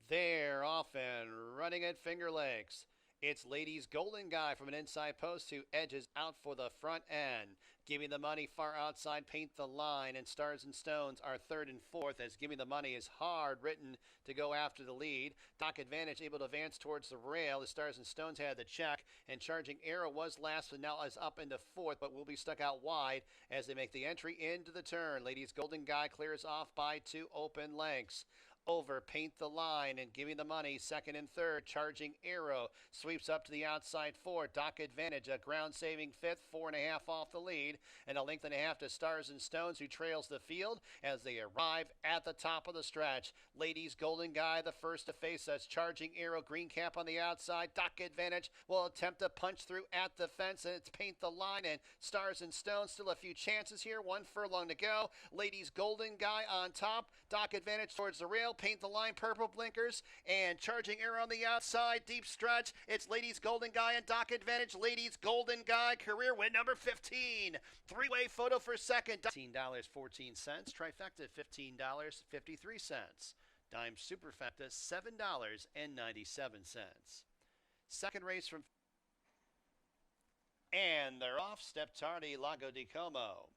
They're off and running at Finger Lakes. It's Ladies Golden Guy from an inside post who edges out for the front end. Giving the Money far outside, Paint the Line, and Stars and Stones are third and fourth as Giving the Money is hard written to go after the lead. Doc Advantage able to advance towards the rail as Stars and Stones had the check, and Charging Arrow was last but now is up into fourth but will be stuck out wide as they make the entry into the turn. Ladies Golden Guy clears off by 2 open lengths. Over Paint the Line and Giving the Money second and third. Charging Arrow sweeps up to the outside four. Doc Advantage a ground saving fifth, 4.5 off the lead, and a length and a half to Stars and Stones, who trails the field as they arrive at the top of the stretch. Ladies Golden Guy the first to face us. Charging Arrow, green cap on the outside. Doc Advantage will attempt to punch through at the fence, and it's Paint the Line and Stars and Stones. Still a few chances here, 1 furlong to go. Ladies Golden Guy on top. Doc Advantage towards the rail. Paint the Line, purple blinkers, and Charging Arrow on the outside, deep stretch. It's Ladies Golden Guy and Doc Advantage. Ladies Golden Guy, career win number 15. Three-way photo for second. $15.14. Trifecta, $15.53. Dime Superfecta, $7.97. Second race from... And they're off. Step Tardy, Lago di Como.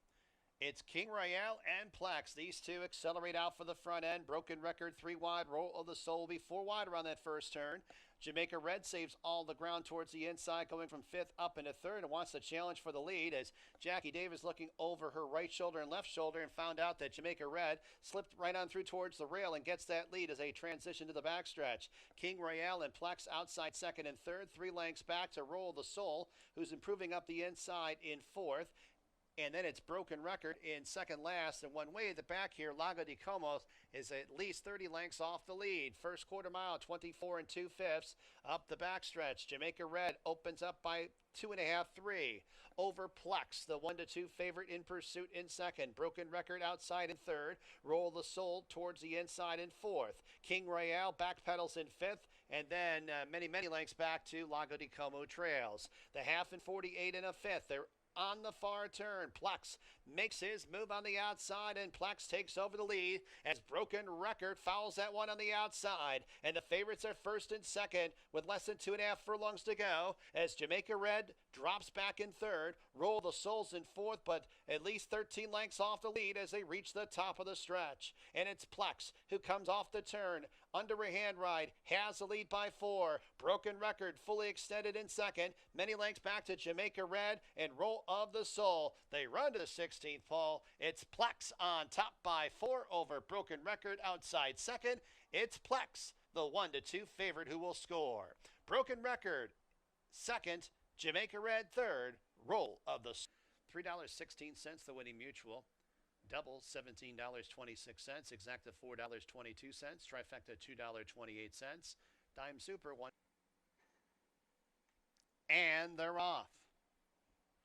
It's King Royale and Plex. These two accelerate out for the front end. Broken Record 3 wide. Roll of the Soul will be 4 wide around that first turn. Jamaica Red saves all the ground towards the inside, going from fifth up into third, and wants to challenge for the lead as Jackie Davis looking over her right shoulder and left shoulder and found out that Jamaica Red slipped right on through towards the rail and gets that lead as they transition to the backstretch. King Royale and Plex outside second and third, 3 lengths back to Roll of the Soul, who's improving up the inside in fourth. And then it's Broken Record in second last. And one way at the back here, Lago di Como is at least 30 lengths off the lead. First quarter mile, 24 2/5. Up the backstretch, Jamaica Red opens up by 2.5, 3. Over Plex, the 1-2 favorite in pursuit in second. Broken Record outside in third. Roll the Soul towards the inside in fourth. King Royale backpedals in fifth. And then many lengths back to Lago di Como trails. The half in 48 1/5. They're on the far turn. Plex makes his move on the outside, and Plex takes over the lead as Broken Record fouls that one on the outside. And the favorites are first and second with less than 2.5 furlongs to go as Jamaica Red drops back in third. Roll the Souls in fourth, but at least 13 lengths off the lead as they reach the top of the stretch. And it's Plex who comes off the turn. Under a hand ride, has the lead by 4. Broken Record fully extended in second. Many lengths back to Jamaica Red and Roll of the Soul. They run to the 16th pole. It's Plex on top by 4 over Broken Record outside second. It's Plex, the 1-2 favorite, who will score. Broken Record second, Jamaica Red third, Roll of the Soul. $3.16 the winning mutual. Double $17.26. Exacta $4.22. Trifecta $2.28. Dime Super 1. And they're off.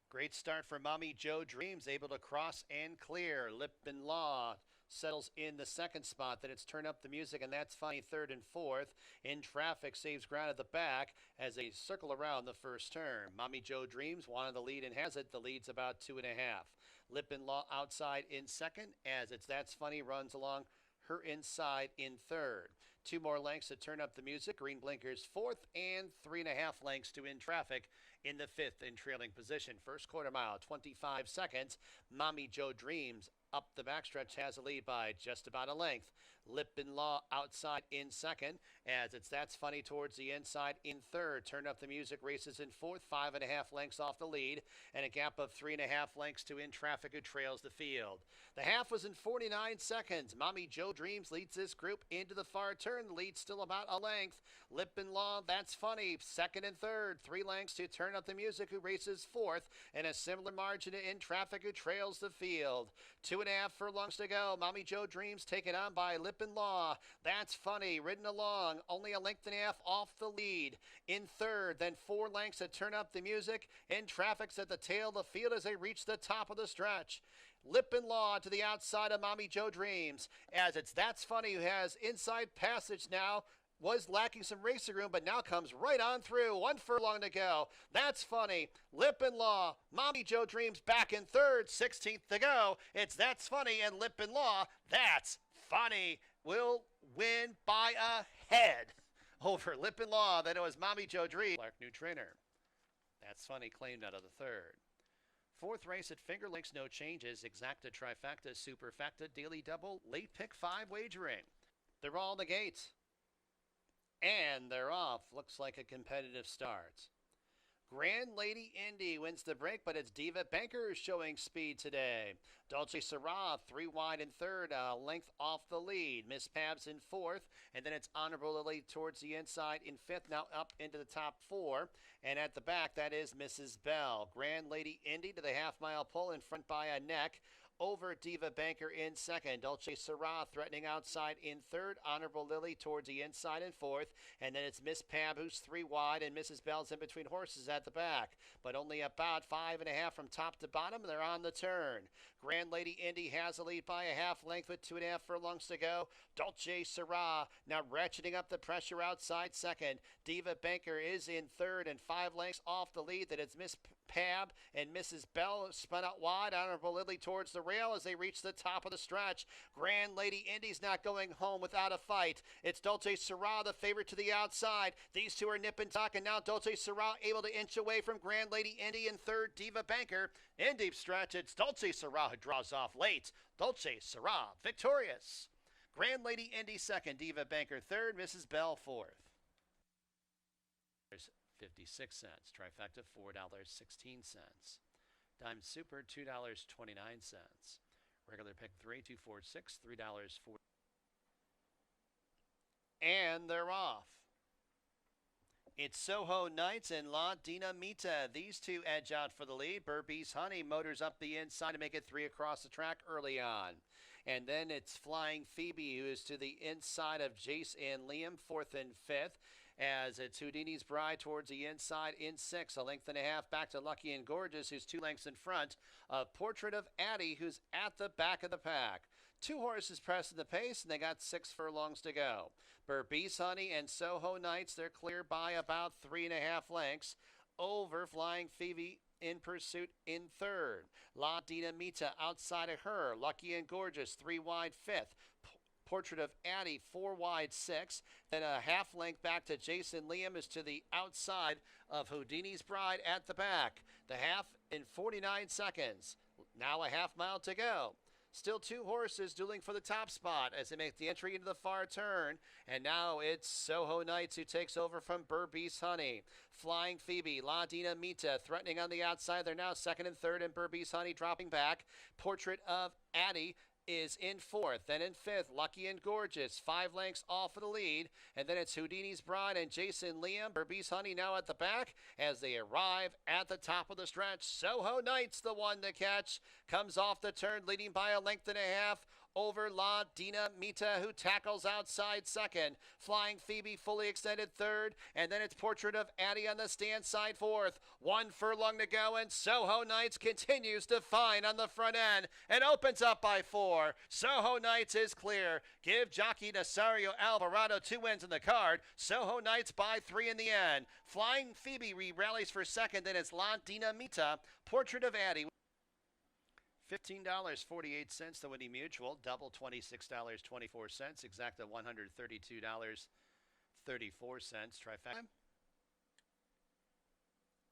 Great start for Mommy Joe Dreams, able to cross and clear. Lip and Law settles in the second spot. Then it's Turn Up the Music, and That's Funny third and fourth. In Traffic saves ground at the back as they circle around the first turn. Mommy Joe Dreams wanted the lead and has it. The lead's about 2.5. Lip and Law outside in second as it's That's Funny runs along her inside in third. 2 more lengths to Turn Up the Music. Green blinkers fourth, and 3.5 lengths to In Traffic in the fifth in trailing position. First quarter mile, 25 seconds. Mommy Joe Dreams up the backstretch has a lead by just about a length. Lip and Law outside in second as it's That's Funny towards the inside in third. Turn Up the Music races in fourth, 5.5 lengths off the lead, and a gap of 3.5 lengths to In Traffic, who trails the field. The half was in 49 seconds. Mommy Joe Dreams leads this group into the far turn. The lead still about a length. Lip and Law, That's Funny, second and third. 3 lengths to Turn Up the Music, who races fourth, and a similar margin to In Traffic, who trails the field. 2.5 furlongs to go. Mommy Joe Dreams taken on by Lip and Law. That's Funny ridden along, only a length and a half off the lead. In third, then 4 lengths to Turn Up the Music. In Traffic's at the tail of the field as they reach the top of the stretch. Lip and Law to the outside of Mommy Joe Dreams as it's That's Funny, who has inside passage now. Was lacking some racing room, but now comes right on through. 1 furlong to go. That's Funny. Lip and Law. Mommy Joe Dreams back in third. 16th to go. It's That's Funny and Lip and Law. That's Funny. will win by a head over Lip and Law. Then it was Mommy Joe Dree. Clark, new trainer. That's funny, claimed out of the third. Fourth race at Finger Lakes, no changes. Exacta, trifecta, superfecta, daily double, late pick 5 wagering. They're all in the gates. And they're off. Looks like a competitive start. Grand Lady Indy wins the break, but it's Diva Banker showing speed today. Dolce Syrah, 3 wide in third, a length off the lead. Miss Pabs in fourth, and then it's Honorable Lily towards the inside in fifth, now up into the top 4. And at the back, that is Mrs. Bell. Grand Lady Indy to the half-mile pull in front by a neck. Over Diva Banker in second. Dolce Syrah threatening outside in third. Honorable Lily towards the inside in fourth. And then it's Miss Pab who's 3 wide, and Mrs. Bell's in between horses at the back. But only about 5.5 from top to bottom. They're on the turn. Grand Lady Indy has a lead by a half length with 2.5 furlongs to go. Dolce Syrah now ratcheting up the pressure outside second. Diva Banker is in third and 5 lengths off the lead. That it's Miss Pab and Mrs. Bell spun out wide. Honorable Lily towards the rail as they reach the top of the stretch. Grand Lady Indy's not going home without a fight. It's Dolce Syrah, the favorite, to the outside. These two are nip and tuck, and now Dolce Syrah able to inch away from Grand Lady Indy in third. Diva Banker in deep stretch. It's Dolce Syrah who draws off late. Dolce Syrah victorious. Grand Lady Indy second. Diva Banker third. Mrs. Bell fourth. 56 cents. Trifecta $4.16. Dime Super $2.29. Regular pick 3, 246, $3.40. And they're off. It's Soho Nights and La Dinamita. These two edge out for the lead. Burbee's Honey motors up the inside to make it 3 across the track early on. And then it's Flying Phoebe, who is to the inside of Jace and Liam, 4th and 5th. As it's Houdini's Bride towards the inside in 6, a length and a half back to Lucky and Gorgeous, who's 2 lengths in front of Portrait of Addie, who's at the back of the pack. 2 horses pressing the pace, and they got 6 furlongs to go. Burbee's Honey and Soho Nights, they're clear by about 3.5 lengths over Flying Phoebe in pursuit in third. La Dinamita outside of her. Lucky and Gorgeous, 3 wide 5th. Portrait of Addie, 4 wide 6. Then a half length back to Jason Liam is to the outside of Houdini's Bride at the back. The half in 49 seconds. Now a half mile to go. Still 2 horses dueling for the top spot as they make the entry into the far turn. And now it's Soho Nights who takes over from Burbee's Honey. Flying Phoebe, La Dinamita threatening on the outside. They're now second and third, and Burbee's Honey dropping back. Portrait of Addie is in 4th. Then in 5th, Lucky and Gorgeous, 5 lengths off of the lead. And then it's Houdini's Bride and Jason Liam. Burbee's Honey now at the back as they arrive at the top of the stretch. Soho Nights, the one to catch, comes off the turn, leading by a length and a half over La Dinamita, who tackles outside second. Flying Phoebe fully extended third, and then it's Portrait of Addie on the stand side 4th. 1 furlong to go, and Soho Nights continues to find on the front end and opens up by 4. Soho Nights is clear. Give jockey Nazario Alvarado 2 wins in the card. Soho Nights by 3 in the end. Flying Phoebe rallies for second, then it's La Dinamita. Portrait of Addie. $15.48 the Winnie Mutual, double $26.24, exacta $132.34, trifecta.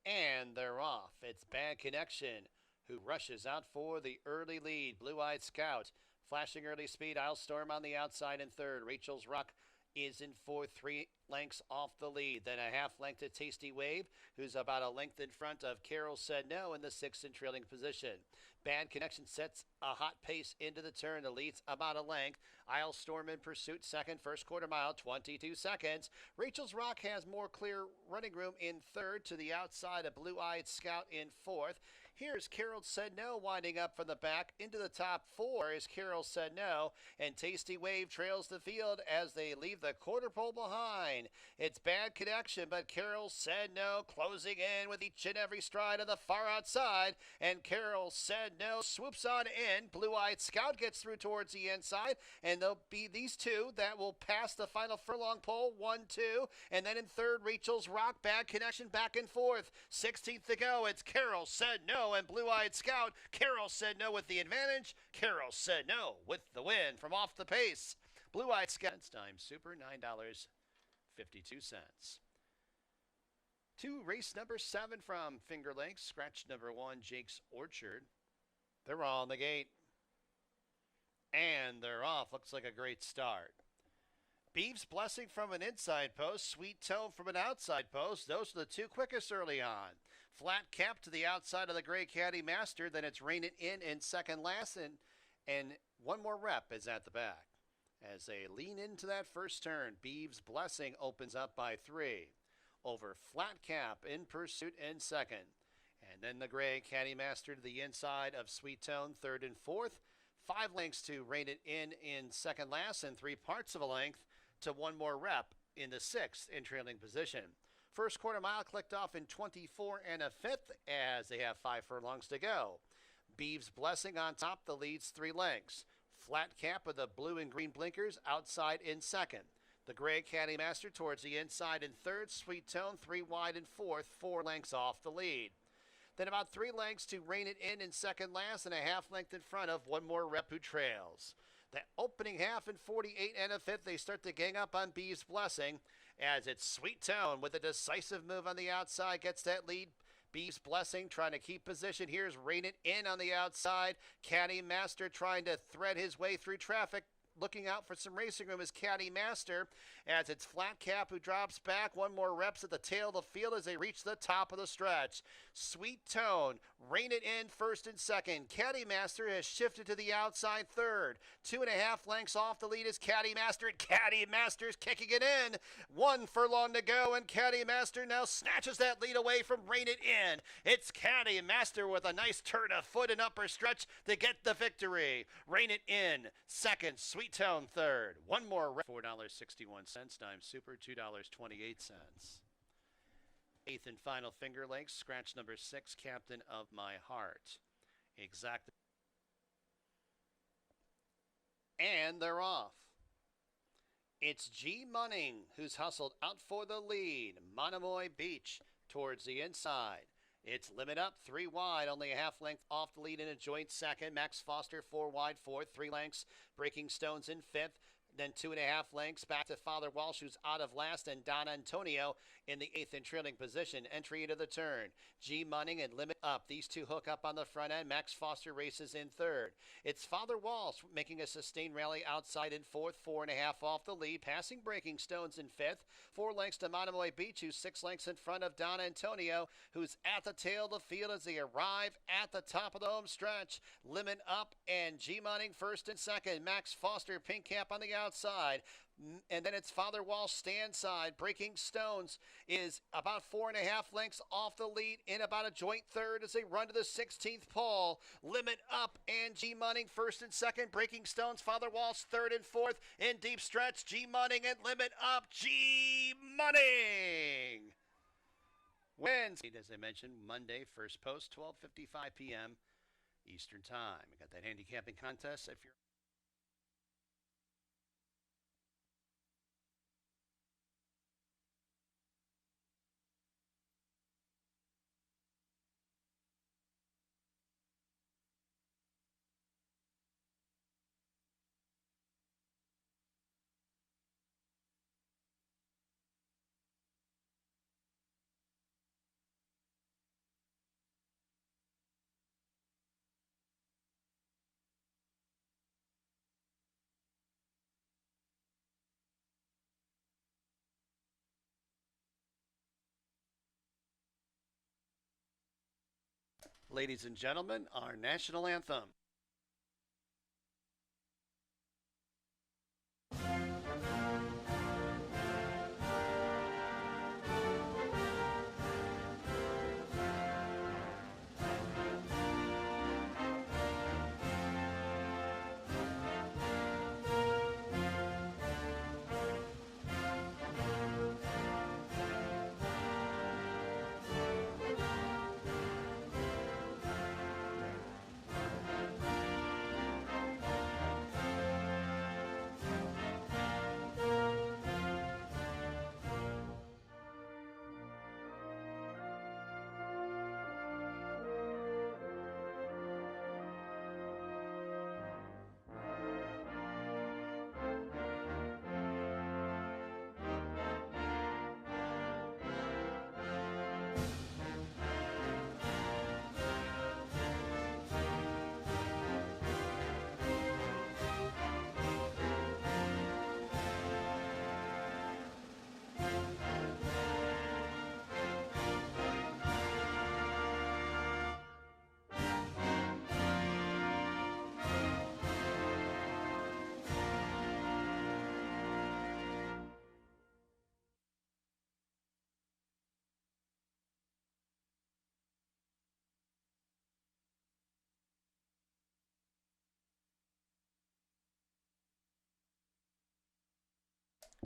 And they're off. It's Bad Connection who rushes out for the early lead. Blue-Eyed Scout, flashing early speed. Isle Storm on the outside in third. Rachel's Rock is in 4th, 3 lengths off the lead. Then a half length to Tasty Wave, who's about a length in front of Carol Said No in the 6th and trailing position. Bad Connection sets a hot pace into the turn. The lead's about a length. Isle Storm in pursuit second, first quarter mile, 22 seconds. Rachel's Rock has more clear running room in third, to the outside of Blue-Eyed Scout in 4th. Here's Carol Said No winding up from the back. Into the top 4 is Carol Said No, and Tasty Wave trails the field as they leave the quarter pole behind. It's Bad Connection, but Carol Said No closing in with each and every stride on the far outside, and Carol Said No swoops on in. Blue-Eyed Scout gets through towards the inside, and there'll be these two that will pass the final furlong pole, 1, 2, and then in third, Rachel's Rock. Bad Connection back and forth. 16th to go. It's Carol Said No and Blue-Eyed Scout. Carol Said No with the advantage. Carol Said No with the win from off the pace. Blue-Eyed Scout, time super, $9.52. To race number 7 from Finger Lakes, scratch number 1, Jake's Orchard. They're all on the gate. And they're off. Looks like a great start. Beeves Blessing from an inside post. Sweet Tone from an outside post. Those are the two quickest early on. Flat Cap to the outside of the Gray Caddy Master. Then it's Rain It In second last. And one more rep is at the back. As they lean into that first turn, Beeves Blessing opens up by 3. Over Flat Cap in pursuit in second. And then the Gray Caddy Master to the inside of Sweet Tone, third and fourth. 5 lengths to Rain It in second last, and 3 parts of a length to one more rep in the 6th in trailing position. First quarter mile clicked off in 24 and a fifth as they have 5 furlongs to go. Beeves Blessing on top, the leads 3 lengths. Flat Cap with the blue and green blinkers outside in second. The Gray Caddy Master towards the inside in third. Sweet Tone 3 wide in fourth, 4 lengths off the lead. Then about 3 lengths to Rain It In second last, and a half length in front of one more rep who trails. The opening half in 48 and a fifth, they start to gang up on Beeves Blessing as it's Sweet Tone with a decisive move on the outside, gets that lead. Beeves Blessing trying to keep position. Here's Rain It In on the outside. Caddy Master trying to thread his way through traffic. Looking out for some racing room is Caddy Master as it's Flat Cap who drops back. One more reps at the tail of the field as they reach the top of the stretch. Sweet Tone, Rain It In first and second. Caddy Master has shifted to the outside third. 2.5 lengths off the lead is Caddy Master, and Caddy Master's kicking it in. 1 furlong to go, and Caddy Master now snatches that lead away from Rain It In. It's Caddy Master with a nice turn of foot and upper stretch to get the victory. Rain It In second, Sweet Tone third. One more $4.61, dime super, $2.28. 8th and final Finger Lakes, scratch number 6, Captain of My Heart. Exactly. And they're off. It's G Munning who's hustled out for the lead. Monomoy Beach towards the inside. It's Limit Up, 3 wide, only a half length off the lead in a joint second. Max Foster, 4 wide, fourth, 3 lengths. Breaking Stones in fifth. Then 2.5 lengths back to Father Walsh, who's out of last, and Don Antonio in the 8th and trailing position. Entry into the turn. G Munning and Limit Up. These two hook up on the front end. Max Foster races in third. It's Father Walsh making a sustained rally outside in fourth. 4.5 off the lead. Passing Breaking Stones in fifth. 4 lengths to Monomoy Beach, who's 6 lengths in front of Don Antonio, who's at the tail of the field as they arrive at the top of the home stretch. Limit Up and G Munning first and second. Max Foster, pink cap on the outside. And then it's Father Walsh stand side. Breaking Stones is about 4.5 lengths off the lead in about a joint third as they run to the 16th pole. Limit Up and G Munning first and second. Breaking Stones, Father Walsh third and fourth. In deep stretch, G Munning and Limit Up. G Munning wins. As I mentioned, Monday, first post, 12:55 p.m. Eastern Time. We got that handicapping contest. If you're ladies and gentlemen, our national anthem.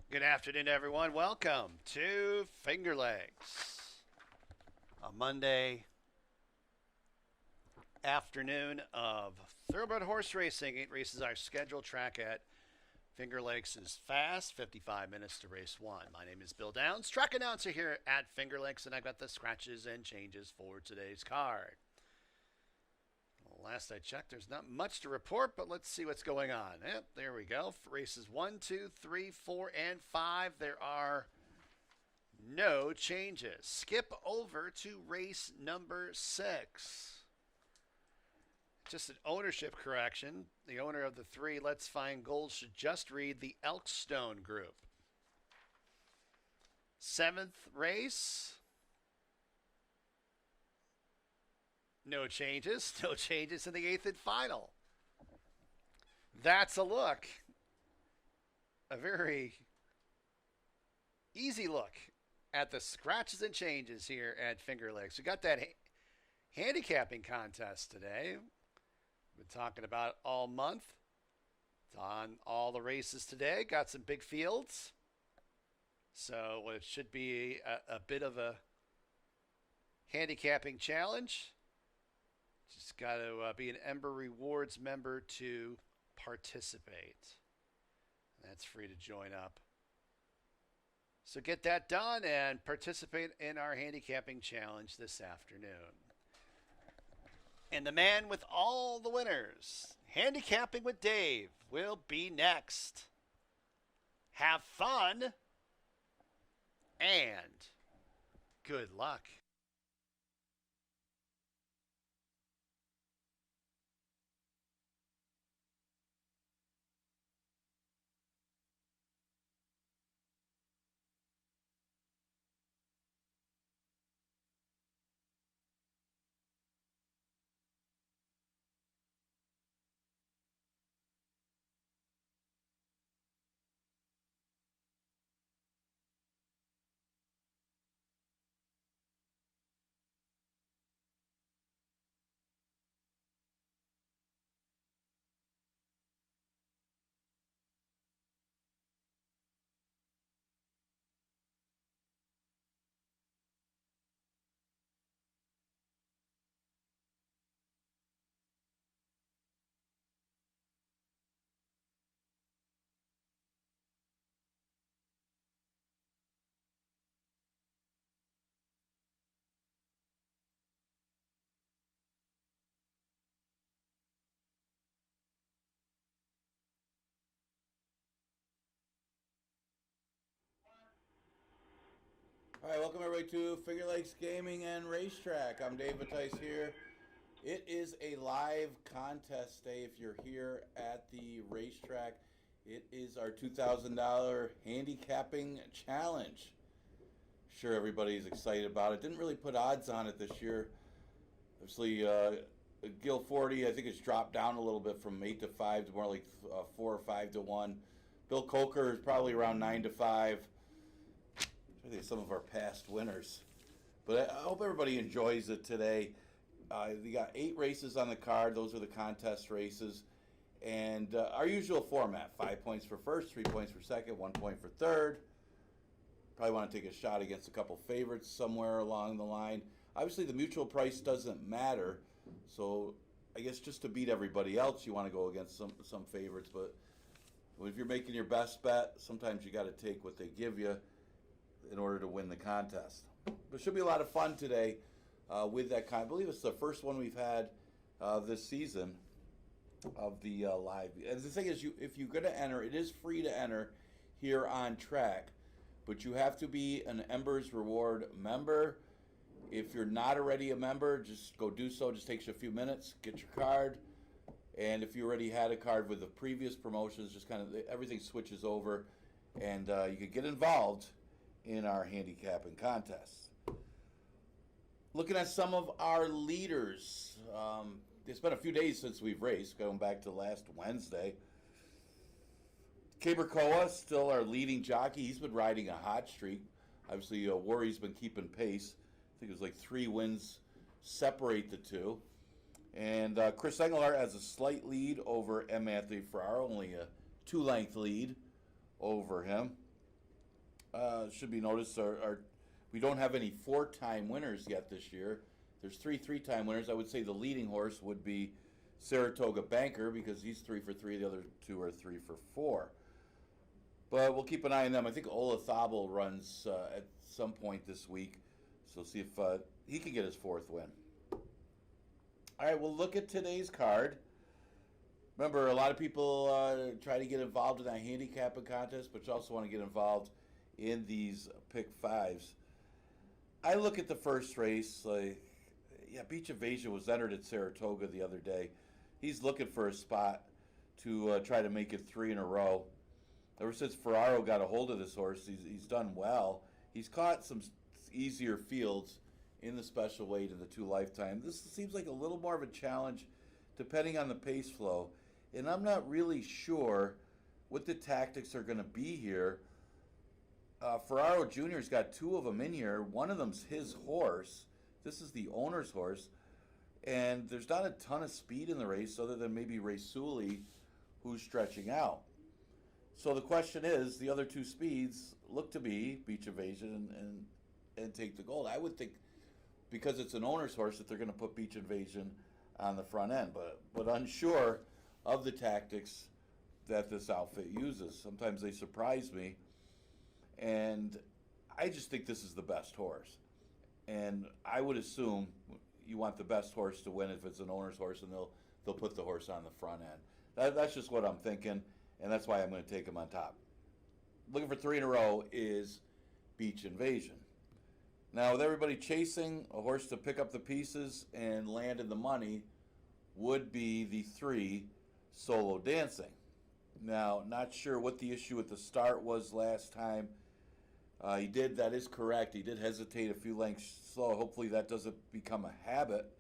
Good afternoon, everyone. Welcome to Finger Lakes. A Monday afternoon of thoroughbred horse racing. 8 races our scheduled track at Finger Lakes is fast, 55 minutes to race 1. My name is Bill Downs, track announcer here at Finger Lakes, and I've got the scratches and changes for today's card. Well, last I checked, there's not much to report, but let's see what's going on. Yep, there we go. For races 1, 2, 3, 4, and 5, there are no changes. Skip over to race number 6. Just an ownership correction. The owner of the 3 Let's Find Gold should just read the Elkstone Group. 7th race. No changes. No changes in the 8th and final. That's a look. A very easy look at the scratches and changes here at Finger Lakes. We got that handicapping contest today. We've been talking about it all month. It's on all the races today. Got some big fields. So it should be a bit of a handicapping challenge. Just got to be an Ember Rewards member to participate. That's free to join up. So get that done and participate in our handicapping challenge this afternoon. And the man with all the winners, Handicapping with Dave, will be next. Have fun and good luck. All right, welcome everybody to Finger Lakes Gaming and Racetrack. I'm Dave Tice here. It is a live contest day if you're here at the racetrack. It is our $2,000 handicapping challenge. Sure, everybody's excited about it. Didn't really put odds on it this year. Obviously, Gil 40, I think it's dropped down a little bit from 8 to 5 to more like 4 or 5 to 1. Bill Coker is probably around 9 to 5. I think some of our past winners. But I hope everybody enjoys it today. We got 8 races on the card. Those are the contest races. And our usual format, 5 points for first, 3 points for second, 1 point for third. Probably want to take a shot against a couple favorites somewhere along the line. Obviously, the mutual price doesn't matter. So I guess just to beat everybody else, you want to go against some favorites. But if you're making your best bet, sometimes you got to take what they give you in order to win the contest. But it should be a lot of fun today with that kind. I believe it's the first one we've had this season of the live. And the thing is, if you're going to enter, it is free to enter here on track, but you have to be an Embers Reward member. If you're not already a member, just go do so. It just takes you a few minutes. Get your card. And if you already had a card with the previous promotions, just kind of everything switches over, and you can get involved in our handicapping contest. Looking at some of our leaders. It's been a few days since we've raced, going back to last Wednesday. Cabercoa, still our leading jockey. He's been riding a hot streak. Obviously, Worry's been keeping pace. I think it was like 3 wins separate the two. And Chris Engelhardt has a slight lead over M. Anthony Ferraro, only a 2-length lead over him. should be noticed are we don't have any 4-time winners yet this year. There's 3 3-time winners. I would say the leading horse would be Saratoga Banker because he's 3 for 3. The other 2 are 3 for 4. But we'll keep an eye on them. I think Olazabal runs at some point this week, so see if he can get his 4th win. All right, we'll look at today's card. Remember, a lot of people try to get involved in that handicapping contest, but you also want to get involved in these pick 5s. I look at the first race, Beach Invasion was entered at Saratoga the other day. He's looking for a spot to try to make it 3 in a row. Ever since Ferraro got a hold of this horse, he's done well. He's caught some easier fields in the special weight in the 2 Lifetime. This seems like a little more of a challenge depending on the pace flow. And I'm not really sure what the tactics are going to be here. Ferraro Jr.'s got 2 of them in here. One of them's his horse. This is the owner's horse. And there's not a ton of speed in the race other than maybe Raisuli, who's stretching out. So the question is, the other 2 speeds look to be Beach Invasion and Take the Gold. I would think because it's an owner's horse that they're going to put Beach Invasion on the front end, but unsure of the tactics that this outfit uses. Sometimes they surprise me, and I just think this is the best horse. And I would assume you want the best horse to win if it's an owner's horse, and they'll put the horse on the front end. That's just what I'm thinking, and that's why I'm going to take him on top. Looking for 3 in a row is Beach Invasion. Now, with everybody chasing a horse to pick up the pieces and land in the money, would be the 3 Solo Dancing. Now, not sure what the issue at the start was last time. That is correct. He did hesitate a few lengths slow. Hopefully that doesn't become a habit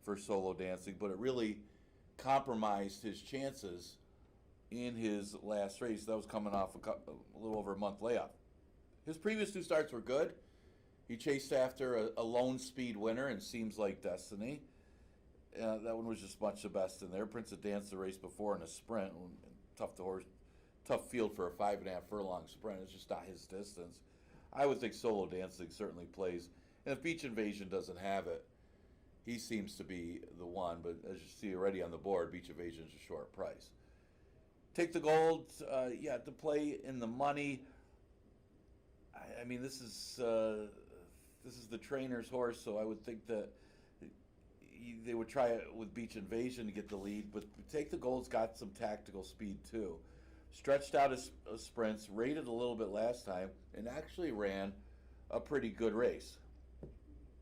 for Solo Dancing, but it really compromised his chances in his last race. That was coming off a little over a month layoff. His previous 2 starts were good. He chased after a lone speed winner and Seems Like Destiny. That one was just much the best in there. Prince of Dance the race before in a sprint. Tough field for a 5.5 furlong sprint. It's just not his distance. I would think Solo Dancing certainly plays. And if Beach Invasion doesn't have it, he seems to be the one. But as you see already on the board, Beach Invasion is a short price. Take the Gold, to play in the money. I mean, this is the trainer's horse, so I would think that they would try it with Beach Invasion to get the lead, but Take the Gold's got some tactical speed too. Stretched out his sprints, rated a little bit last time, and actually ran a pretty good race.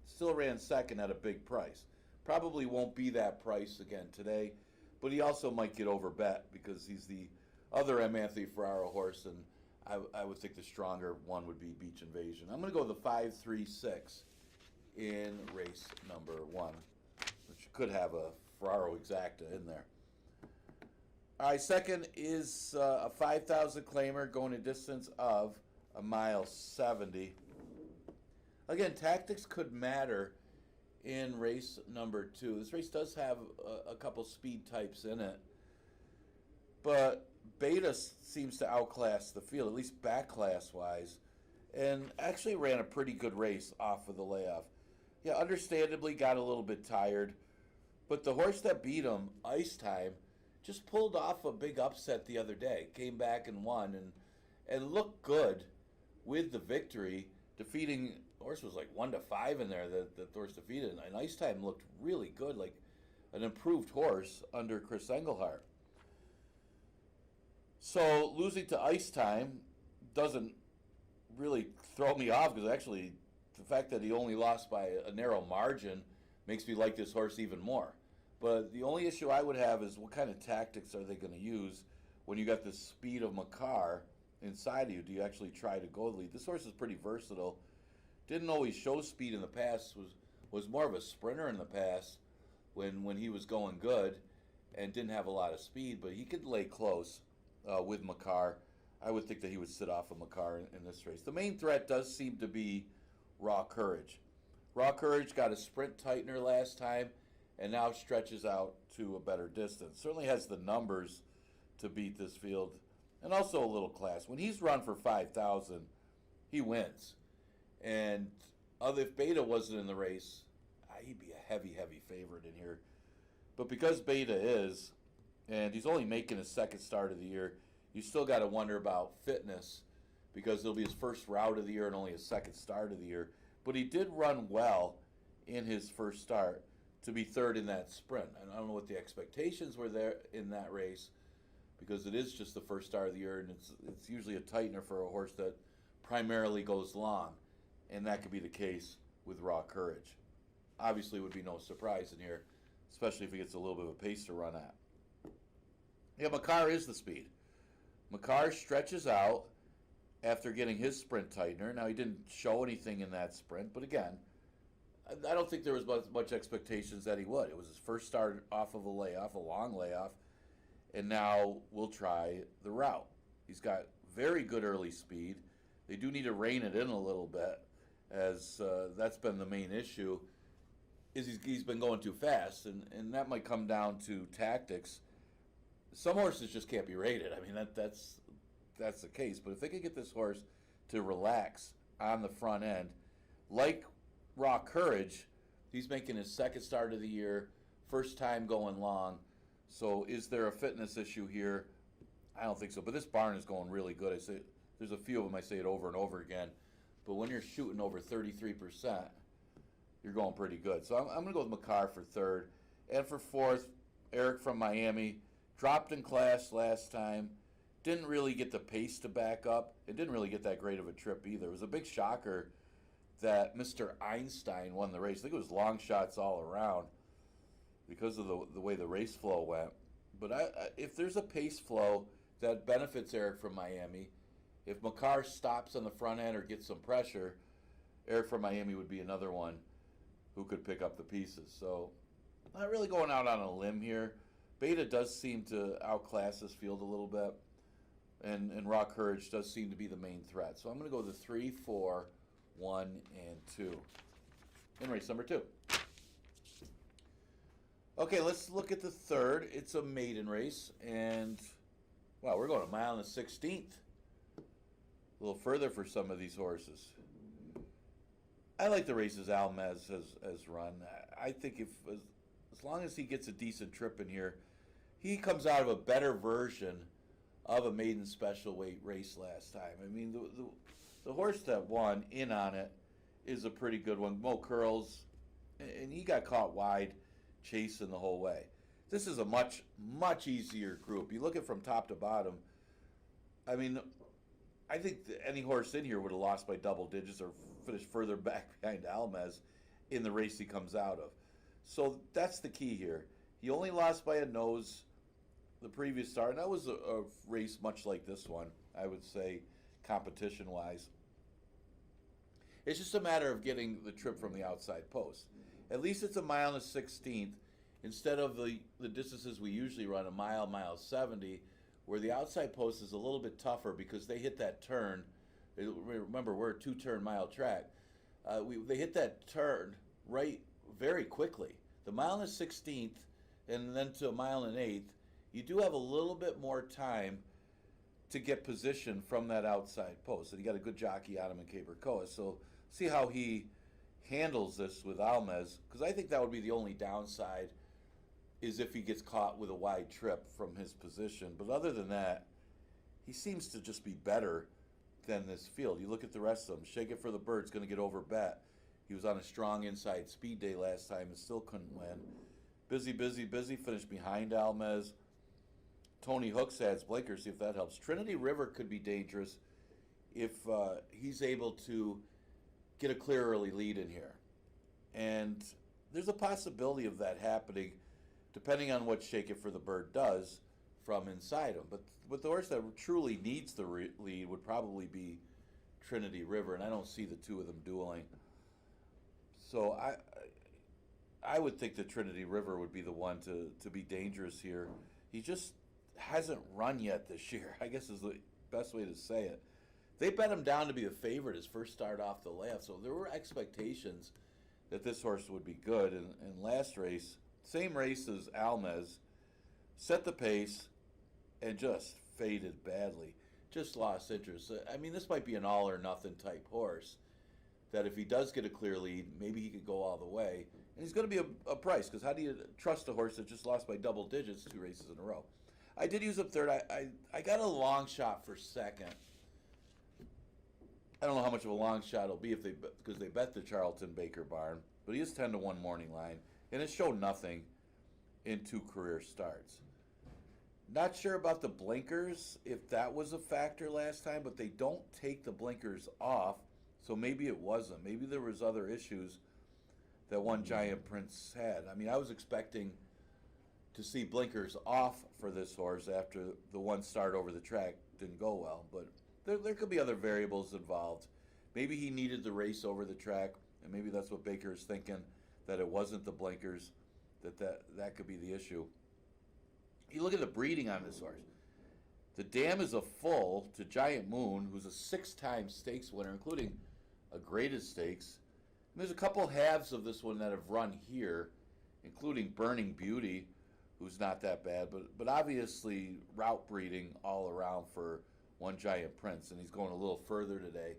Still ran second at a big price. Probably won't be that price again today, but he also might get overbet because he's the other M. Anthony Ferraro horse, and I would think the stronger one would be Beach Invasion. I'm going to go with the 5-3-6 in race number 1, which could have a Ferraro Exacta in there. All right, second is a 5,000 claimer going a distance of 1.70 miles. Again, tactics could matter in race number 2. This race does have a couple speed types in it, but Beta seems to outclass the field, at least back class wise, and actually ran a pretty good race off of the layoff. Yeah, understandably got a little bit tired, but the horse that beat him, Ice Time, just pulled off a big upset the other day. Came back and won and looked good with the victory, defeating, the horse was like 1-5 in there that the horse defeated, and Ice Time looked really good, like an improved horse under Chris Engelhart. So losing to Ice Time doesn't really throw me off, because actually the fact that he only lost by a narrow margin makes me like this horse even more. But the only issue I would have is what kind of tactics are they going to use when you got the speed of Makar inside of you? Do you actually try to go the lead? This horse is pretty versatile. Didn't always show speed in the past. Was more of a sprinter in the past when he was going good and didn't have a lot of speed. But he could lay close with Makar. I would think that he would sit off of Makar in this race. The main threat does seem to be Raw Courage. Raw Courage got a sprint tightener last time and now stretches out to a better distance. Certainly has the numbers to beat this field, and also a little class. When he's run for 5,000, he wins. And if Beta wasn't in the race, he'd be a heavy, heavy favorite in here. But because Beta is, and he's only making his second start of the year, you still got to wonder about fitness because it'll be his first route of the year and only his second start of the year. But he did run well in his first start to be third in that sprint. And I don't know what the expectations were there in that race because it is just the first start of the year, and it's usually a tightener for a horse that primarily goes long. And that could be the case with Raw Courage. Obviously, it would be no surprise in here, especially if he gets a little bit of a pace to run at. Yeah, Makar is the speed. Makar stretches out after getting his sprint tightener. Now, he didn't show anything in that sprint, but again, I don't think there was much expectations that he would. It was his first start off of a layoff, a long layoff, and now we'll try the route. He's got very good early speed. They do need to rein it in a little bit, as that's been the main issue, is he's been going too fast, and that might come down to tactics. Some horses just can't be rated. I mean, that's the case. But if they could get this horse to relax on the front end, like Raw Courage, he's making his second start of the year, first time going long. So is there a fitness issue here? I don't think so. But this barn is going really good. I say there's a few of them. I say it over and over again. But when you're shooting over 33%, you're going pretty good. So I'm going to go with Makar for third. And for fourth, Eric from Miami. Dropped in class last time. Didn't really get the pace to back up. It didn't really get that great of a trip either. It was a big shocker that Mr. Einstein won the race. I think it was long shots all around because of the way the race flow went. But if there's a pace flow that benefits Eric from Miami, if Makar stops on the front end or gets some pressure, Eric from Miami would be another one who could pick up the pieces. So not really going out on a limb here. Beta does seem to outclass this field a little bit, and Raw Courage does seem to be the main threat. So I'm going to go the 3, 4, 1, and 2 in race number 2. Okay, let's look at the third. It's a maiden race, and, wow, we're going a mile and a 16th. A little further for some of these horses. I like the races Almez has run. I think as long as he gets a decent trip in here, he comes out of a better version of a maiden special weight race last time. I mean, the horse that won in on it is a pretty good one. Mo Curls, and he got caught wide chasing the whole way. This is a much, much easier group. You look at from top to bottom, I mean, I think any horse in here would have lost by double digits or finished further back behind Almez in the race he comes out of. So that's the key here. He only lost by a nose the previous start, and that was a race much like this one, I would say, competition-wise. It's just a matter of getting the trip from the outside post. At least it's a mile and a 16th instead of the distances we usually run, a mile, mile 70, where the outside post is a little bit tougher because they hit that turn. Remember, we're a 2-turn mile track. They hit that turn right very quickly. The mile and a 16th and then to a mile and an 1/8, you do have a little bit more time to get position from that outside post. And you got a good jockey on him in Cabercoa. So see how he handles this with Almez, because I think that would be the only downside is if he gets caught with a wide trip from his position. But other than that, he seems to just be better than this field. You look at the rest of them. Shake It for the Bird's going to get over bet. He was on a strong inside speed day last time and still couldn't win. Busy finished behind Almez. Tony Hooks adds Blaker, see if that helps. Trinity River could be dangerous if he's able to get a clear early lead in here. And there's a possibility of that happening depending on what Shake It for the Bird does from inside him. But the horse that truly needs the lead would probably be Trinity River, and I don't see the two of them dueling. So I would think that Trinity River would be the one to be dangerous here. He just hasn't run yet this year, I guess is the best way to say it. They bet him down to be a favorite his first start off the layoff, so there were expectations that this horse would be good. And last race, same race as Almez, set the pace and just faded badly. just lost interest. I mean, this might be an all or nothing type horse. That if he does get a clear lead, maybe he could go all the way. And he's going to be a price, because how do you trust a horse that just lost by double digits 2 races in a row? I did use up third. I got a long shot for second. I don't know how much of a long shot it'll be because they bet the Charlton Baker barn, but he is 10-1 morning line, and it showed nothing in 2 career starts. Not sure about the blinkers, if that was a factor last time, but they don't take the blinkers off, so maybe it wasn't. Maybe there was other issues that One Giant Prince had. I mean, I was expecting to see blinkers off for this horse after the one start over the track didn't go well, but there could be other variables involved. Maybe he needed the race over the track, and maybe that's what Baker is thinking, that it wasn't the blinkers, that could be the issue. You look at the breeding on this horse. The dam is a full to Giant Moon, who's a 6-time stakes winner, including a graded stakes. And there's a couple halves of this one that have run here, including Burning Beauty, who's not that bad, but obviously route breeding all around for One Giant Prince, and he's going a little further today,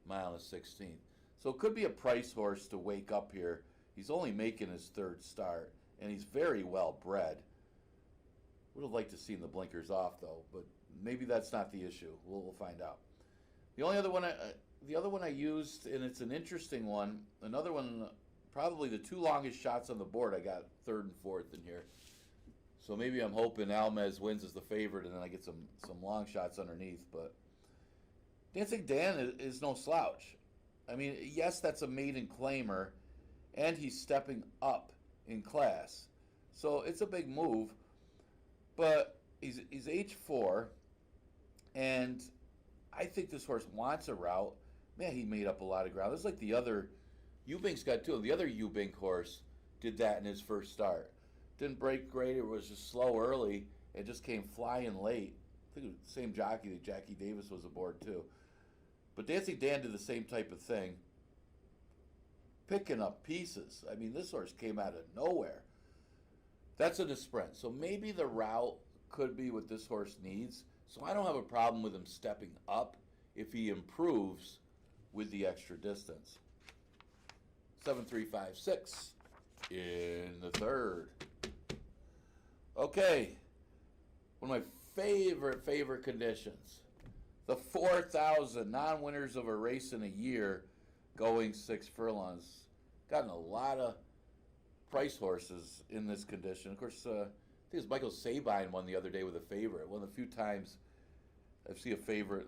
mile and 16th. So it could be a price horse to wake up here. He's only making his 3rd start, and he's very well bred. Would have liked to see the blinkers off though, but maybe that's not the issue. We'll find out. The other one I used, and it's an interesting one. Another one, probably the 2 longest shots on the board. I got 3rd and 4th in here. So maybe I'm hoping Almez wins as the favorite, and then I get some long shots underneath. But Dancing Dan is no slouch. I mean, yes, that's a maiden claimer, and he's stepping up in class. So it's a big move. But he's age 4, and I think this horse wants a route. Man, he made up a lot of ground. It's like the other, Eubank's got 2. The other Eubank horse did that in his first start. Didn't break great. It was just slow early and just came flying late. I think it was the same jockey that Jackie Davis was aboard too. But Dancing Dan did the same type of thing, picking up pieces. I mean, this horse came out of nowhere. That's in a sprint. So maybe the route could be what this horse needs. So I don't have a problem with him stepping up if he improves with the extra distance. 7-3-5-6 in the 3rd. Okay, one of my favorite conditions. The 4,000 non-winners of a race in a year going 6 furlongs. Gotten a lot of price horses in this condition. Of course, I think it's Michael Sabine won the other day with a favorite. One of the few times I've seen a favorite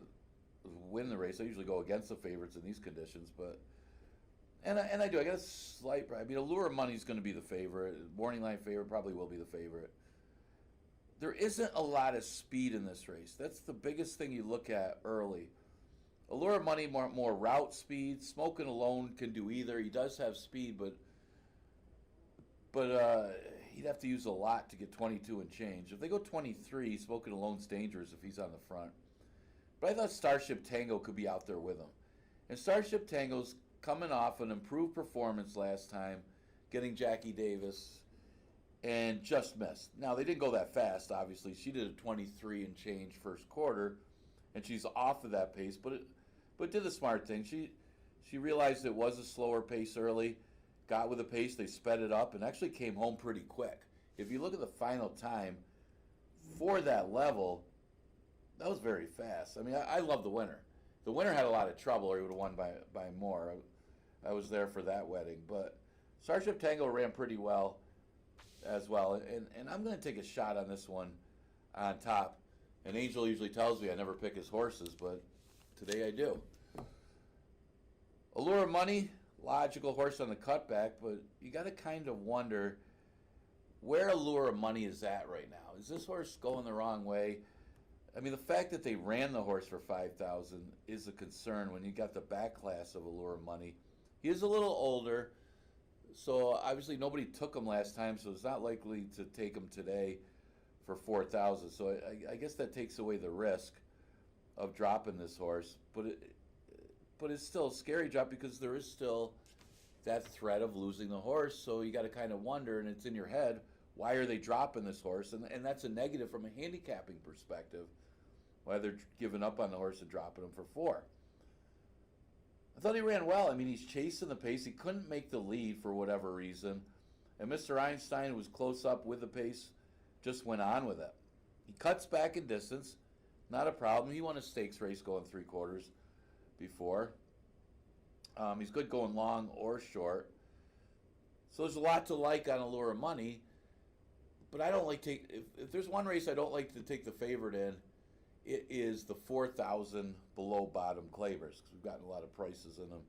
win the race. I usually go against the favorites in these conditions, but and I do. I got a slight. I mean, Allure Money's going to be the favorite. Morning Line favorite probably will be the favorite. There isn't a lot of speed in this race. That's the biggest thing you look at early. Allure Money more route speed. Smoking Alone can do either. He does have speed, but he'd have to use a lot to get 22 and change. If they go 23, Smoking Alone's dangerous if he's on the front. But I thought Starship Tango could be out there with him. And Starship Tango's coming off an improved performance last time, getting Jackie Davis, and just missed. Now, they didn't go that fast, obviously. She did a 23 and change first quarter, and she's off of that pace, but did the smart thing. She realized it was a slower pace early, got with the pace, they sped it up, and actually came home pretty quick. If you look at the final time, for that level, that was very fast. I mean, I love the winner. The winner had a lot of trouble, or he would have won by more. I was there for that wedding. But Starship Tango ran pretty well as well. And I'm going to take a shot on this one on top. And Angel usually tells me I never pick his horses, but today I do. Allure Money, logical horse on the cutback, but you got to kind of wonder where Allure Money is at right now. Is this horse going the wrong way? I mean, the fact that they ran the horse for 5,000 is a concern when you got the back class of Allure Money. He is a little older, so obviously nobody took him last time, so it's not likely to take him today for 4,000. So I guess that takes away the risk of dropping this horse. But it's still a scary drop because there is still that threat of losing the horse. So you got to kind of wonder, and it's in your head, why are they dropping this horse? And that's a negative from a handicapping perspective. why they're giving up on the horse and dropping him for 4. I thought he ran well. I mean, he's chasing the pace. He couldn't make the lead for whatever reason. And Mr. Einstein was close up with the pace, just went on with it. He cuts back in distance, not a problem. He won a stakes race going 3/4 before. He's good going long or short. So there's a lot to like on Allure of Money. But I don't like if there's one race I don't like to take the favorite in, it is the 4,000 below bottom Clavers, because we've gotten a lot of prices in them.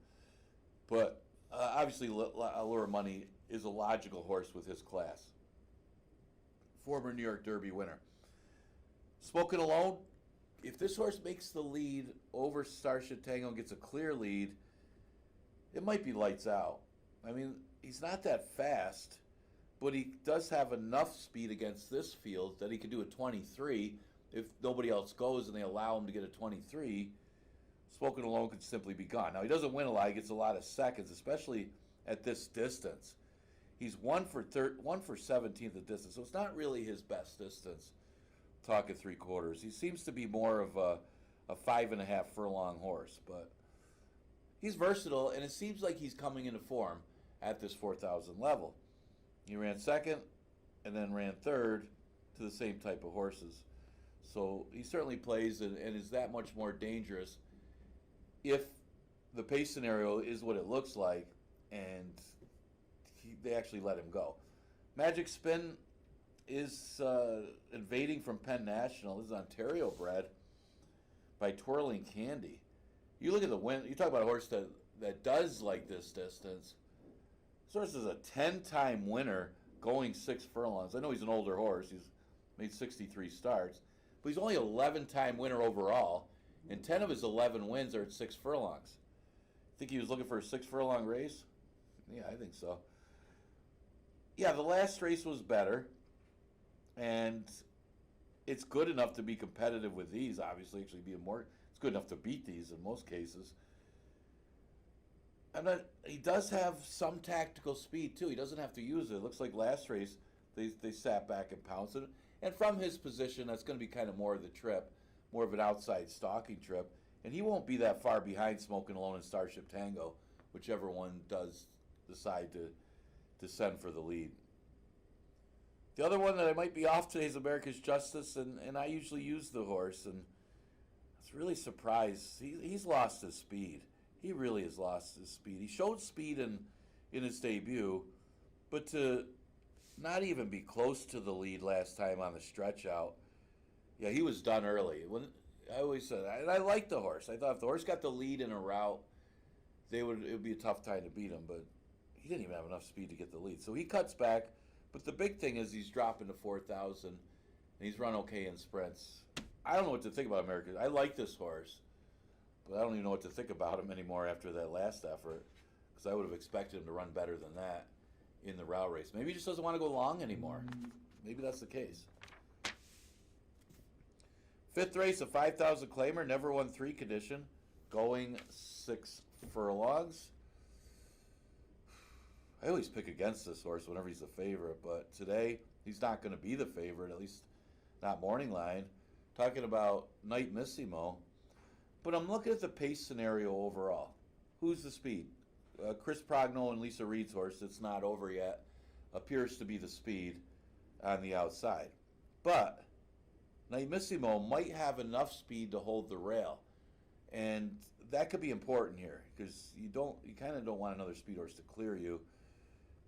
But obviously Allure of Money is a logical horse with his class. Former New York Derby winner. Spoken Alone, if this horse makes the lead over Starship Tango and gets a clear lead, it might be lights out. I mean, he's not that fast, but he does have enough speed against this field that he could do a 23. If nobody else goes and they allow him to get a 23, Spoken Alone could simply be gone. Now, he doesn't win a lot. He gets a lot of seconds, especially at this distance. He's 1 for 17th at distance, so it's not really his best distance. Talking 3/4. He seems to be more of a 5.5 furlong horse, but he's versatile, and it seems like he's coming into form at this 4,000 level. He ran second and then ran third to the same type of horses. So he certainly plays and is that much more dangerous if the pace scenario is what it looks like and they actually let him go. Magic Spin is invading from Penn National. This is Ontario bred by Twirling Candy. You look at the win. You talk about a horse that does like this distance. This horse is a 10-time winner going 6 furlongs. I know he's an older horse. He's made 63 starts. But he's only 11-time winner overall, and 10 of his 11 wins are at 6 furlongs. Think he was looking for a 6 furlong race? Yeah, I think so. Yeah, the last race was better, and it's good enough to be competitive with these, obviously. Actually, it's good enough to beat these in most cases. He does have some tactical speed, too. He doesn't have to use it. It looks like last race they sat back and pounced it. And from his position, that's going to be kind of more of the trip, more of an outside stalking trip. And he won't be that far behind Smoking Alone and Starship Tango, whichever one does decide to send for the lead. The other one that I might be off today is America's Justice, and I usually use the horse, and I was really surprised. He's lost his speed. He really has lost his speed. He showed speed in his debut, but to not even be close to the lead last time on the stretch out, yeah, he was done early. I always said, and I liked the horse. I thought if the horse got the lead in a route, it would be a tough time to beat him, but he didn't even have enough speed to get the lead. So he cuts back, but the big thing is he's dropping to 4,000, and he's run okay in sprints. I don't know what to think about America. I like this horse, but I don't even know what to think about him anymore after that last effort, because I would have expected him to run better than that in the route race. Maybe he just doesn't want to go long anymore. Maybe that's the case. Fifth race, a 5,000 claimer, never won 3 condition, going 6 furlongs. I always pick against this horse whenever he's a favorite, but today he's not going to be the favorite, at least not morning line. Talking about Night Missimo, but I'm looking at the pace scenario overall. Who's the speed? Chris Progno and Lisa Reed's horse, that's not over yet, appears to be the speed on the outside. But Night Missimo might have enough speed to hold the rail, and that could be important here because you kind of don't want another speed horse to clear you.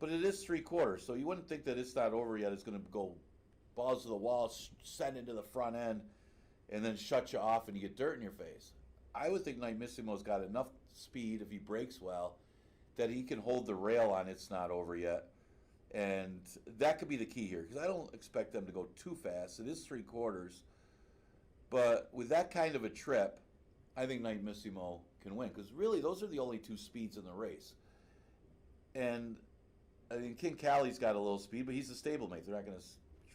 But it is 3/4, so you wouldn't think that it's not over yet. It's going to go balls to the wall, send into the front end, and then shut you off and you get dirt in your face. I would think Night Missimo's got enough speed if he breaks well that he can hold the rail on It's Not Over Yet. And that could be the key here, because I don't expect them to go too fast. It is 3/4. But with that kind of a trip, I think Night Missimo can win, because really those are the only 2 speeds in the race. And I mean, King Callie's got a little speed, but he's a stablemate. They're not going to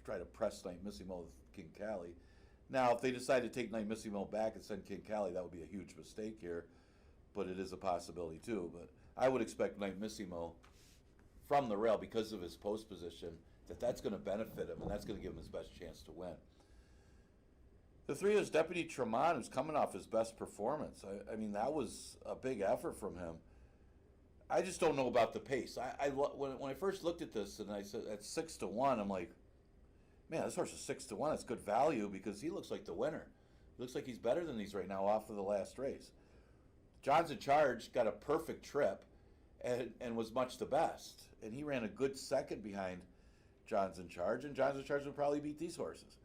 try to press Night Missimo with King Callie. Now, if they decide to take Night Missimo back and send King Callie, that would be a huge mistake here. But it is a possibility, too. But I would expect Night Missimo from the rail, because of his post position, that's going to benefit him, and that's going to give him his best chance to win. The 3's Deputy Tremont, who's coming off his best performance. I mean, that was a big effort from him. I just don't know about the pace. When I first looked at this and I said at 6-1, I'm like, man, this horse is 6-1. That's good value because he looks like the winner. He looks like he's better than these right now off of the last race. John's in Charge got a perfect trip and was much the best. And he ran a good second behind John's in Charge, and John's in Charge would probably beat these horses.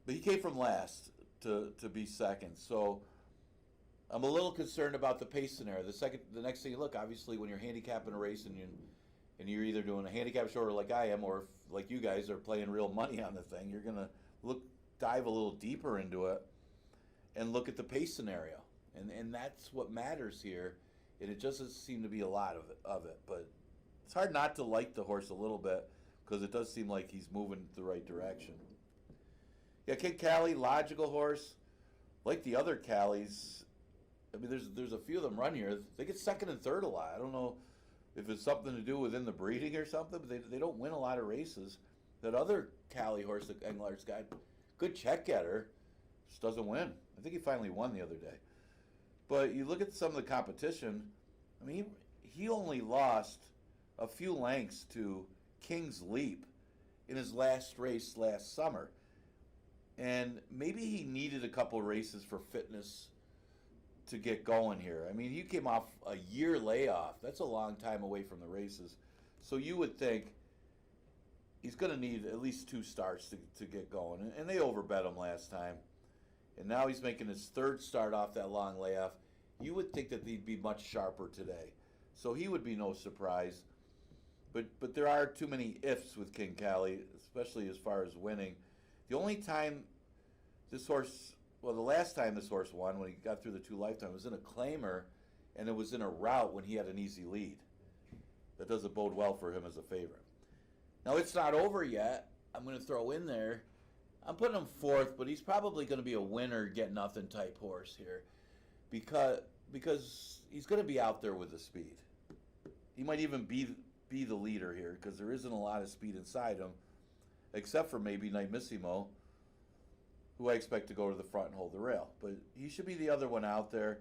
But he came from last to be second. So I'm a little concerned about the pace scenario. The next thing you look, obviously, when you're handicapping a race and you're either doing a handicap shorter like I am, or if, like you guys are playing real money on the thing, you're gonna dive a little deeper into it and look at the pace scenario, and that's what matters here. And it just doesn't seem to be a lot of it, but it's hard not to like the horse a little bit because it does seem like he's moving the right direction. Yeah, Kid Cali, logical horse, like the other Callies. I mean, there's a few of them run here. They get second and third a lot. I don't know if it's something to do within the breeding or something, but they don't win a lot of races. That other Cali horse that Englart's got, good check getter, just doesn't win. I think he finally won the other day. But you look at some of the competition, I mean, he only lost a few lengths to King's Leap in his last race last summer. And maybe he needed a couple races for fitness to get going here. I mean, he came off a year layoff. That's a long time away from the races. So you would think he's going to need at least 2 starts to get going. And they overbet him last time. And now he's making his 3rd start off that long layoff. You would think that he'd be much sharper today. So he would be no surprise. But there are too many ifs with King Cali, especially as far as winning. The only time this horse, well, the last time this horse won, when he got through the 2 lifetime, was in a claimer, and it was in a rout when he had an easy lead. That doesn't bode well for him as a favorite. Now, it's not over yet. I'm going to throw in there. I'm putting him 4th, but he's probably going to be a winner, get nothing type horse here, because he's going to be out there with the speed. He might even be the leader here because there isn't a lot of speed inside him, except for maybe Nightmissimo, who I expect to go to the front and hold the rail. But he should be the other one out there.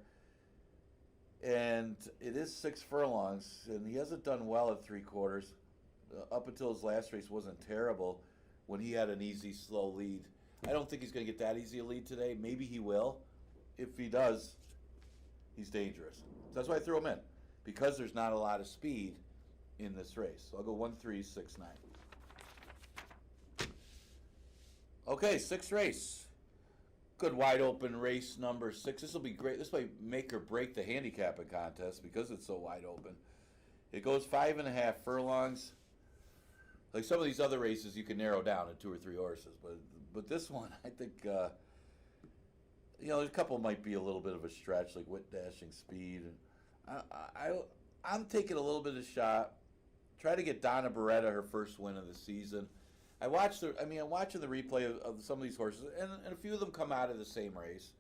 And it is 6 furlongs, and he hasn't done well at 3/4. Up until his last race wasn't terrible when he had an easy, slow lead. I don't think he's going to get that easy a lead today. Maybe he will. If he does, he's dangerous. So that's why I threw him in, because there's not a lot of speed in this race. So I'll go 1, 3, 6, 9. Okay, 6th race. Good wide open race number 6. This will be great. This might make or break the handicapping contest because it's so wide open. It goes 5.5 furlongs. Like some of these other races, you can narrow down to 2 or 3 horses, but this one, I think, a couple might be a little bit of a stretch, like Wit Dashing Speed. I'm taking a little bit of shot. Try to get Donna Beretta her first win of the season. I'm watching the replay of some of these horses, and a few of them come out of the same race.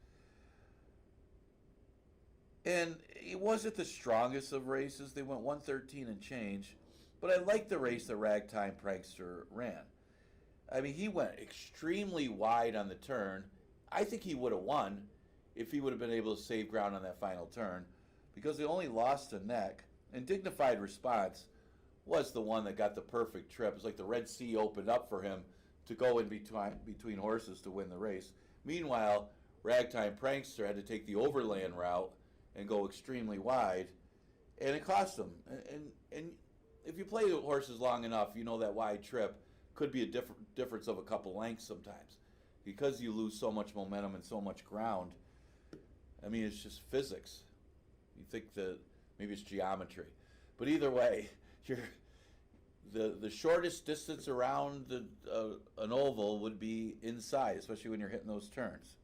And it wasn't the strongest of races. They went 113 and change. But I liked the race that Ragtime Prankster ran. I mean, he went extremely wide on the turn. I think he would have won if he would have been able to save ground on that final turn, because they only lost a neck. And Dignified Response was the one that got the perfect trip. It was like the Red Sea opened up for him to go in between horses to win the race. Meanwhile, Ragtime Prankster had to take the overland route and go extremely wide, and it cost him. And if you play horses long enough, you know that wide trip could be a difference of a couple lengths sometimes, because you lose so much momentum and so much ground. I mean, it's just physics. You think that maybe it's geometry, but either way, the shortest distance around an oval would be inside, especially when you're hitting those turns.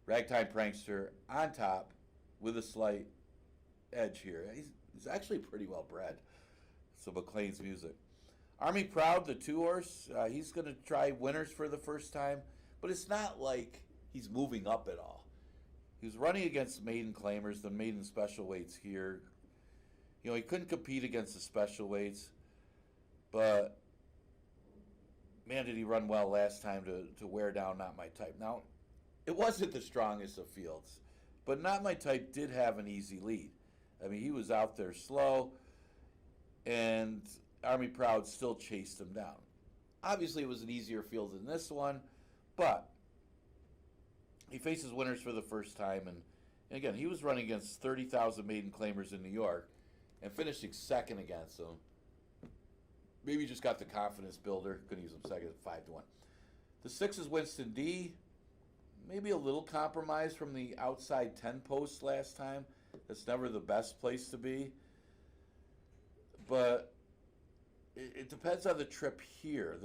Ragtime Prankster on top with a slight edge here. He's actually pretty well bred. So McLean's music. Army Proud, the 2-horse, he's going to try winners for the first time, but it's not like he's moving up at all. He was running against maiden claimers, the maiden special weights here. He couldn't compete against the special weights, but man, did he run well last time to wear down Not My Type. Now, it wasn't the strongest of fields, but Not My Type did have an easy lead. I mean, he was out there slow, and Army Proud still chased him down. Obviously, it was an easier field than this one, but he faces winners for the first time, and again, he was running against 30,000 maiden claimers in New York and finishing second against them. Maybe just got the confidence builder. Couldn't use him second at 5-1. The 6 is Winston D. Maybe a little compromise from the outside 10 post last time. That's never the best place to be. But it depends on the trip here.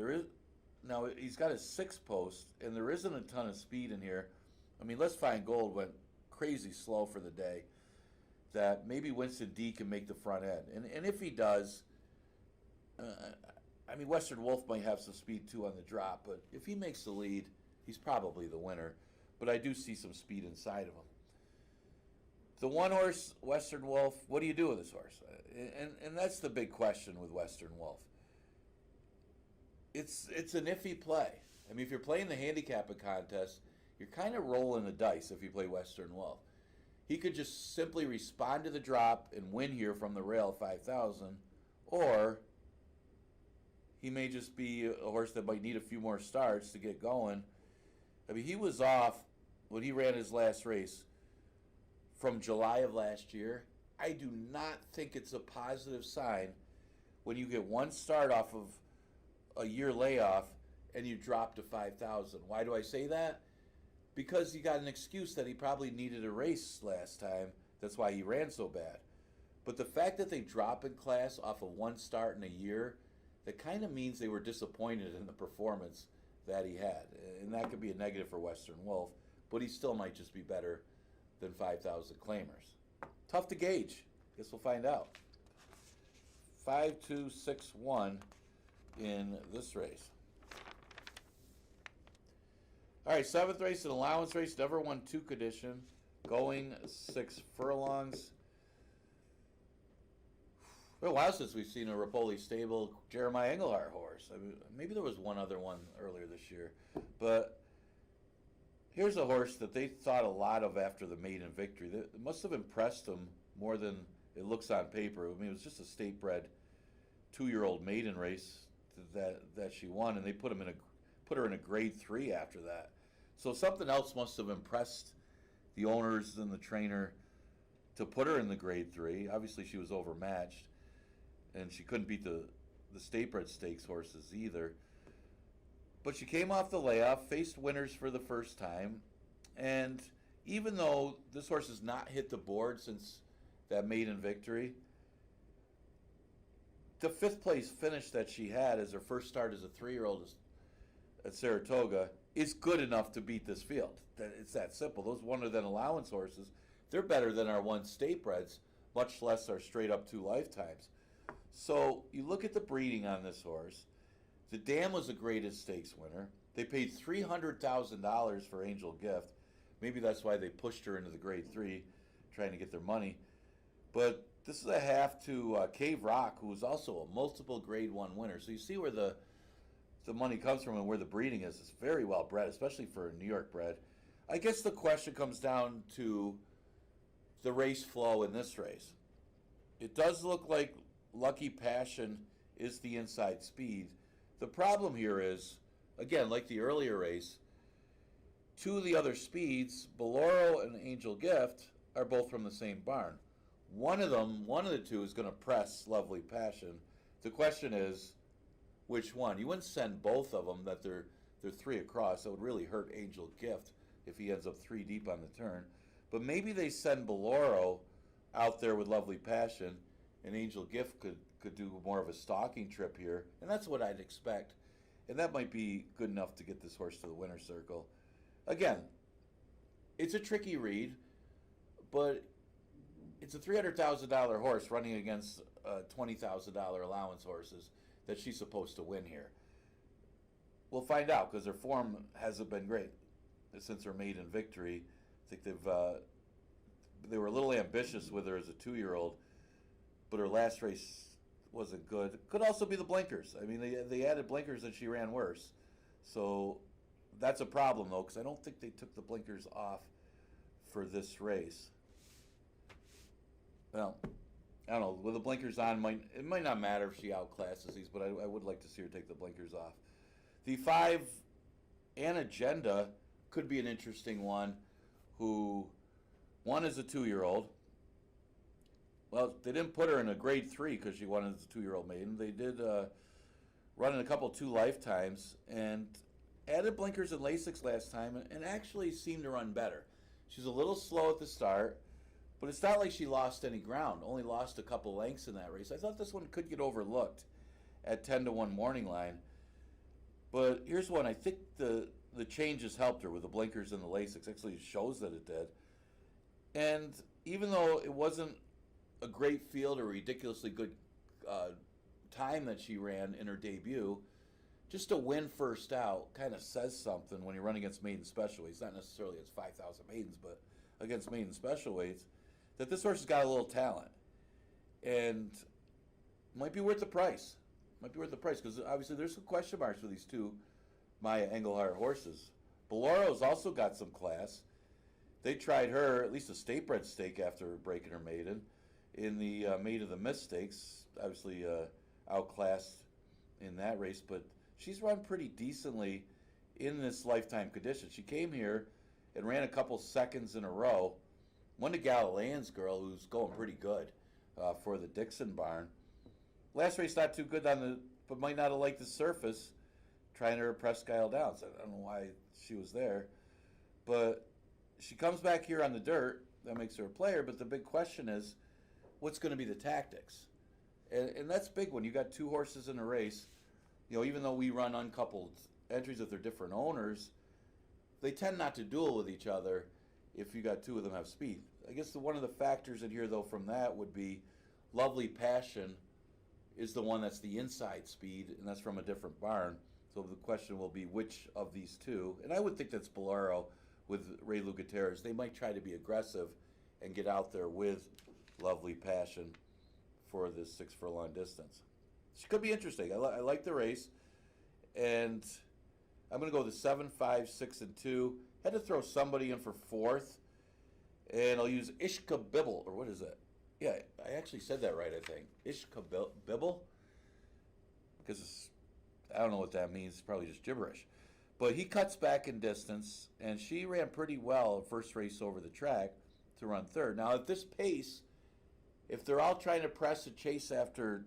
Now he's got his 6 post, and there isn't a ton of speed in here. I mean, Let's Find Gold went crazy slow for the day. That maybe Winston D can make the front end. And if he does, I mean, Western Wolf might have some speed too on the drop, but if he makes the lead, he's probably the winner. But I do see some speed inside of him. The 1 horse, Western Wolf, what do you do with this horse? And that's the big question with Western Wolf. It's an iffy play. I mean, if you're playing the handicapping contest, you're kind of rolling the dice if you play Western Wolf. He could just simply respond to the drop and win here from the rail 5,000, or he may just be a horse that might need a few more starts to get going. I mean, he was off when he ran his last race from July of last year. I do not think it's a positive sign when you get one start off of a year layoff and you drop to 5,000. Why do I say that? Because you got an excuse that he probably needed a race last time. That's why he ran so bad. But the fact that they drop in class off of one start in a year, that kind of means they were disappointed in the performance that he had. And that could be a negative for Western Wolf, but he still might just be better than 5,000 claimers. Tough to gauge. Guess we'll find out. 5-2-6-1 in this race. All right, 7th race, an allowance race, never won 2 condition, going 6 furlongs. Been a while since we've seen a Rapoli stable Jeremiah Engelhart horse. I mean, maybe there was one other one earlier this year, but here's a horse that they thought a lot of after the maiden victory. It must have impressed them more than it looks on paper. I mean, it was just a state-bred 2-year-old maiden race that she won, and they put her in a grade 3 after that. So something else must have impressed the owners and the trainer to put her in the grade 3. Obviously, she was overmatched, and she couldn't beat the state-bred stakes horses either. But she came off the layoff, faced winners for the first time, and even though this horse has not hit the board since that maiden victory, the 5th place finish that she had as her first start as a 3-year-old at Saratoga is good enough to beat this field. It's that simple. Those 1 than allowance horses, they're better than our 1 state-breds, much less our straight-up 2 lifetimes. So you look at the breeding on this horse. The Dam was the greatest stakes winner. They paid $300,000 for Angel Gift. Maybe that's why they pushed her into the grade 3, trying to get their money. But this is a half to Cave Rock, who was also a multiple grade 1 winner. So you see where the money comes from and where the breeding is. It's very well bred, especially for a New York bred. I guess the question comes down to the race flow in this race. It does look like Lucky Passion is the inside speed. The problem here is, again, like the earlier race, 2 of the other speeds, Boloro and Angel Gift, are both from the same barn. One of the 2 is going to press Lovely Passion. The question is, which one? You wouldn't send both of them that they're 3 across. That would really hurt Angel Gift if he ends up 3 deep on the turn. But maybe they send Boloro out there with Lovely Passion, and Angel Gift could do more of a stalking trip here, and that's what I'd expect. And that might be good enough to get this horse to the winner's circle. Again, it's a tricky read, but it's a $300,000 horse running against $20,000 allowance horses that she's supposed to win here. We'll find out, because her form hasn't been great since her maiden victory. I think they were a little ambitious with her as a 2-year-old, but her last race wasn't good. Could also be the blinkers. I mean, they added blinkers and she ran worse. So that's a problem, though, because I don't think they took the blinkers off for this race. Well, I don't know. With the blinkers on, it might not matter if she outclasses these, but I would like to see her take the blinkers off. The 5 Anagenda could be an interesting one. One is a 2-year-old. Well, they didn't put her in a grade 3 because she won as a 2-year-old maiden. They did run in a couple 2 lifetimes and added blinkers and Lasix last time and actually seemed to run better. She's a little slow at the start, but it's not like she lost any ground. Only lost a couple lengths in that race. I thought this one could get overlooked at 10-1 morning line. But here's one. I think the changes helped her with the blinkers and the Lasix. Actually, it shows that it did. And even though it wasn't a great field or ridiculously good time that she ran in her debut, just to win first out kind of says something when you run against maiden special weights. Not necessarily against 5,000 maidens, but against maiden special weights, that this horse has got a little talent. And might be worth the price. Might be worth the price because obviously there's some question marks for these 2 Maya Engelhart horses. Boloro's also got some class. They tried her, at least a state bred stake after breaking her maiden, in the Maid of the Mistakes. Obviously outclassed in that race, but she's run pretty decently in this lifetime condition. She came here and ran a couple seconds in a row. Won to Galilean's girl, who's going pretty good for the Dixon barn. Last race not too good but might not have liked the surface, trying to impress Kyle Downs. I don't know why she was there, but she comes back here on the dirt. That makes her a player. But the big question is, what's going to be the tactics? And that's big when you got 2 horses in a race. Even though we run uncoupled entries if they're different owners, they tend not to duel with each other if you got 2 of them have speed. I guess one of the factors in here, though, from that would be Lovely Passion is the one that's the inside speed, and that's from a different barn. So the question will be which of these 2, and I would think that's Bolero with Ray Lou Gutierrez. They might try to be aggressive and get out there with Lovely Passion for this 6 furlong distance. She could be interesting. I like the race, and I'm going to go the 7, 5, 6, and 2. Had to throw somebody in for 4th, and I'll use Ishka Bibble, or what is that? Yeah, I actually said that right, I think. Ishka Bibble? Because I don't know what that means. It's probably just gibberish. But he cuts back in distance, and she ran pretty well first race over the track to run 3rd. Now, at this pace, if they're all trying to press and chase after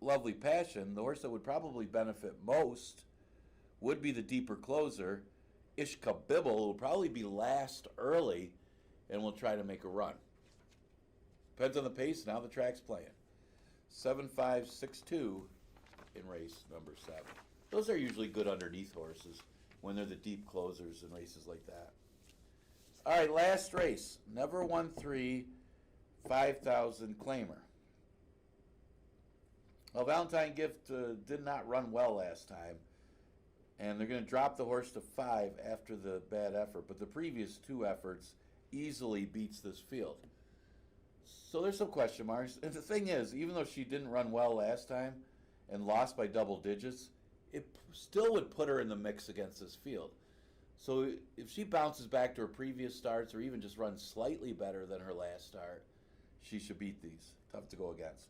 Lovely Passion, the horse that would probably benefit most would be the deeper closer, Ishka Bibble, who will probably be last early and will try to make a run. Depends on the pace and how the track's playing. 7, 5, 6, 2 in race number 7. Those are usually good underneath horses when they're the deep closers in races like that. All right, last race. Never won 3, 5,000 claimer. Well, Valentine Gift did not run well last time, and they're going to drop the horse to 5 after the bad effort, but the previous 2 efforts easily beats this field. So there's some question marks. And the thing is, even though she didn't run well last time and lost by double digits, it still would put her in the mix against this field. So if she bounces back to her previous starts or even just runs slightly better than her last start, she should beat these. Tough to go against.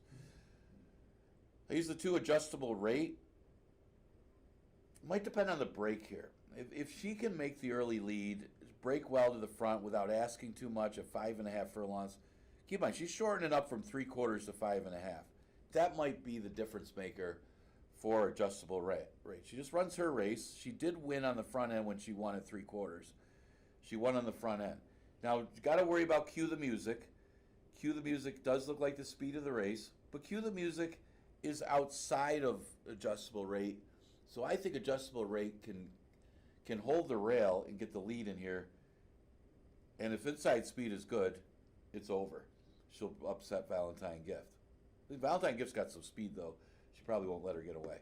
I use the 2 adjustable rate. It might depend on the break here. If she can make the early lead, break well to the front without asking too much at 5.5 furlongs, keep in mind, she's shortening it up from 3/4 to 5.5. That might be the difference maker for adjustable rate. She just runs her race. She did win on the front end when she won at 3/4. She won on the front end. Now, you got to worry about Cue the Music. Cue the Music does look like the speed of the race, but Cue the Music is outside of adjustable rate. So I think adjustable rate can hold the rail and get the lead in here. And if inside speed is good, it's over. She'll upset Valentine Gift. Valentine Gift's got some speed, though. She probably won't let her get away.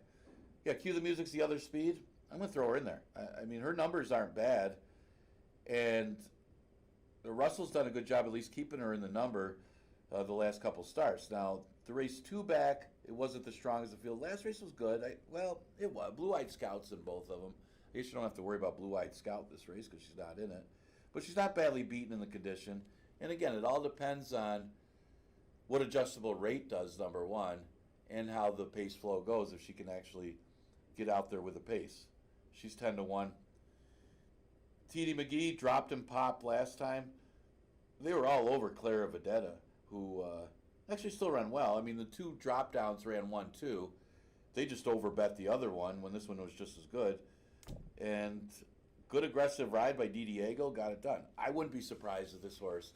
Yeah, Cue the Music's the other speed. I'm going to throw her in there. I mean, her numbers aren't bad. And Russell's done a good job at least keeping her in the number the last couple starts. Now, the race 2 back It wasn't the strongest of the field. Last race was good. Well, it was. Blue-eyed Scout's in both of them. I guess you don't have to worry about Blue-eyed Scout this race because she's not in it. But she's not badly beaten in the condition. And again, it all depends on what adjustable rate does, number one, and how the pace flow goes if she can actually get out there with the pace. She's 10 to 1. TD McGee dropped and popped last time. They were all over Clara Vedetta, who actually still ran well. I mean, the two drop downs ran 1-2. They just overbet the other one when this one was just as good. And good aggressive ride by Diego got it done. I wouldn't be surprised if this horse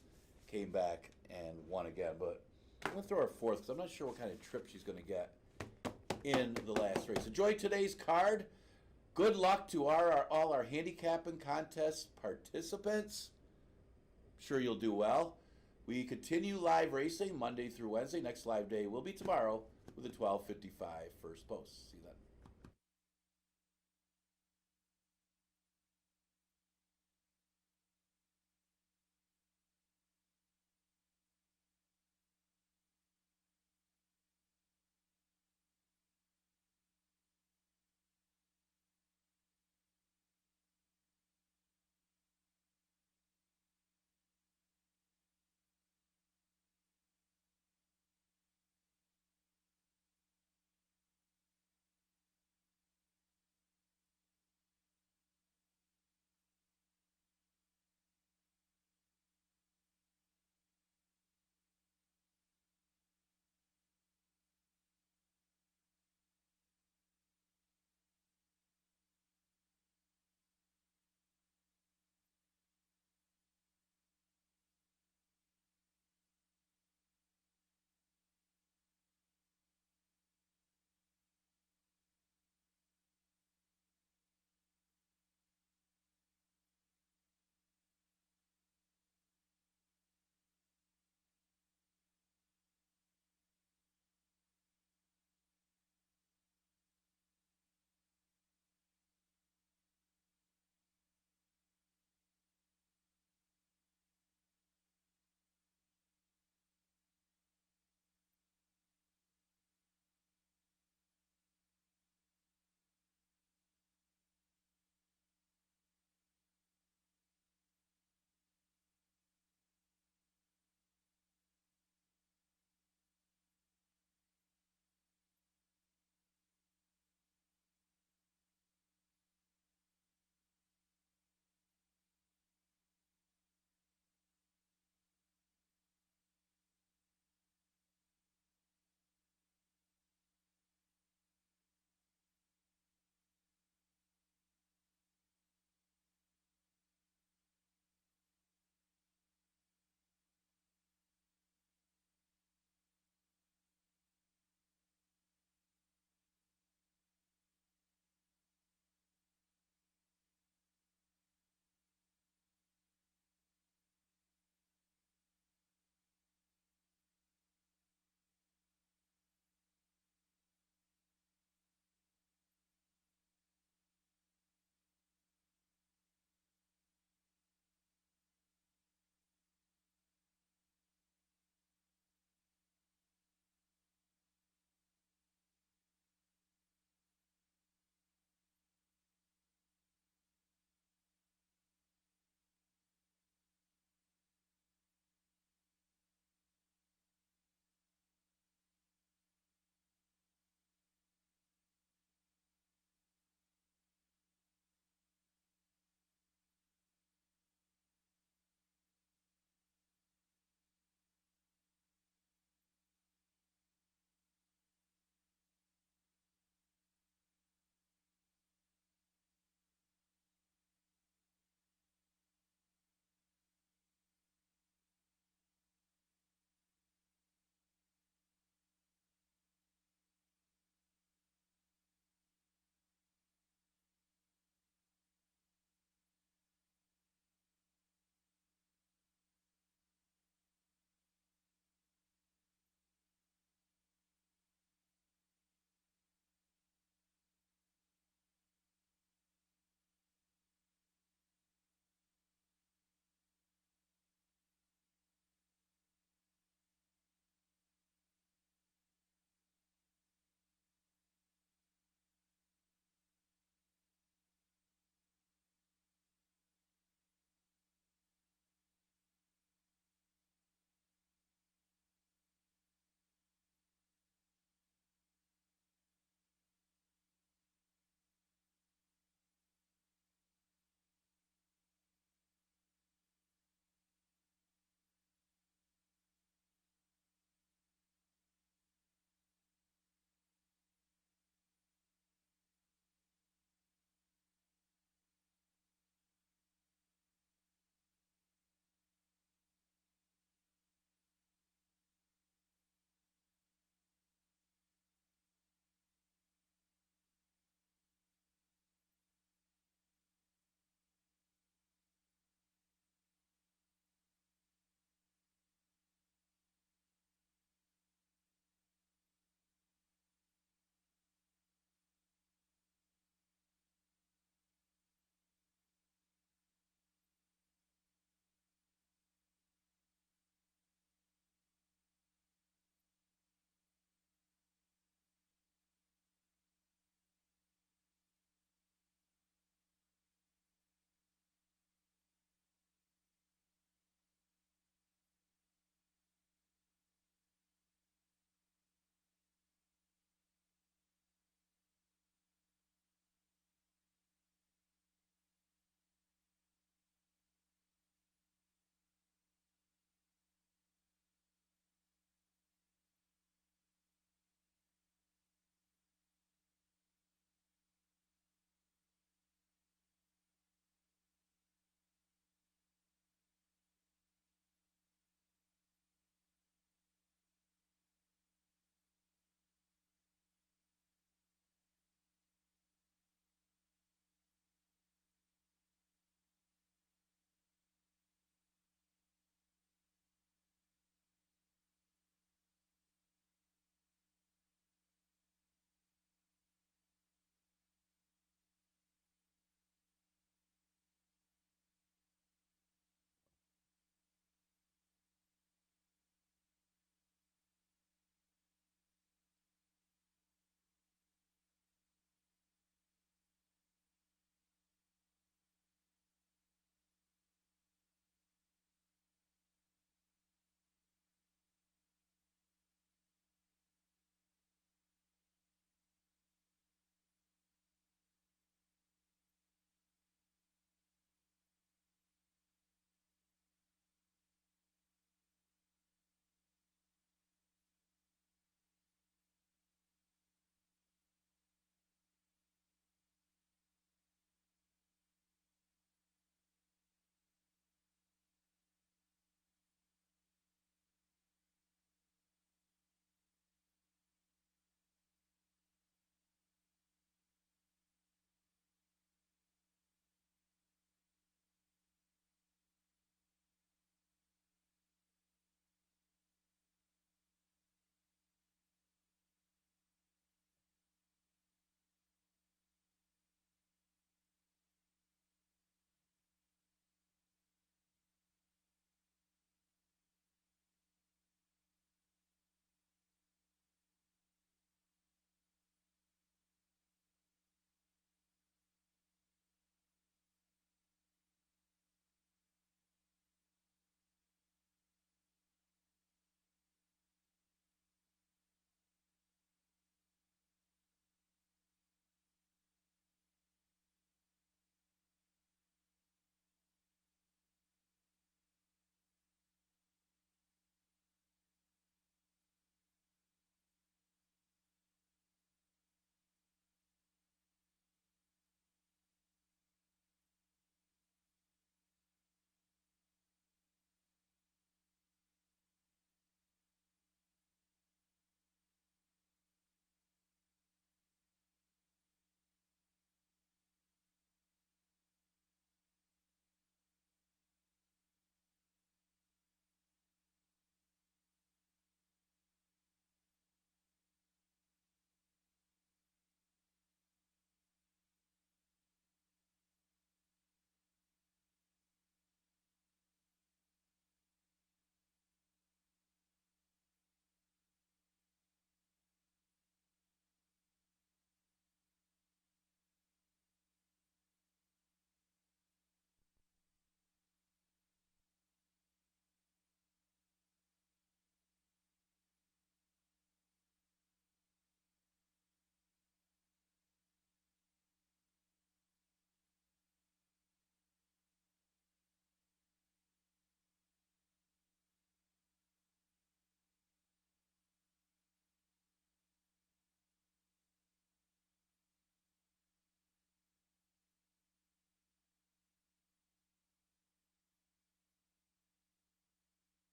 came back and won again, but I'm going to throw her fourth because I'm not sure what kind of trip she's going to get in the last race. Enjoy today's card. Good luck to all our handicapping contest participants. Sure you'll do well. We continue live racing Monday through Wednesday. Next live day will be tomorrow with a 12:55 first post. See you then.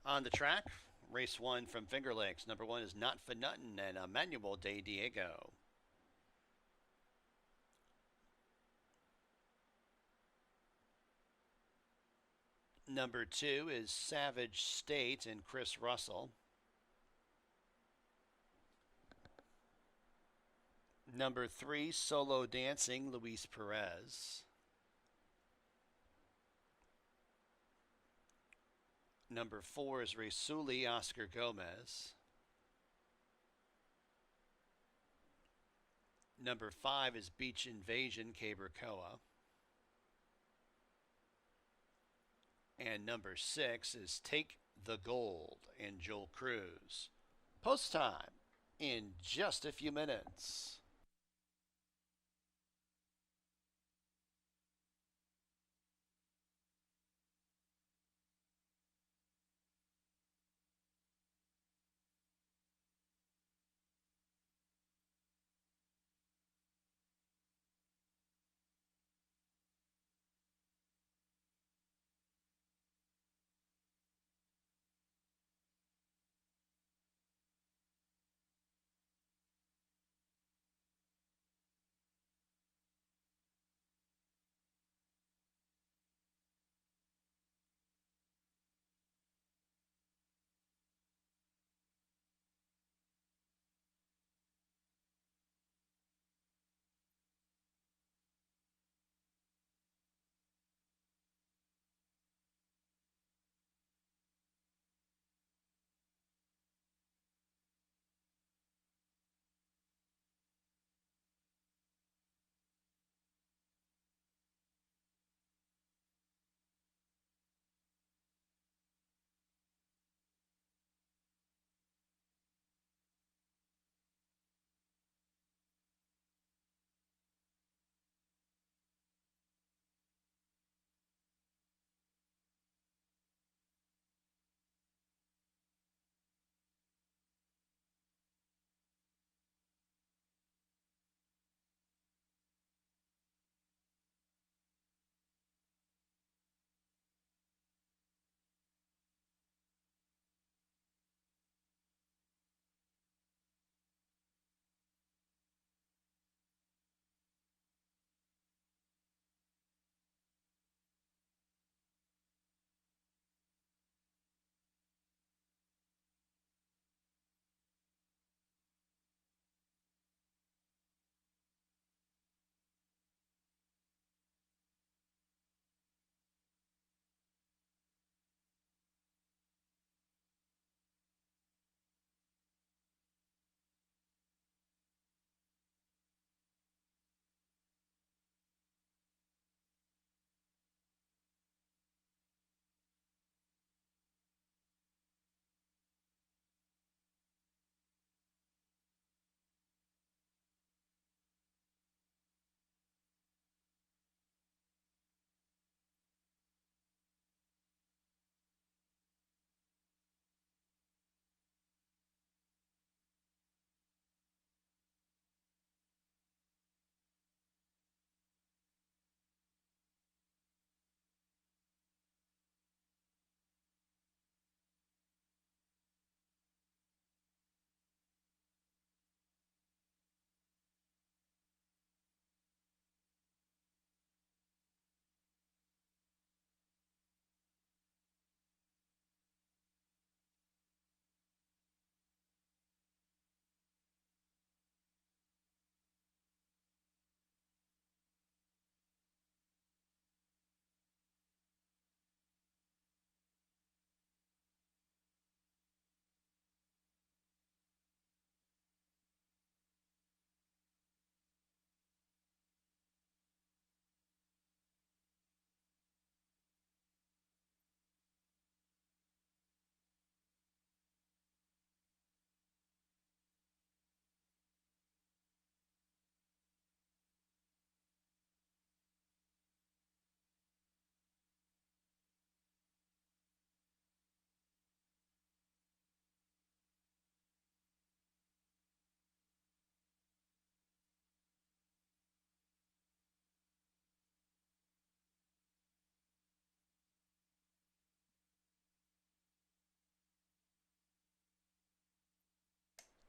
On the track, race 1 from Finger Lakes. Number 1 is Not For Nuttin' and Emmanuel de Diego. Number 2 is Savage State and Chris Russell. Number 3, Solo Dancing, Luis Perez. Number 4 is Resuli, Oscar Gomez. Number 5 is Beach Invasion, Cabercoa. And number 6 is Take the Gold and Joel Cruz. Post time in just a few minutes.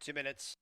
2 minutes.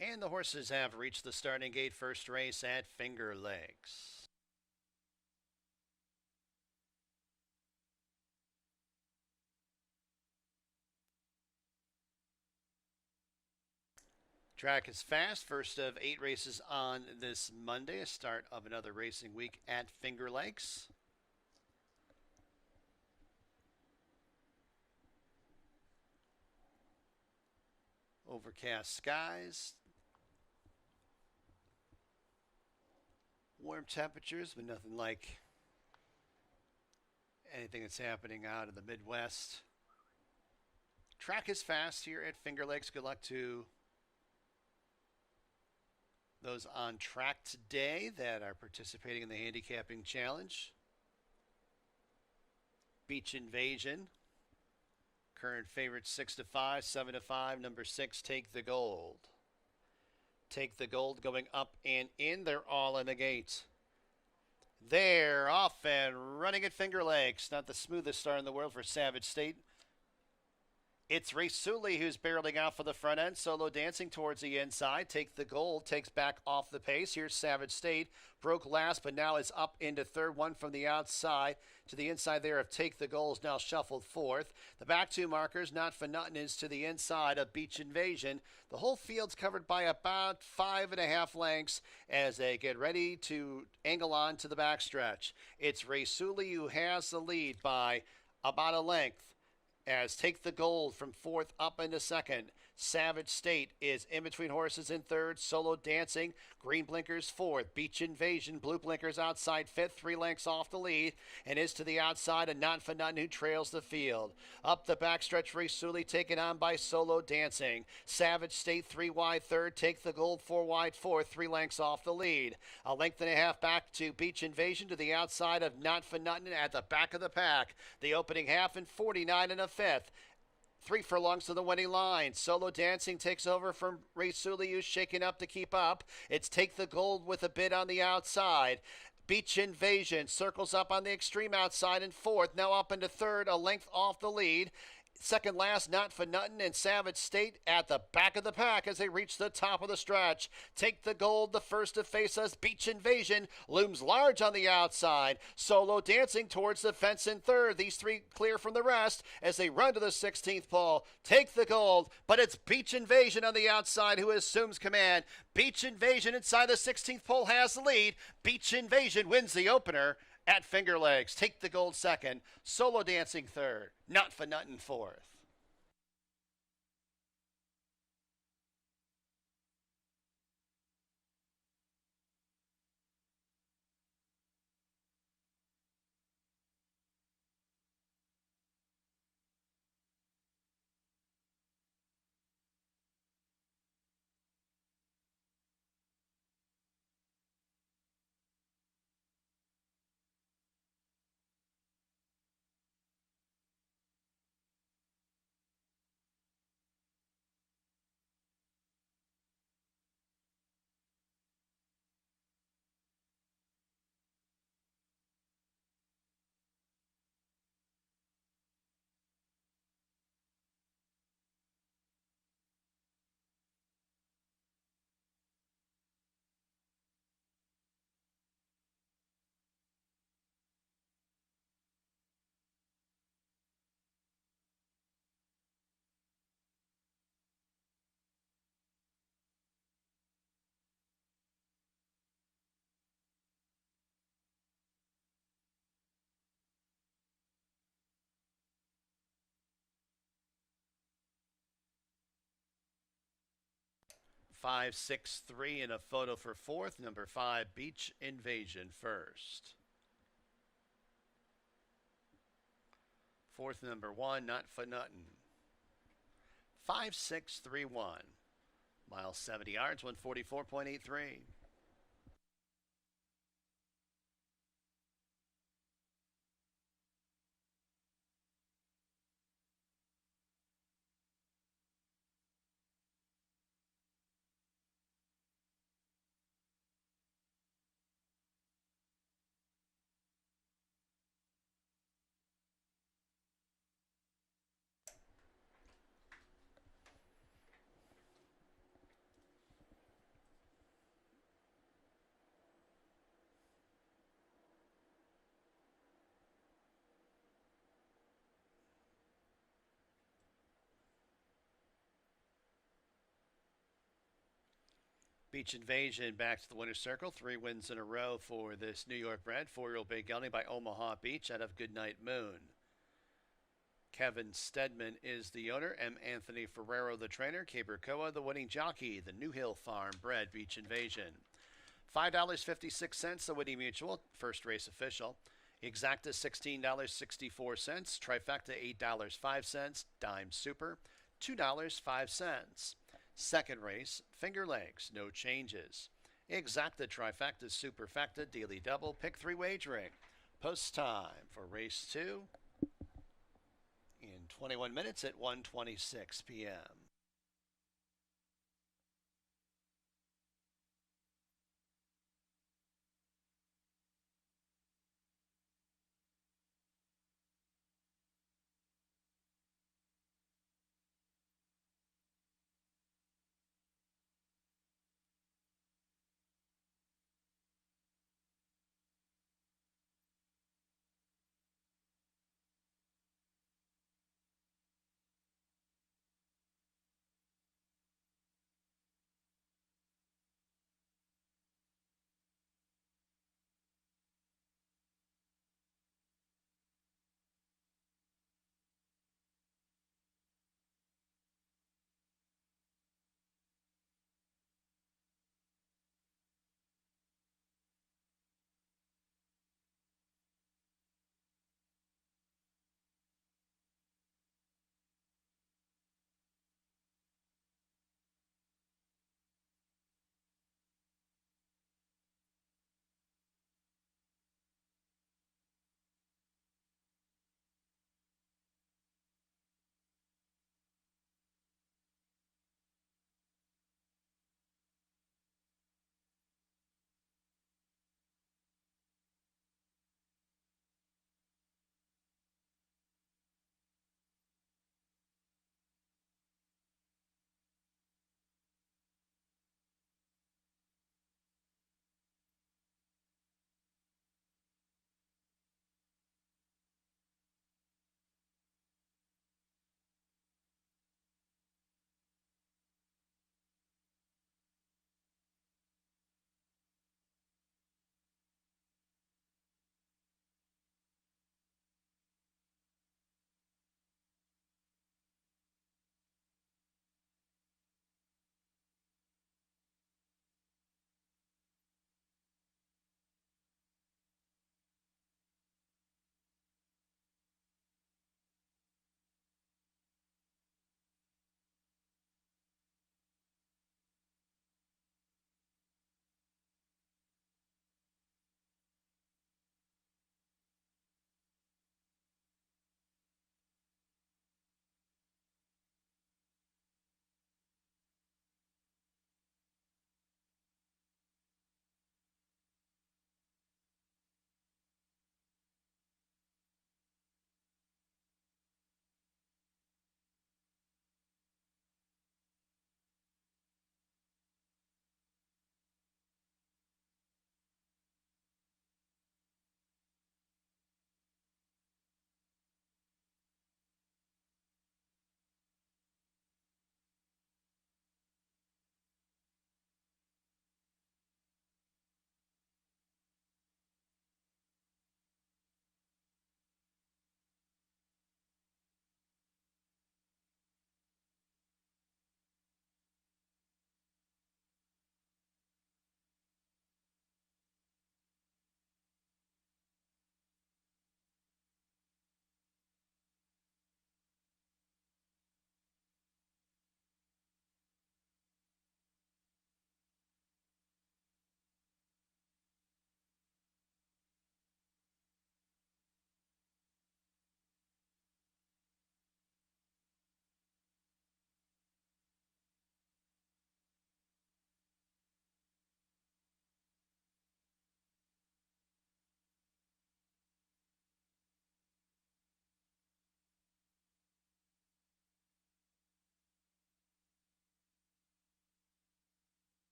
And the horses have reached the starting gate. First race at Finger Lakes. Track is fast. First of 8 races on this Monday, a start of another racing week at Finger Lakes. Overcast skies. Warm temperatures, but nothing like anything that's happening out in the Midwest. Track is fast here at Finger Lakes. Good luck to those on track today that are participating in the handicapping challenge. Beach Invasion. Current favorite 6-5, 7-5. Number 6, Take the Gold. Take the Gold going up and in. They're all in the gate. They're off and running at Finger Lakes. Not the smoothest start in the world for Savage State. It's Raceuli who's barreling out for the front end. Solo Dancing towards the inside. Take the Gold. Takes back off the pace. Here's Savage State. Broke last, but now is up into third. One from the outside to the inside there of Take the Gold is now shuffled fourth. The back 2 markers, Not for Nothing, is to the inside of Beach Invasion. The whole field's covered by about 5.5 lengths as they get ready to angle on to the backstretch. It's Raceuli who has the lead by about a length, as Take the Gold from fourth up into second. Savage State is in between horses in third. Solo Dancing, green blinkers fourth. Beach Invasion, blue blinkers outside fifth, 3 lengths off the lead, and is to the outside of Not for Nothing who trails the field. Up the backstretch, Raceuli taken on by Solo Dancing. Savage State 3 wide third. Take the Gold 4 wide fourth, 3 lengths off the lead. A length and a half back to Beach Invasion to the outside of Not for Nothing at the back of the pack. The opening half in 49 1/5. 3 furlongs to the winning line. Solo Dancing takes over from Raceuli, who's shaking up to keep up. It's Take the Gold with a bid on the outside. Beach Invasion circles up on the extreme outside in fourth. Now up into third, a length off the lead. Second last, Not for Nothing and Savage State at the back of the pack as they reach the top of the stretch. Take the Gold, the first to face us. Beach Invasion looms large on the outside. Solo Dancing towards the fence in third. These 3 clear from the rest as they run to the 16th pole. Take the Gold, but it's Beach Invasion on the outside who assumes command. Beach Invasion inside the 16th pole has the lead. Beach Invasion wins the opener at Finger Lakes. Take the Gold second. Solo Dancing third. Not for Nothing fourth. 563 in a photo for fourth. Number 5, Beach Invasion first. Fourth, number 1, Not for Nothing. 5631. Miles 70 yards, 144.83. Beach Invasion back to the winner's circle. 3 wins in a row for this New York bred 4-year-old Big Gelding by Omaha Beach out of Goodnight Moon. Kevin Stedman is the owner. M. Anthony Ferrero, the trainer. Cabercoa, the winning jockey. The New Hill Farm bred Beach Invasion. $5.56, the Winning Mutual, first race official. Exacta, $16.64. Trifecta, $8.05. Dime Super, $2.05. Second race, Finger Lakes, no changes. Exacta, Trifecta, Superfecta, Daily Double, Pick 3 wagering. Post time for race 2 in 21 minutes at 1:26 p.m.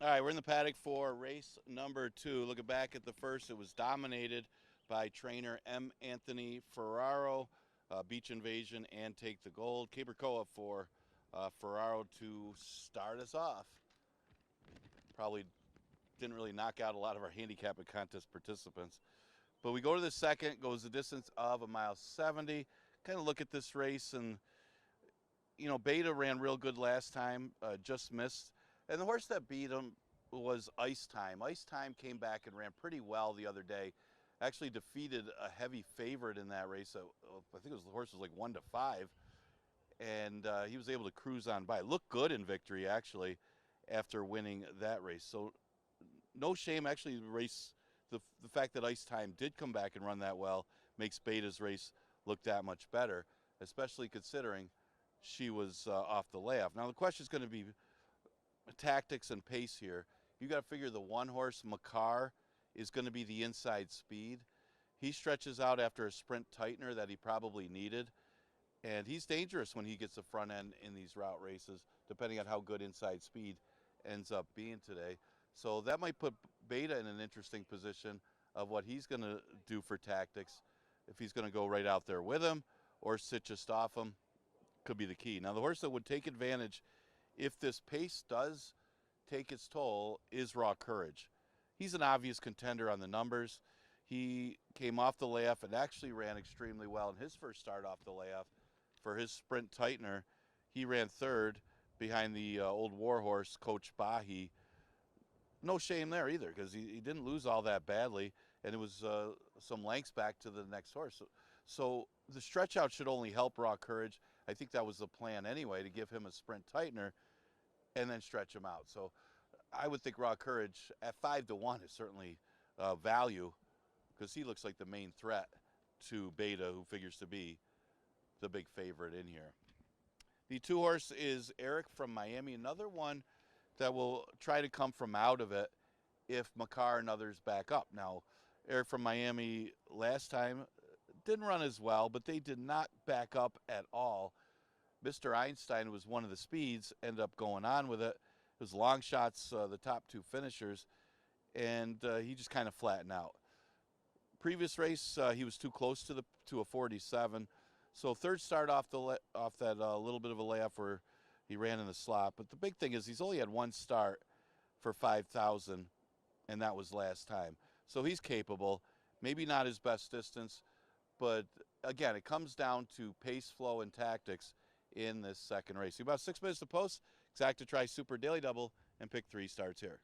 All right, we're in the paddock for race number 2. Looking back at the first, it was dominated by trainer M. Anthony Ferraro, Beach Invasion, and Take the Gold. Cabercoa for Ferraro to start us off. Probably didn't really knock out a lot of our handicap and contest participants. But we go to the second, goes the distance of 1.70 miles. Kind of look at this race, and, you know, Beta ran real good last time, just missed. And the horse that beat him was Ice Time. Ice Time came back and ran pretty well the other day. Actually defeated a heavy favorite in that race. I think the horse was like 1-5. And he was able to cruise on by. Looked good in victory, actually, after winning that race. So no shame, actually, the fact that Ice Time did come back and run that well makes Beta's race look that much better, especially considering she was off the layoff. Now the question is going to be tactics and pace here. You got to figure the one horse Makar is going to be the inside speed. He stretches out after a sprint tightener that he probably needed, and he's dangerous when he gets the front end in these route races, depending on how good inside speed ends up being today. So that might put Beta in an interesting position of what he's going to do for tactics. If he's going to go right out there with him or sit just off him, could be the key. Now the horse that would take advantage if this pace does take its toll is Raw Courage. He's an obvious contender on the numbers. He came off the layoff and actually ran extremely well in his first start off the layoff. For his sprint tightener, he ran third behind the old warhorse, Coach Bahi. No shame there either, because he didn't lose all that badly, and it was some lengths back to the next horse. So the stretch out should only help Raw Courage. I think that was the plan anyway, to give him a sprint tightener and then stretch him out. So I would think Raw Courage at 5-1 is certainly value, because he looks like the main threat to Beta, who figures to be the big favorite in here. The 2-horse is Eric from Miami, another one that will try to come from out of it if Makar and others back up. Now, Eric from Miami last time didn't run as well, but they did not back up at all. Mr. Einstein was one of the speeds, ended up going on with it. It was long shots, the top 2 finishers, and he just kind of flattened out. Previous race, he was too close to a 47. So third start off that little bit of a layoff where he ran in the slot. But the big thing is he's only had one start for 5,000, and that was last time. So he's capable. Maybe not his best distance, but again, it comes down to pace, flow, and tactics in this second race. About 6 minutes to post. Exacta Tri Super Daily Double, and pick 3 starts here.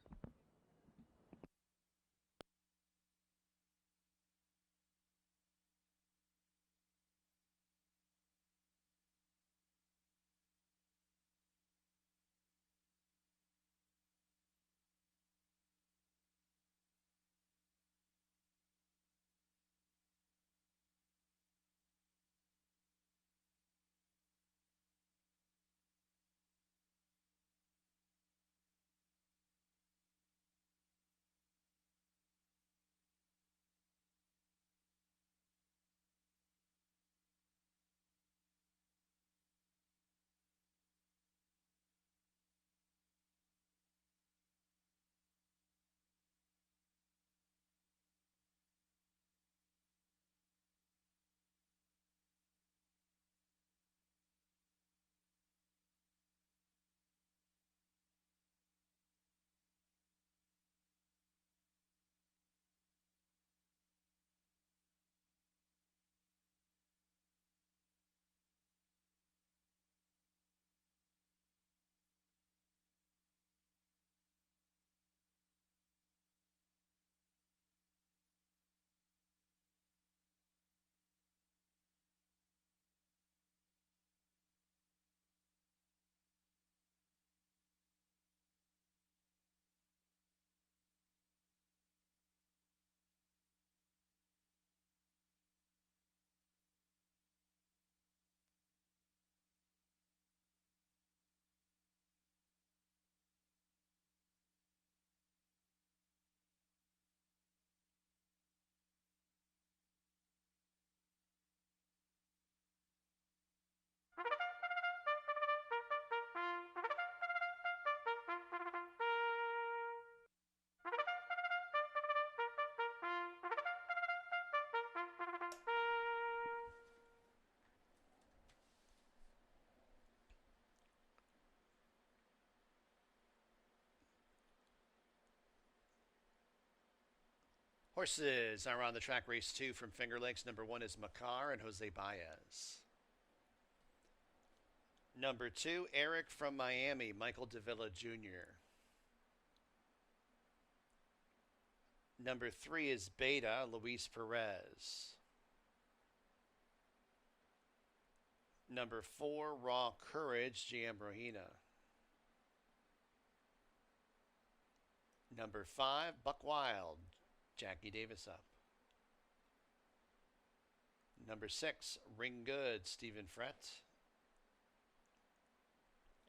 Horses are on the track. Race 2 from Finger Lakes. Number 1 is Makar and Jose Baez. Number 2, Eric from Miami, Michael Davila Jr. Number 3 is Beta, Luis Perez. Number 4, Raw Courage, GM Rohina. Number 5, Buck Wild, Jackie Davis up. Number 6, Ring Good, Stephen Frett.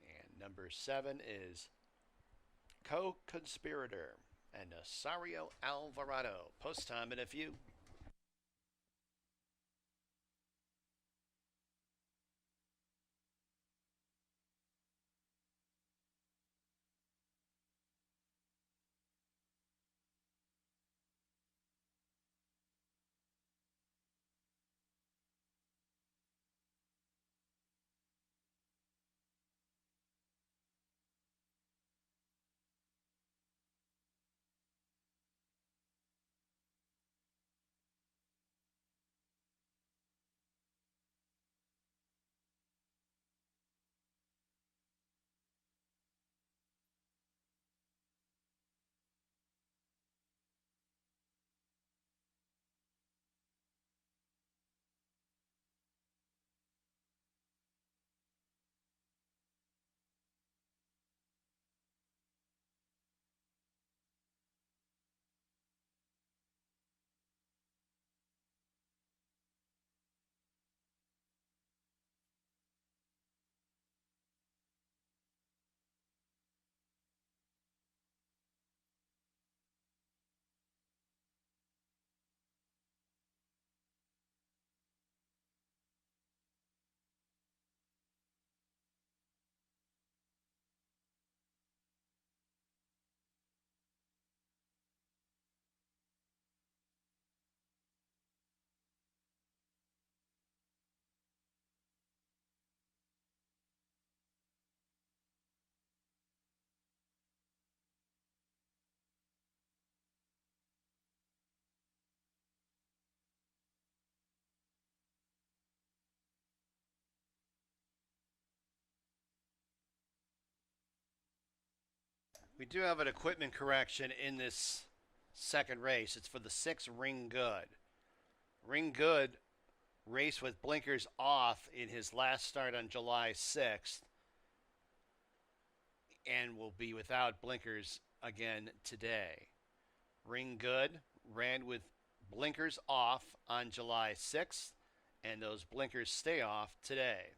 And number 7 is Co-Conspirator and Nasario Alvarado. Post time in a few. We do have an equipment correction in this second race. It's for the 6 Ring Good. Ring Good raced with blinkers off in his last start on July 6th and will be without blinkers again today. Ring Good ran with blinkers off on July 6th, and those blinkers stay off today.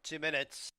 2 minutes.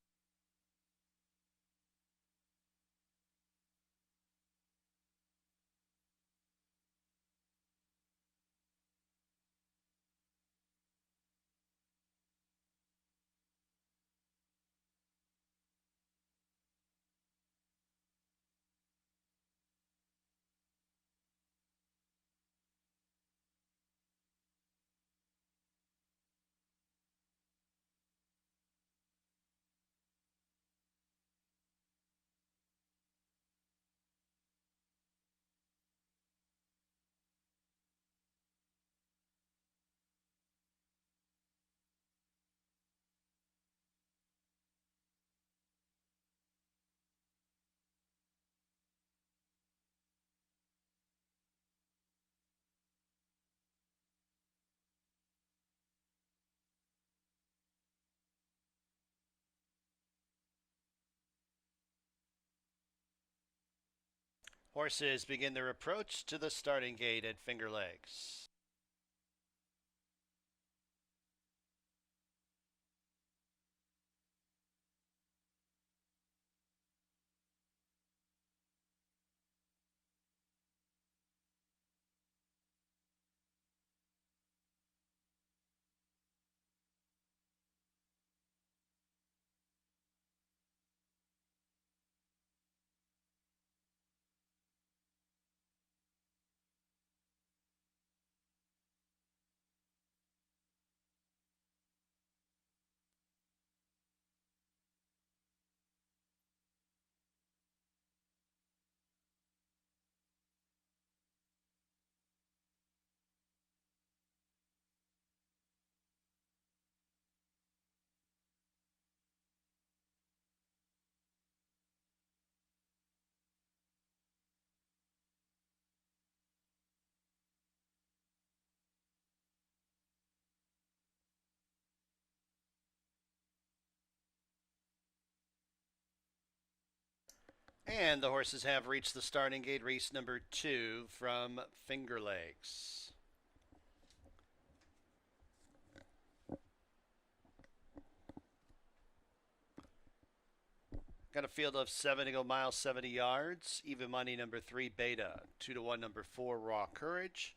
Horses begin their approach to the starting gate at Finger Lakes. And the horses have reached the starting gate, race number 2 from Finger Lakes. Got a field of 7 to go miles, 70 yards. Even money number 3, Beta. 2 to 1, number 4, Raw Courage.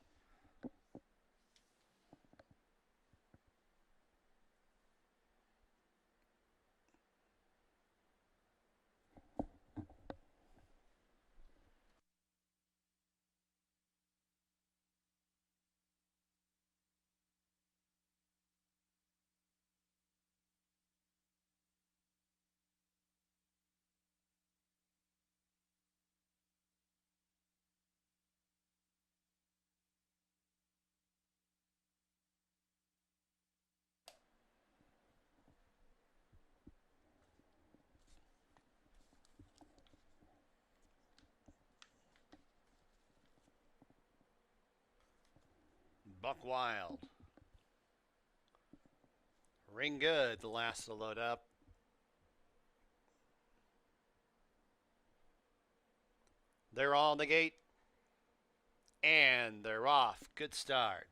Buck Wild. Ring Good, the last to load up. They're all in the gate. And they're off. Good start.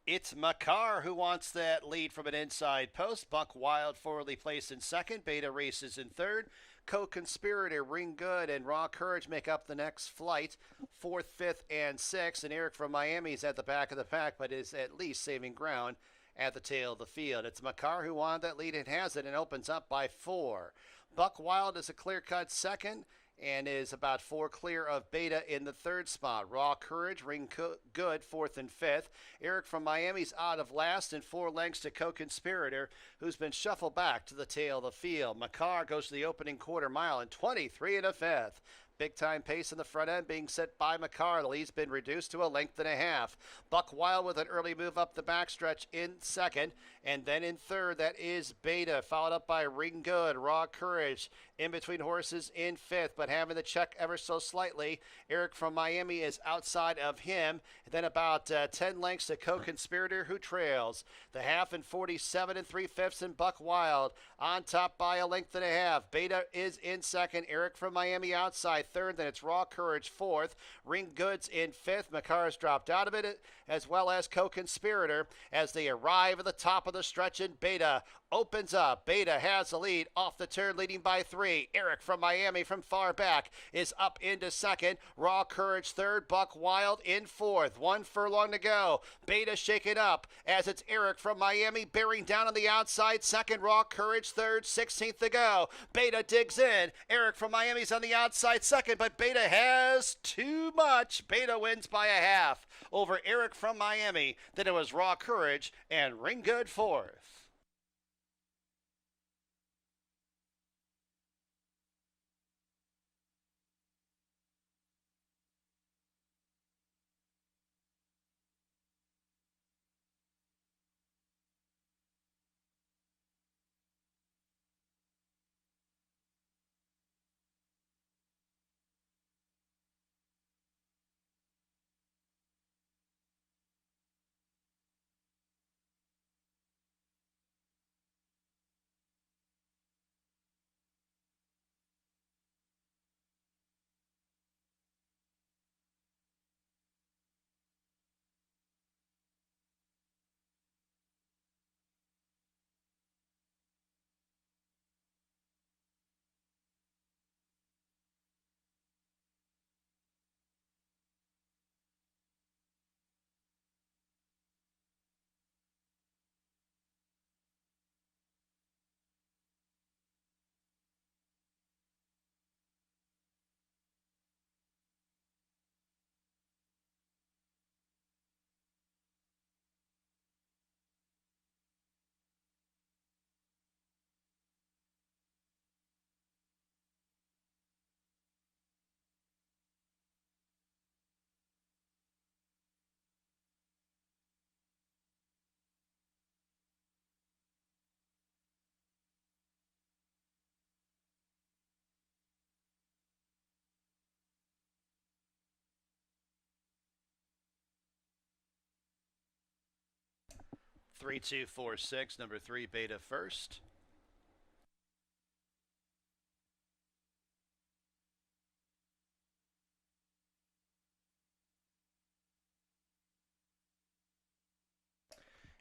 It's Makar who wants that lead from an inside post. Buck Wild forwardly placed in second. Beta races in third. Co-conspirator, Ring Good, and Raw Courage make up the next flight. Fourth, fifth, and sixth. And Eric from Miami is at the back of the pack, but is at least saving ground at the tail of the field. It's Makar who wanted that lead and has it and opens up by 4. Buck Wild is a clear-cut second and is about 4 clear of Beta in the third spot. Raw Courage, Ring Good, fourth and fifth. Eric from Miami's out of last and 4 lengths to Co-Conspirator, who's been shuffled back to the tail of the field. Makar goes to the opening quarter mile in 23 and a fifth. Big time pace in the front end being set by Makar. The lead's been reduced to a length and a half. Buck Wild with an early move up the backstretch in second. And then in third, that is Beta, followed up by Ring Good, Raw Courage, in between horses in fifth, but having the check ever so slightly. Eric from Miami is outside of him. And then about 10 lengths to Co-Conspirator, who trails. The half in 47 3/5 and Buck Wild on top by a length and a half. Beta is in second. Eric from Miami outside third. Then it's Raw Courage fourth. Ring Goods in fifth. McCarr's dropped out of it, as well as Co-Conspirator as they arrive at the top of the stretch in Beta. Opens up. Beta has the lead off the turn, leading by 3. Eric from Miami from far back is up into second. Raw Courage third. Buck Wild in fourth. 1 furlong to go. Beta shaken up as it's Eric from Miami bearing down on the outside. Second, Raw Courage third. 16th to go. Beta digs in. Eric from Miami's on the outside second, but Beta has too much. Beta wins by a half over Eric from Miami. Then it was Raw Courage and Ring Good fourth. Three, two, four, six. Number 3, Beta first.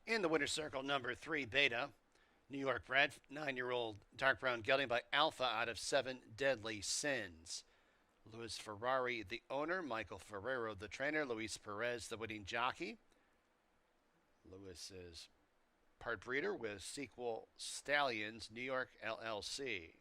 In the winner's circle, number 3, Beta. New York bred, 9-year-old dark brown gelding by Alpha out of 7 Deadly Sins. Luis Ferrari, the owner. Michael Ferrero, the trainer. Luis Perez, the winning jockey. Luis is part breeder with Sequel Stallions, New York LLC.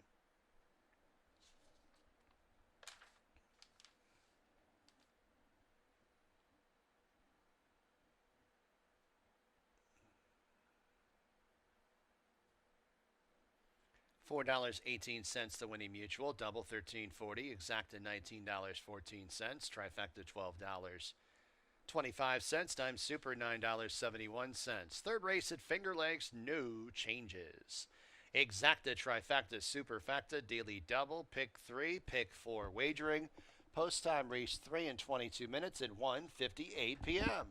$4.18 the winning mutual, double $13.40, exacta $19.14, trifecta $12.25, dime super $9.71. Third race at Finger Lakes, no changes. Exacta, trifecta, superfecta, daily double, pick 3, pick 4 wagering. Post time reached 3 and 22 minutes at 1:58 p.m.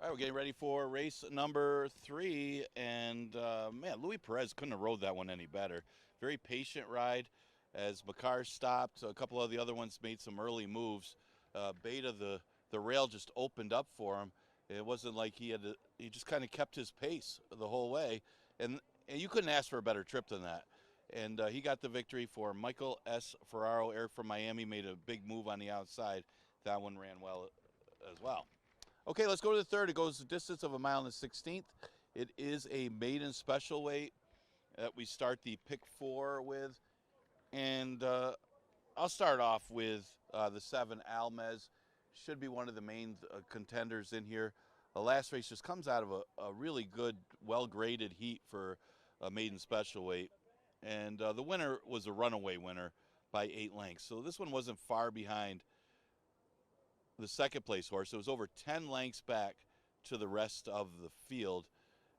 All right, we're getting ready for race number 3, and man, Louis Perez couldn't have rode that one any better. Very patient ride as Bakar stopped. A couple of the other ones made some early moves. Beta, the rail just opened up for him. It wasn't like he just kind of kept his pace the whole way, and you couldn't ask for a better trip than that. And he got the victory for Michael S. Ferraro. Eric from Miami made a big move on the outside. That one ran well as well. Okay, let's go to the third. It goes the distance of 1.16 miles. It is a maiden special weight that we start the pick 4 with. And I'll start off with the 7 Almez. Should be one of the main contenders in here. The last race just comes out of a really good, well-graded heat for a maiden special weight. And the winner was a runaway winner by 8 lengths. So this one wasn't far behind the second place horse. It was over 10 lengths back to the rest of the field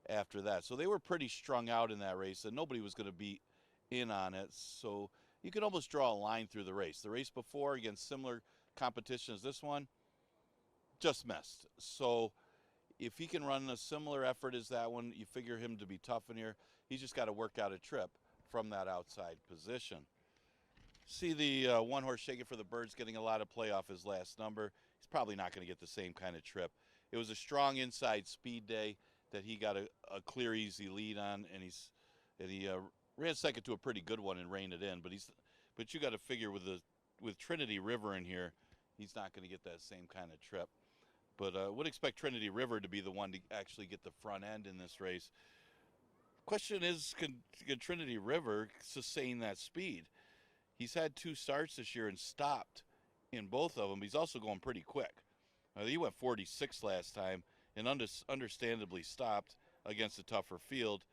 after that. So they were pretty strung out in that race, and nobody was going to beat in on it. So you could almost draw a line through the race. The race before, against similar competition as this one, just missed. So if he can run a similar effort as that one, you figure him to be tough in here. He's just got to work out a trip from that outside position. See the one horse Shaking for the Birds getting a lot of play off his last number. He's probably not going to get the same kind of trip. It was a strong inside speed day that he got a clear, easy lead on, and he ran second to a pretty good one and reined it in. But you got to figure with Trinity River in here, he's not going to get that same kind of trip. But would expect Trinity River to be the one to actually get the front end in this race. Question is, can Trinity River sustain that speed? He's had 2 starts this year and stopped in both of them. He's also going pretty quick. He went 46 last time and understandably stopped against a tougher field.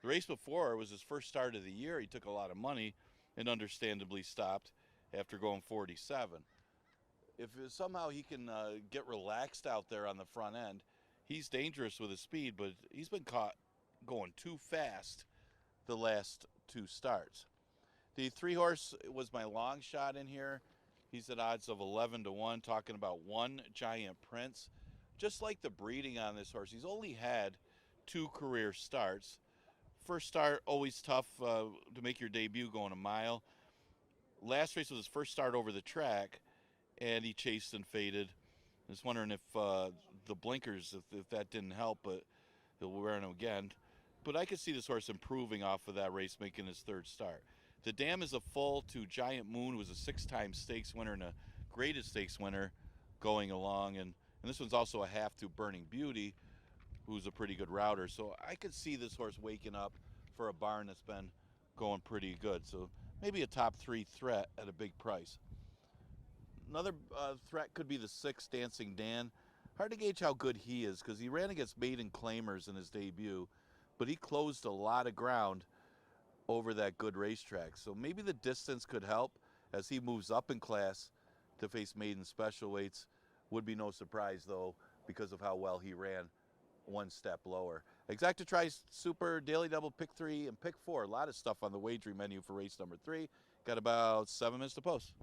The race before was his first start of the year. He took a lot of money and understandably stopped after going 47. If somehow he can get relaxed out there on the front end, he's dangerous with his speed, but he's been caught going too fast the last 2 starts. The 3 horse was my long shot in here. He's at odds of 11-1, talking about One Giant Prince. Just like the breeding on this horse, he's only had 2 career starts. First start, always tough to make your debut going a mile. Last race was his first start over the track, and he chased and faded. I was wondering if the blinkers, if that didn't help, but he'll wear them again. But I could see this horse improving off of that race, making his 3rd start. The dam is a full to Giant Moon, who was a 6-time stakes winner and a graded stakes winner going along. And this one's also a half to Burning Beauty, who's a pretty good router. So I could see this horse waking up for a barn that's been going pretty good. So maybe a top 3 threat at a big price. Another threat could be the 6 Dancing Dan. Hard to gauge how good he is because he ran against maiden claimers in his debut, but he closed a lot of ground over that good racetrack. So maybe the distance could help as he moves up in class to face maiden special weights. Would be no surprise, though, because of how well he ran 1 step lower. Exacta Tri's Super Daily Double Pick 3 and Pick 4. A lot of stuff on the wagering menu for race number 3. Got about 7 minutes to post.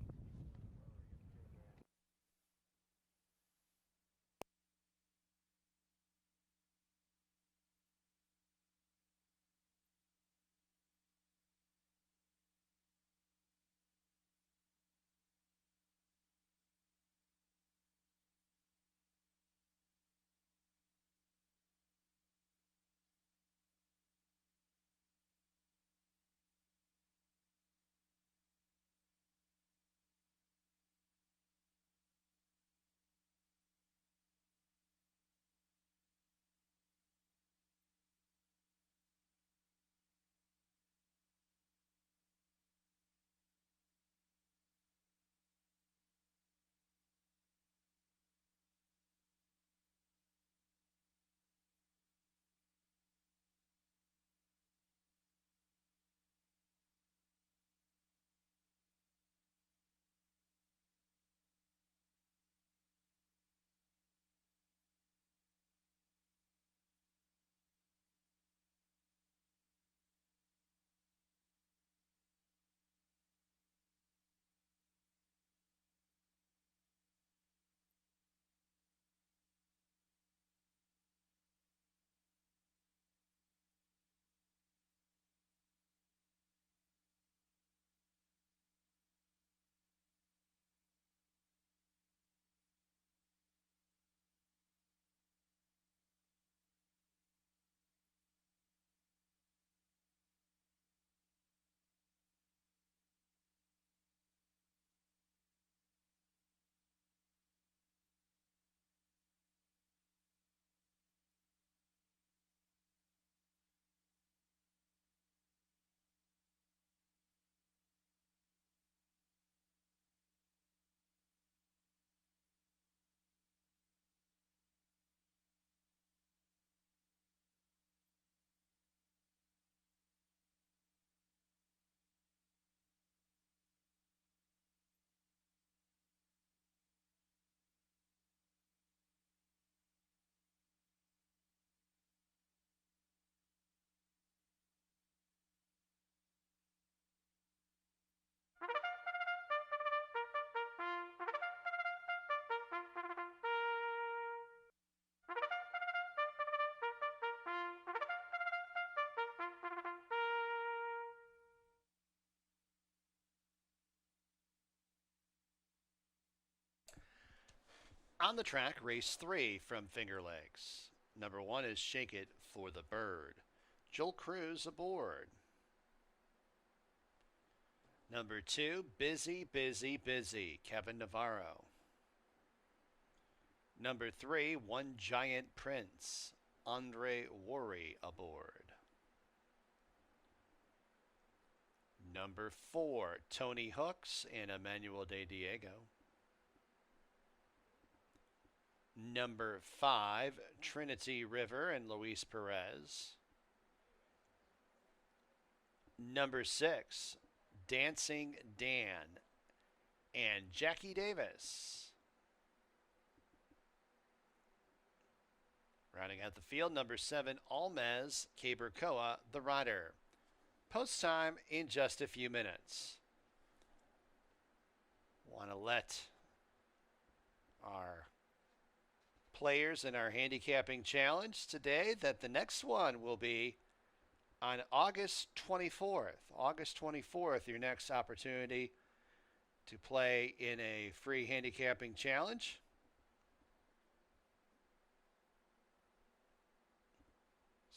On the track, race 3 from Finger Lakes. Number 1 is Shake It for the Bird. Joel Cruz aboard. Number 2, Busy, Busy, Busy. Kevin Navarro. Number 3, One Giant Prince. Andre Worry aboard. Number 4, Tony Hooks and Emmanuel De Diego. Number 5, Trinity River and Luis Perez. Number 6, Dancing Dan and Jackie Davis. Rounding out the field, number 7, Almez Cabercoa, the rider. Post time in just a few minutes. Want to let our players in our handicapping challenge today that the next one will be on August 24th. August 24th, your next opportunity to play in a free handicapping challenge.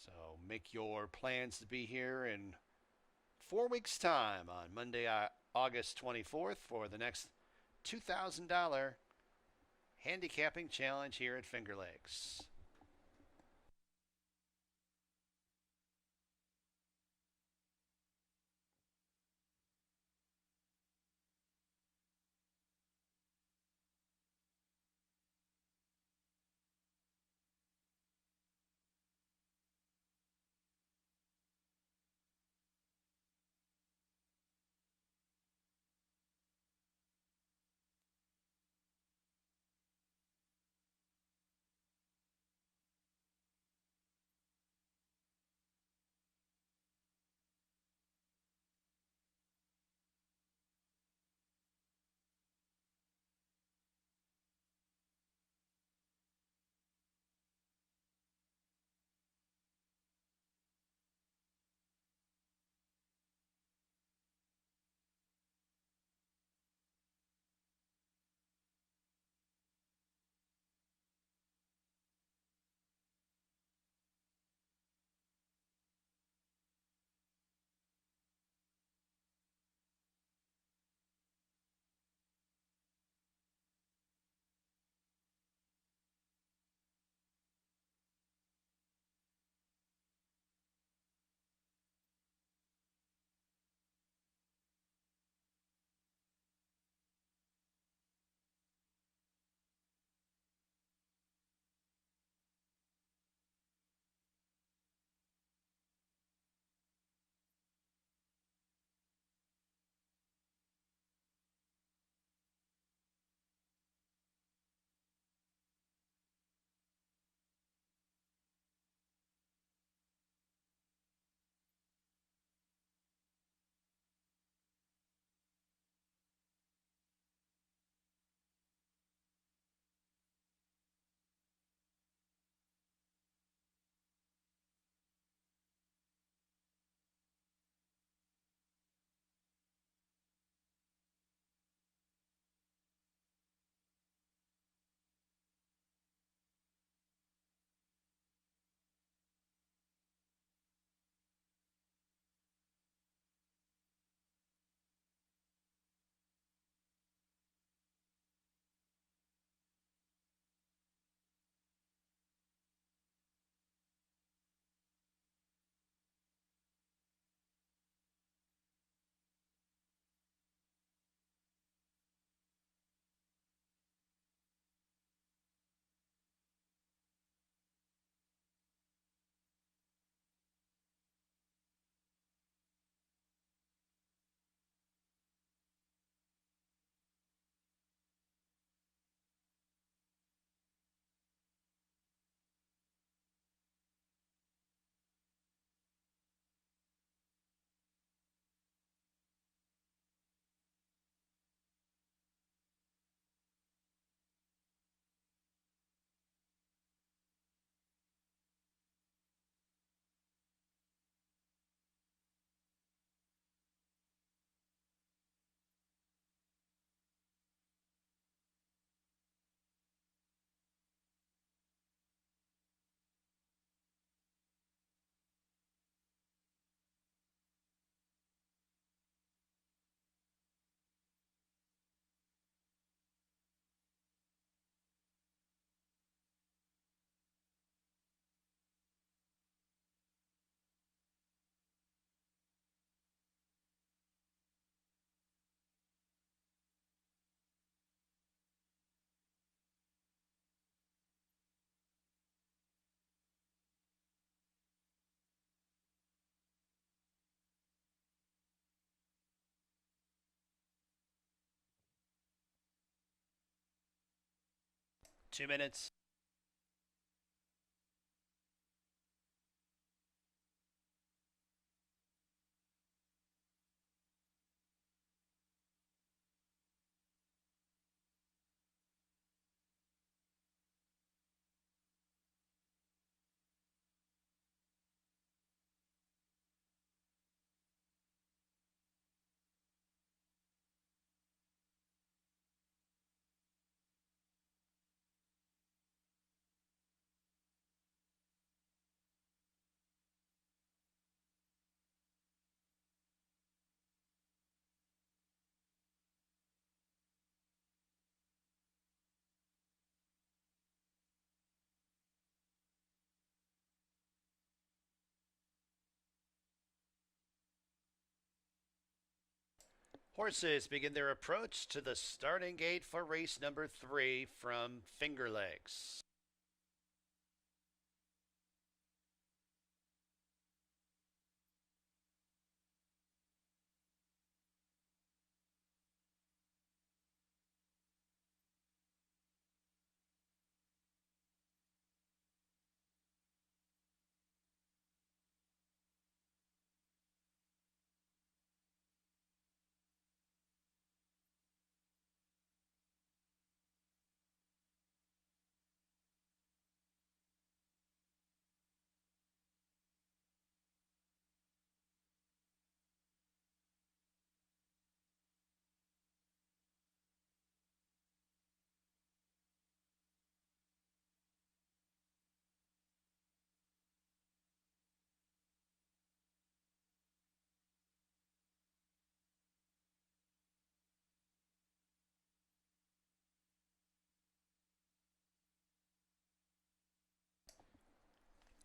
So make your plans to be here in 4 weeks' time on Monday, August 24th for the next $2,000 handicapping challenge here at Finger Lakes. 2 minutes. Horses begin their approach to the starting gate for race number 3 from Finger Lakes.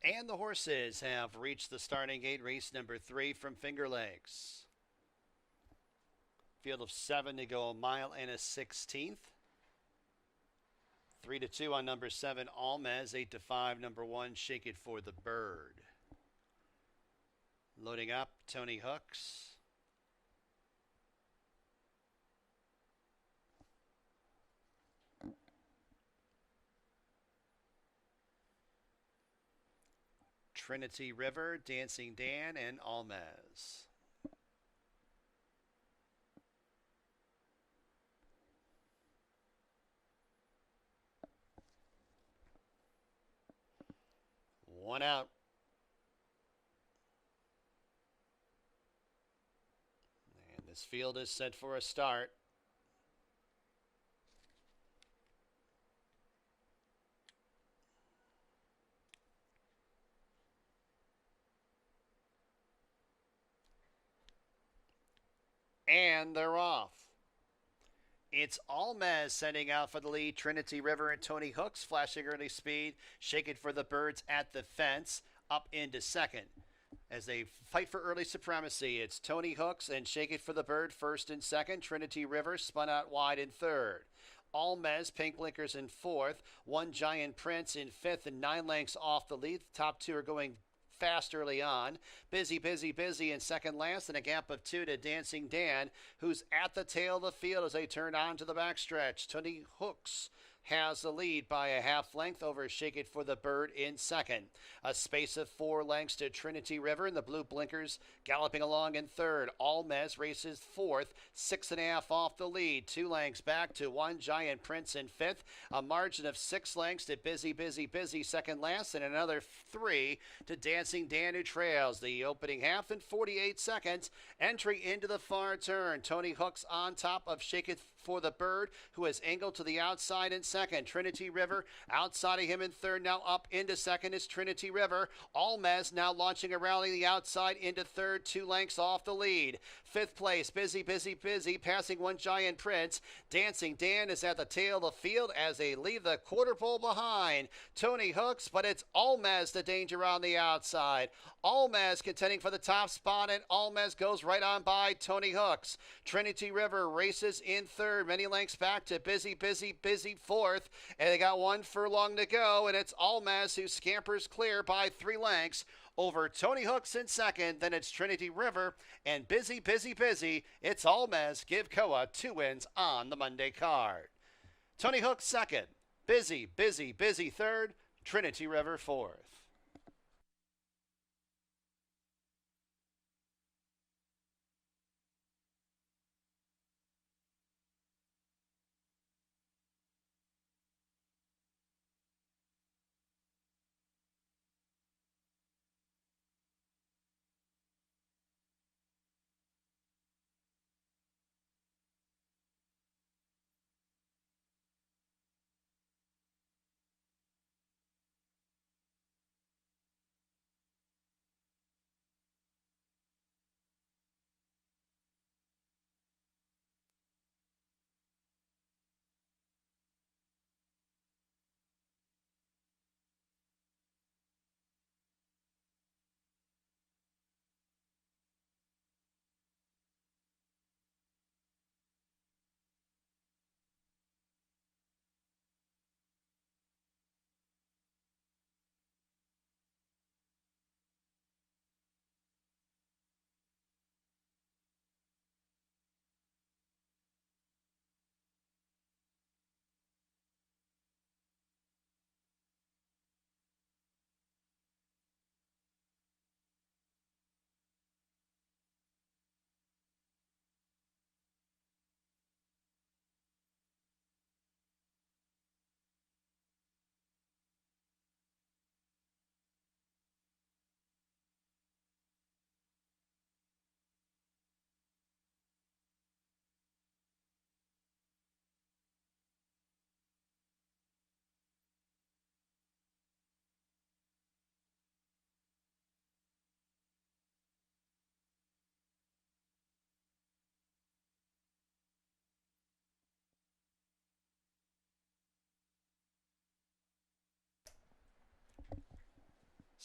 And the horses have reached the starting gate, race number 3 from Finger Lakes. Field of 7 to go, a mile and a 16th. 3-2 on number 7, Almez. 8-5, number 1, Shake It for the Bird. Loading up, Tony Hooks. Trinity River, Dancing Dan, and Almez. One out. And this field is set for a start. And they're off. It's Almez sending out for the lead. Trinity River and Tony Hooks flashing early speed. Shake It for the Birds at the fence. Up into second. As they fight for early supremacy, it's Tony Hooks and Shake It for the Bird first and second. Trinity River spun out wide in third. Almez, Pink Blinkers in fourth. One Giant Prince in fifth and 9 lengths off the lead. The top 2 are going fast early on. Busy in second last, and a gap of 2 to Dancing Dan, who's at the tail of the field as they turn on to the backstretch. Tony Hooks has the lead by a half length over Shake It for the Bird in second. A space of 4 lengths to Trinity River, and the Blue Blinkers galloping along in third. Almez races fourth, 6.5 off the lead. 2 lengths back to One Giant Prince in fifth. A margin of 6 lengths to Busy second last, and another 3 to Dancing Dan, who trails the opening half in 48 seconds. Entry into the far turn. Tony Hooks on top of Shake It for the Bird, who has angled to the outside in second. Trinity River outside of him in third. Now up into second is Trinity River. Almez now launching a rally the outside into third, 2 lengths off the lead. Fifth place, Busy, passing One Giant Prince. Dancing Dan is at the tail of the field as they leave the quarter pole behind. Tony Hooks, but it's Almez the danger on the outside. Almez contending for the top spot, and Almez goes right on by Tony Hooks. Trinity River races in third, many lengths back to Busy fourth, and they got 1 furlong to go, and it's Almez who scampers clear by 3 lengths over Tony Hooks in second. Then it's Trinity River and Busy. It's Almez. Give Koa 2 wins on the Monday card. Tony Hooks second. Busy, busy, busy third. Trinity River fourth.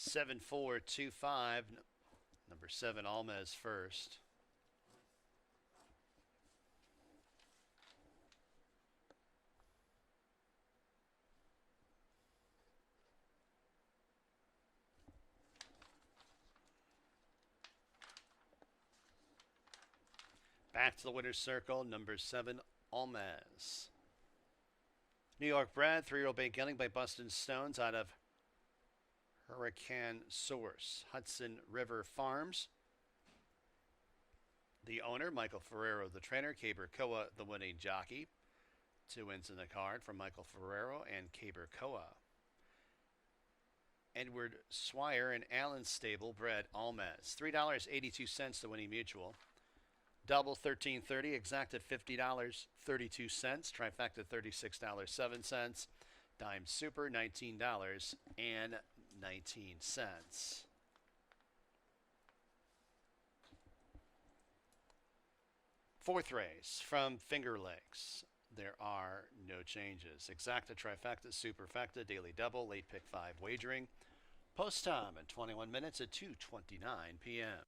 Seven four two five. Number 7, Almez first. Back to the winner's circle, number 7, Almez. New York bred, 3-year-old bay gelding by Bustin Stones out of Hurricane Source, Hudson River Farms. The owner, Michael Ferrero, the trainer, Caber Koa, the winning jockey. 2 wins in the card from Michael Ferrero and Caber Koa. Edward Swire and Allen Stable bred Almez. $3.82 the winning mutual. Double $13.30, exact at $50.32. Trifecta $36.07. Dime Super $19.19. Fourth race from Finger Lakes. There are no changes. Exacta, trifecta, superfecta, daily double, late pick 5 wagering. Post time in 21 minutes at 2:29 p.m.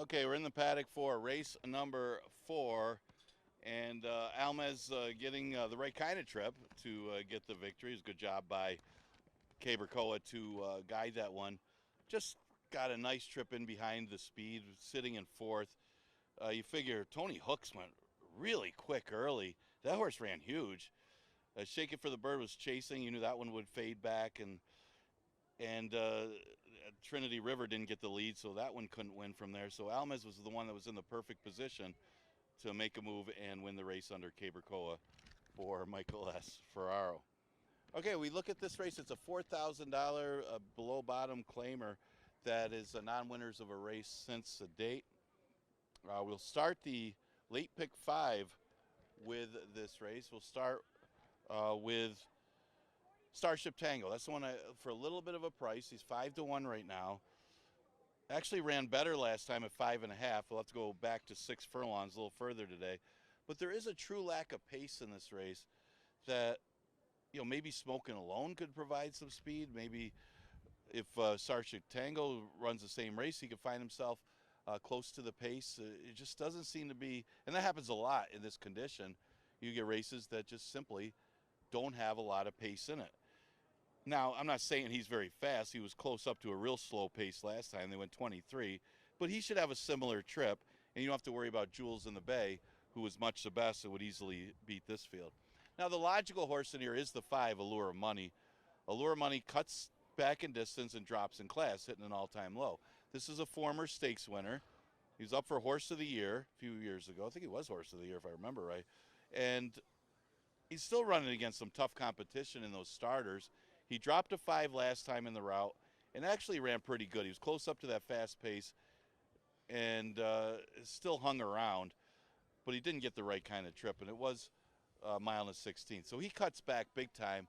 Okay, we're in the paddock for race number 4, and Almez getting the right kind of trip to get the victory. It's a good job by Cabercoa to guide that one. Just got a nice trip in behind the speed, sitting in 4th. You figure Tony Hooks went really quick early. That horse ran huge. Shake It for the Bird was chasing. You knew that one would fade back, and Trinity River didn't get the lead, so that one couldn't win from there. So Almez was the one that was in the perfect position to make a move and win the race under Cabercoa for Michael S. Ferraro. Okay, we look at this race. It's a $4,000 below bottom claimer that is a non-winners of a race since the date. We'll start the late pick 5 with this race. We'll start with Starship Tango. That's the one for a little bit of a price. He's 5-1 right now. Actually ran better last time at 5.5. We'll have to go back to 6 furlongs a little further today. But there is a true lack of pace in this race that, maybe Smoking Alone could provide some speed. Maybe if Starship Tango runs the same race, he could find himself close to the pace. It just doesn't seem to be, and that happens a lot in this condition. You get races that just simply don't have a lot of pace in it. Now, I'm not saying he's very fast. He was close up to a real slow pace last time. They went 23. But he should have a similar trip, and you don't have to worry about Jules in the Bay, who was much the best and would easily beat this field. Now, the logical horse in here is the 5, Allure of Money. Allure of Money cuts back in distance and drops in class, hitting an all-time low. This is a former stakes winner. He was up for Horse of the Year a few years ago. I think he was Horse of the Year, if I remember right. And he's still running against some tough competition in those starters. He dropped a 5 last time in the route and actually ran pretty good. He was close up to that fast pace and still hung around, but he didn't get the right kind of trip, and it was a mile and 16. So he cuts back big time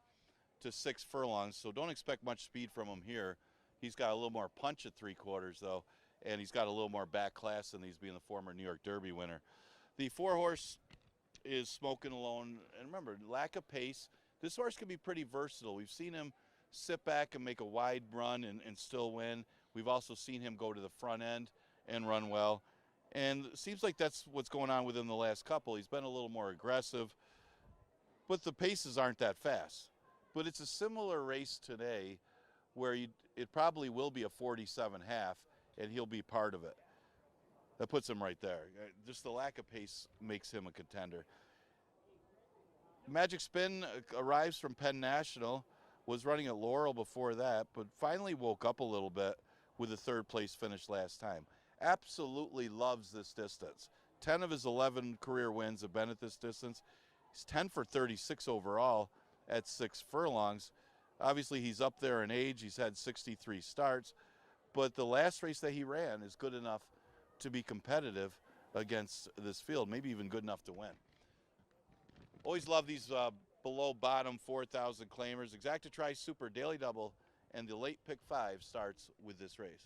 to 6 furlongs, so don't expect much speed from him here. He's got a little more punch at 3/4, though, and he's got a little more back class than these, being the former New York Derby winner. The 4-horse is Smoking Alone, and remember, lack of pace. This horse can be pretty versatile. We've seen him sit back and make a wide run and still win. We've also seen him go to the front end and run well. And it seems like that's what's going on with him the last couple. He's been a little more aggressive, but the paces aren't that fast. But it's a similar race today where it probably will be a 47.5, and he'll be part of it. That puts him right there. Just the lack of pace makes him a contender. Magic Spin arrives from Penn National, was running at Laurel before that, but finally woke up a little bit with a 3rd place finish last time. Absolutely loves this distance. 10 of his 11 career wins have been at this distance. He's 10 for 36 overall at 6 furlongs. Obviously, he's up there in age. He's had 63 starts, but the last race that he ran is good enough to be competitive against this field, maybe even good enough to win. Always love these below bottom 4,000 claimers. Exacta Tri Super Daily Double, and the late pick 5 starts with this race.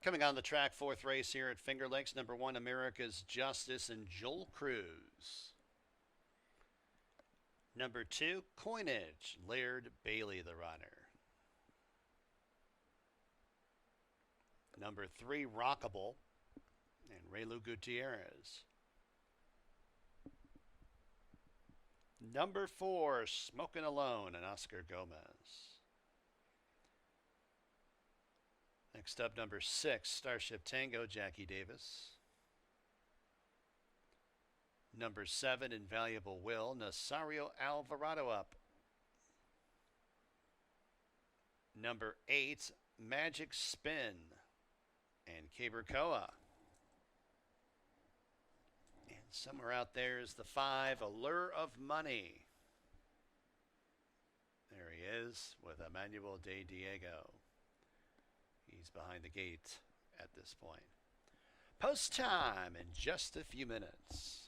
Coming on the track, fourth race here at Finger Lakes, number 1, America's Justice and Joel Cruz. Number 2, Coinage, Laird Bailey, the runner. Number 3, Rockable, and Raylu Gutierrez. Number 4, Smokin' Alone, and Oscar Gomez. Next up, number 6, Starship Tango, Jackie Davis. Number 7, Invaluable Will, Nasario Alvarado up. Number 8, Magic Spin, and Cabercoa. And somewhere out there is the 5, Allure of Money. There he is with Emmanuel De Diego. He's behind the gate at this point. Post time in just a few minutes.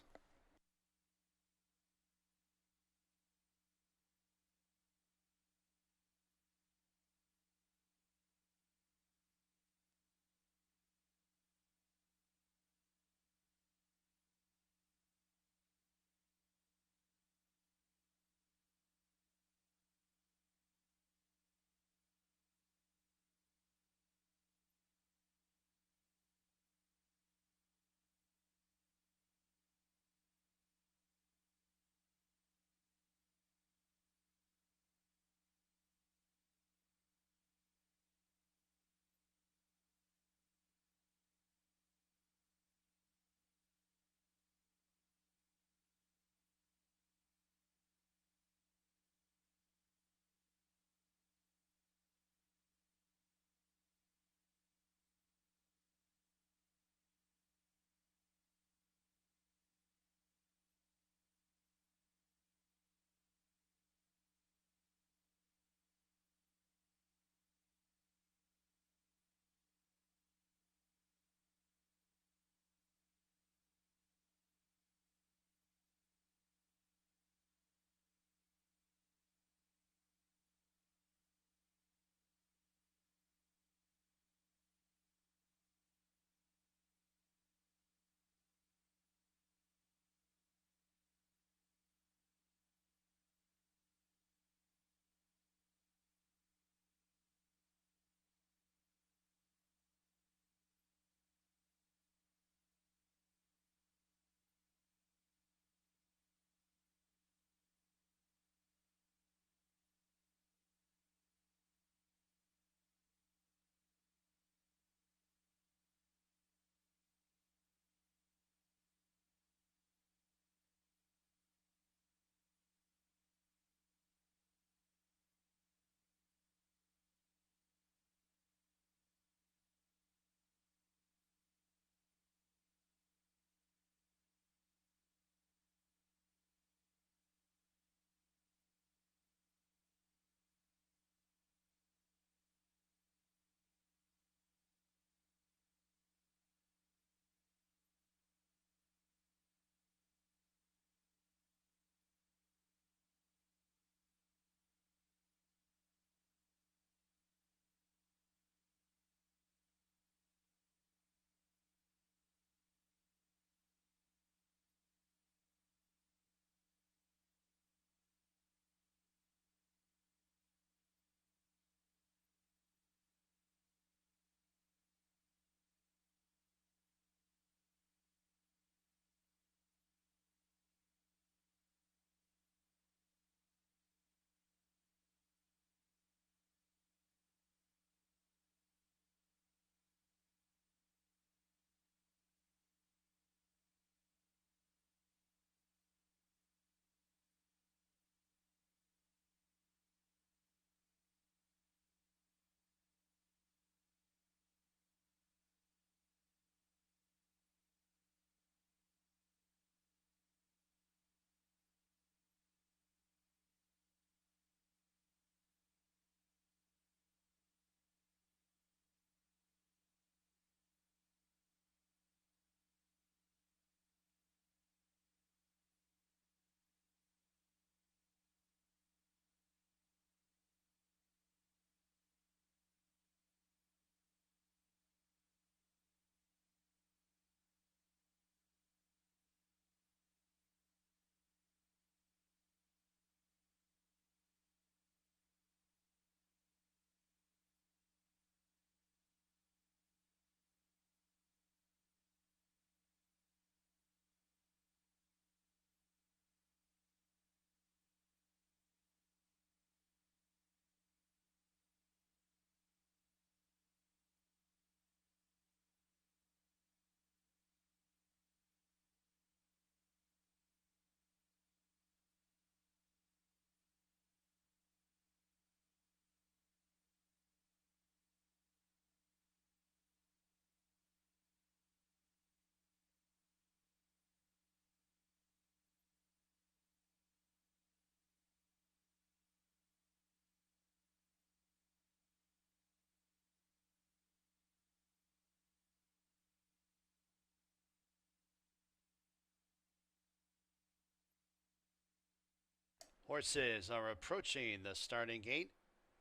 Horses are approaching the starting gate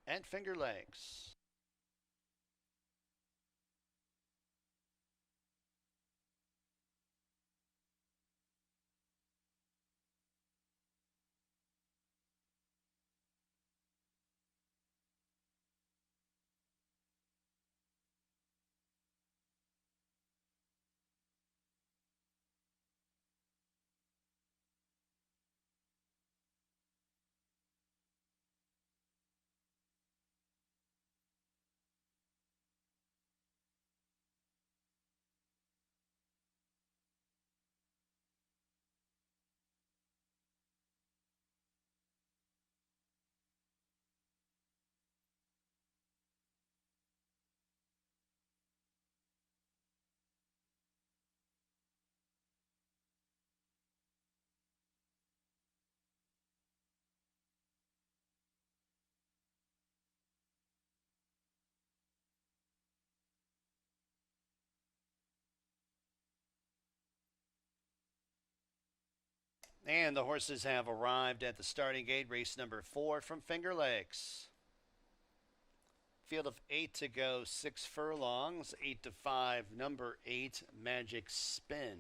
at Finger Lakes. And the horses have arrived at the starting gate, race number 4 from Finger Lakes. Field of 8 to go, 6 furlongs, 8 to 5, number 8, Magic Spin.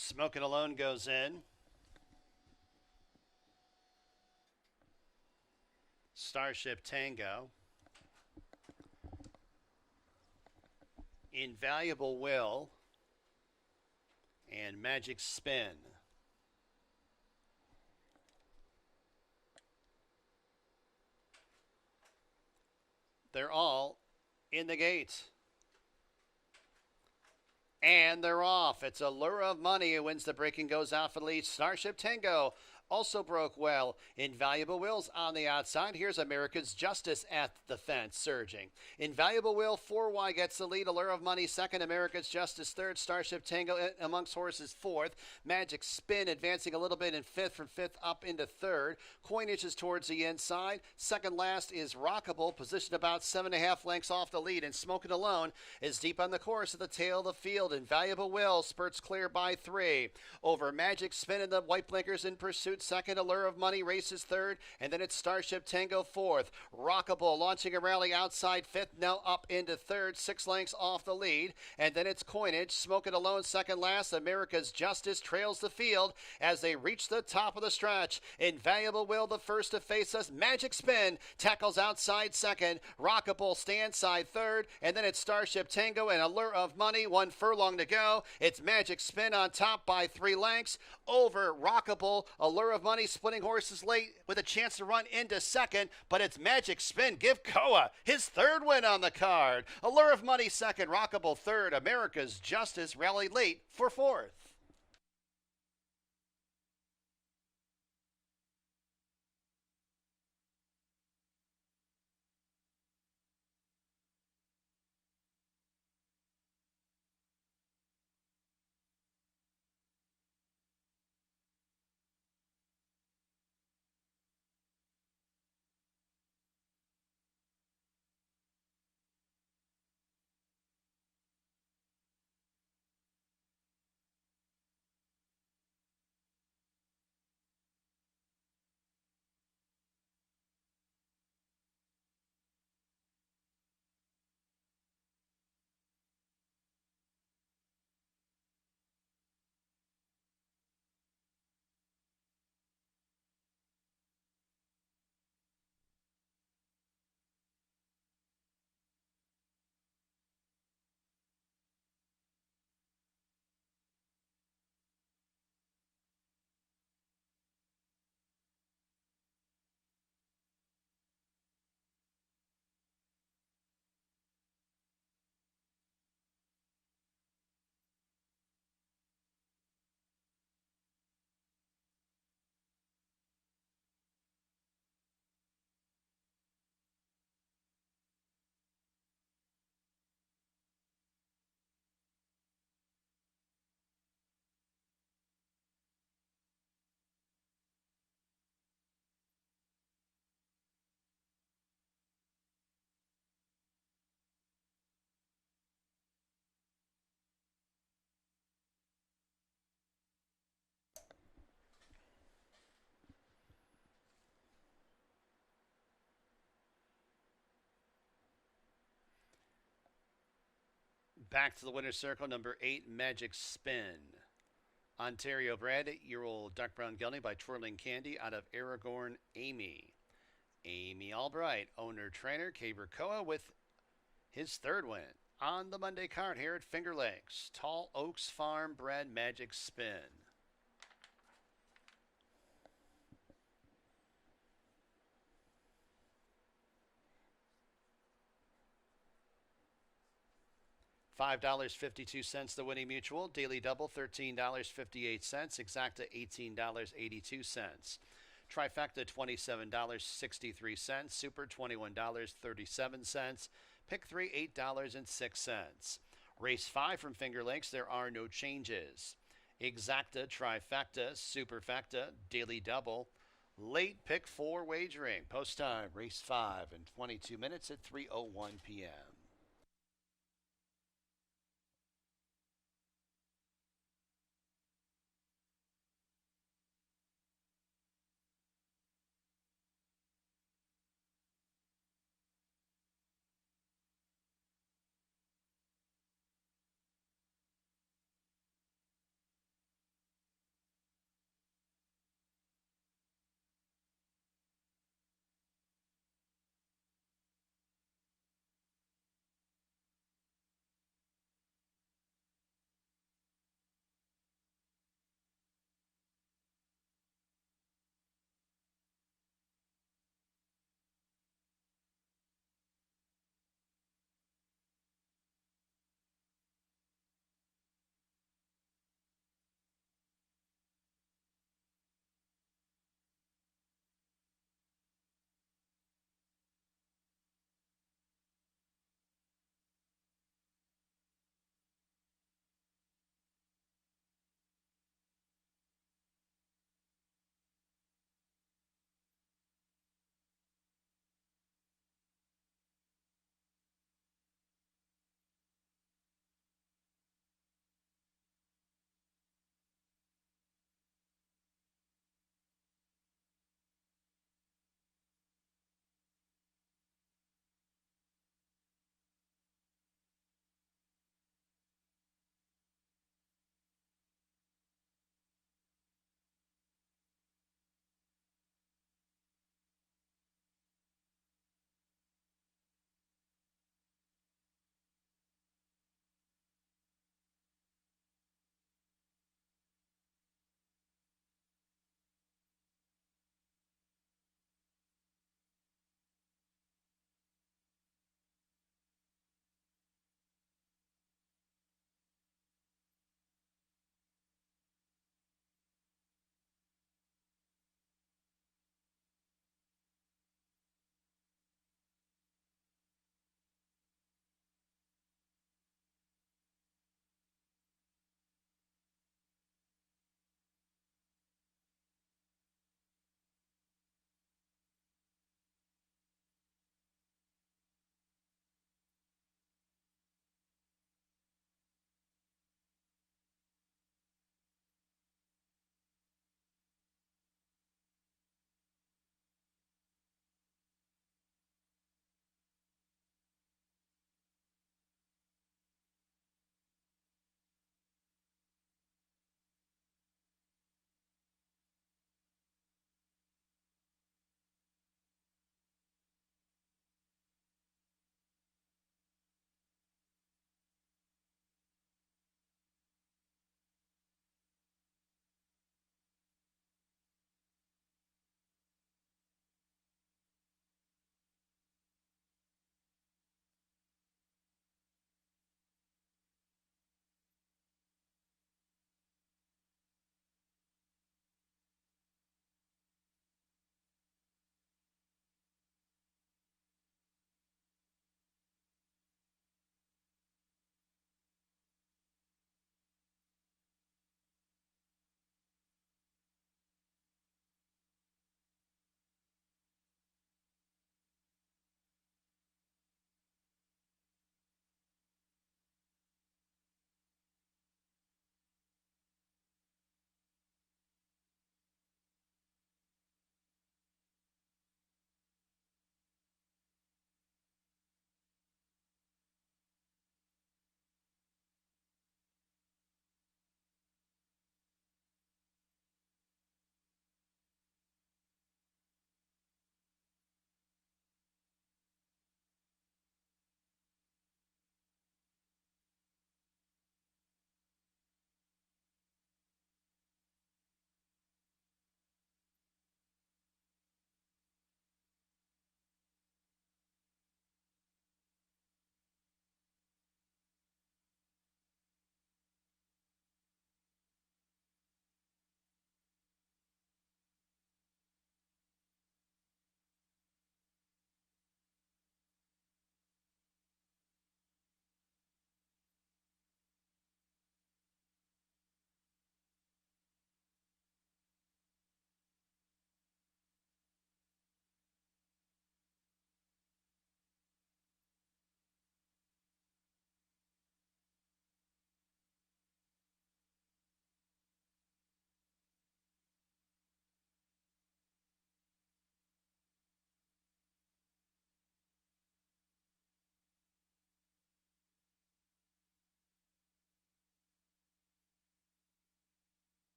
Smoking Alone goes in. Starship Tango. Invaluable Will. And Magic Spin. They're all in the gate. And they're off. It's Allure of Money who wins the break and goes out for the lead. Starship Tango also broke well. Invaluable Will's on the outside. Here's America's Justice at the fence, surging. Invaluable Will, 4 wide, gets the lead. Allure of Money, second. America's Justice, third. Starship Tango amongst horses, fourth. Magic Spin advancing a little bit in fifth, from fifth up into third. Coinage is towards the inside. Second last is Rockable, positioned about 7.5 lengths off the lead. And Smoking Alone is deep on the course at the tail of the field. Invaluable Will spurts clear by 3. Over Magic Spin and the White Blinkers in pursuit. Second, Allure of Money races third, and then it's Starship Tango fourth. Rockable launching a rally outside fifth, now up into third, 6 lengths off the lead, and then it's Coinage. Smoking Alone second last. America's Justice trails the field as they reach the top of the stretch. Invaluable Will the first to face us. Magic Spin tackles outside second. Rockable stands side third, and then it's Starship Tango and Allure of Money. 1 furlong to go. It's Magic Spin on top by 3 lengths over Rockable. Allure of Money splitting horses late with a chance to run into second, but it's Magic Spin. Give Koa his third win on the card. Allure of Money second, Rockable third. America's Justice rallied late for fourth. Back to the winner's circle, number 8, Magic Spin. Ontario bred 8-year-old Dark Brown Gelding by Twirling Candy out of Aragorn, Amy. Amy Albright, owner trainer, Cabercoa with his third win on the Monday card here at Finger Lakes. Tall Oaks Farm bred Magic Spin. $5.52 the winning mutual. Daily double $13.58. Exacta $18.82. Trifecta $27.63. Super $21.37. Pick 3 $8.06. Race 5 from Finger Lakes. There are no changes. Exacta, trifecta, superfecta, daily double. Late pick 4 wagering. Post time race 5 in 22 minutes at 3:01 p.m.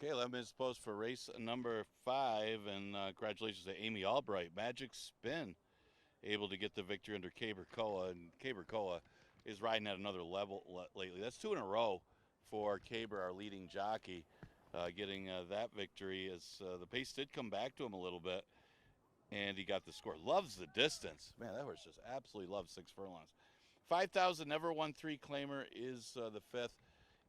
Okay, 11 minutes post for race number 5, and congratulations to Amy Albright. Magic Spin able to get the victory under Caber Koa, and Caber Koa is riding at another level lately. That's 2 in a row for Caber, our leading jockey, getting that victory as the pace did come back to him a little bit, and he got the score. Loves the distance. Man, that horse just absolutely loves 6 furlongs. 5,000, never won 3 claimer is the 5th.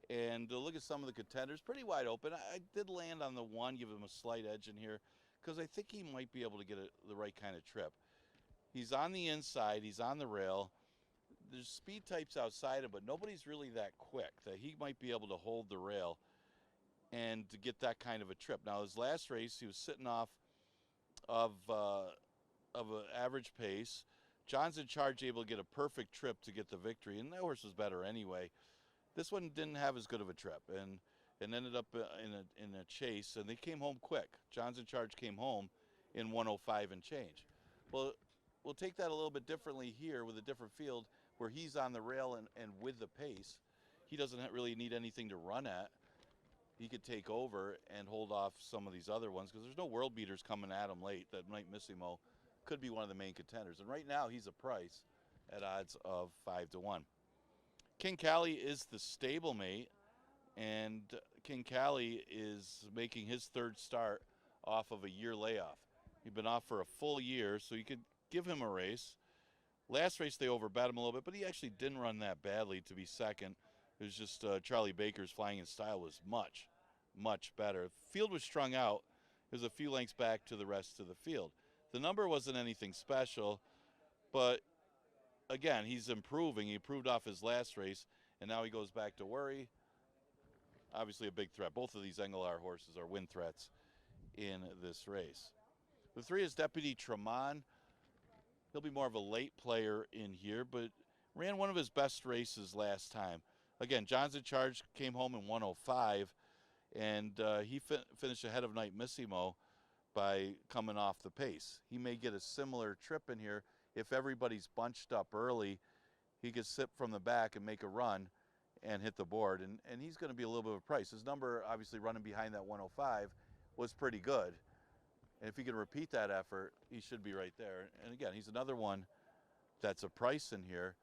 And look at some of the contenders, pretty wide open. I did land on the 1, give him a slight edge in here, because I think he might be able to get the right kind of trip. He's on the inside, he's on the rail. There's speed types outside him, but nobody's really that quick that he might be able to hold the rail and to get that kind of a trip. Now, his last race, he was sitting off of an average pace. John's in charge, able to get a perfect trip to get the victory, and that horse was better anyway. This one didn't have as good of a trip and ended up in a chase, and they came home quick. John's in charge came home in 105 and change. Well, we'll take that a little bit differently here with a different field where he's on the rail and with the pace. He doesn't really need anything to run at. He could take over and hold off some of these other ones because there's no world beaters coming at him late. That Night Missimo could be one of the main contenders. And right now he's a price at odds of 5-1. King Cali is the stablemate, and King Cali is making his 3rd start off of a year layoff. He'd been off for a full year, so you could give him a race. Last race they overbet him a little bit, but he actually didn't run that badly to be second. It was just Charlie Baker's Flying in Style was much, much better. Field was strung out. It was a few lengths back to the rest of the field. The number wasn't anything special, but again, he's improving. He improved off his last race, and now he goes back to worry. Obviously a big threat. Both of these Engelhard horses are win threats in this race. The 3 is Deputy Tremont. He'll be more of a late player in here, but ran one of his best races last time. Again, John's in charge, came home in 105, and he finished ahead of Night Missimo by coming off the pace. He may get a similar trip in here. If everybody's bunched up early, he could sit from the back and make a run and hit the board, and he's going to be a little bit of a price. His number, obviously running behind that 105, was pretty good. And if he can repeat that effort, he should be right there. And again, he's another one that's a price in here.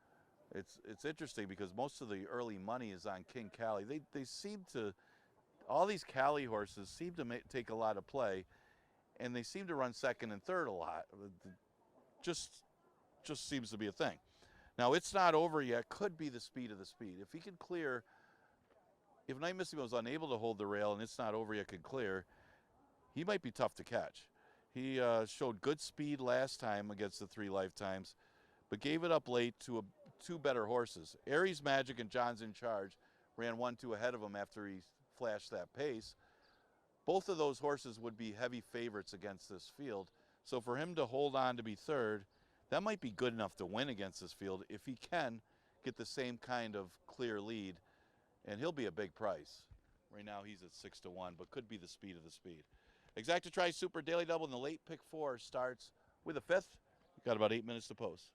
It's interesting because most of the early money is on King Cali. They seem to, all these Cali horses seem to take a lot of play, and they seem to run 2nd and 3rd a lot. Just seems to be a thing. Now, it's not over yet. Could be the speed of the speed. If he can clear, if Night Missimo is unable to hold the rail and it's not over yet, can clear, he might be tough to catch. He showed good speed last time against the 3 Lifetimes, but gave it up late to 2 better horses. Aries Magic and John's in Charge ran 1-2 ahead of him after he flashed that pace. Both of those horses would be heavy favorites against this field. So for him to hold on to be 3rd, that might be good enough to win against this field if he can get the same kind of clear lead, and he'll be a big price. Right now he's at 6-1, but could be the speed of the speed. Exacta Tri Super Daily Double in the late pick 4 starts with a 5th. You've got about 8 minutes to post.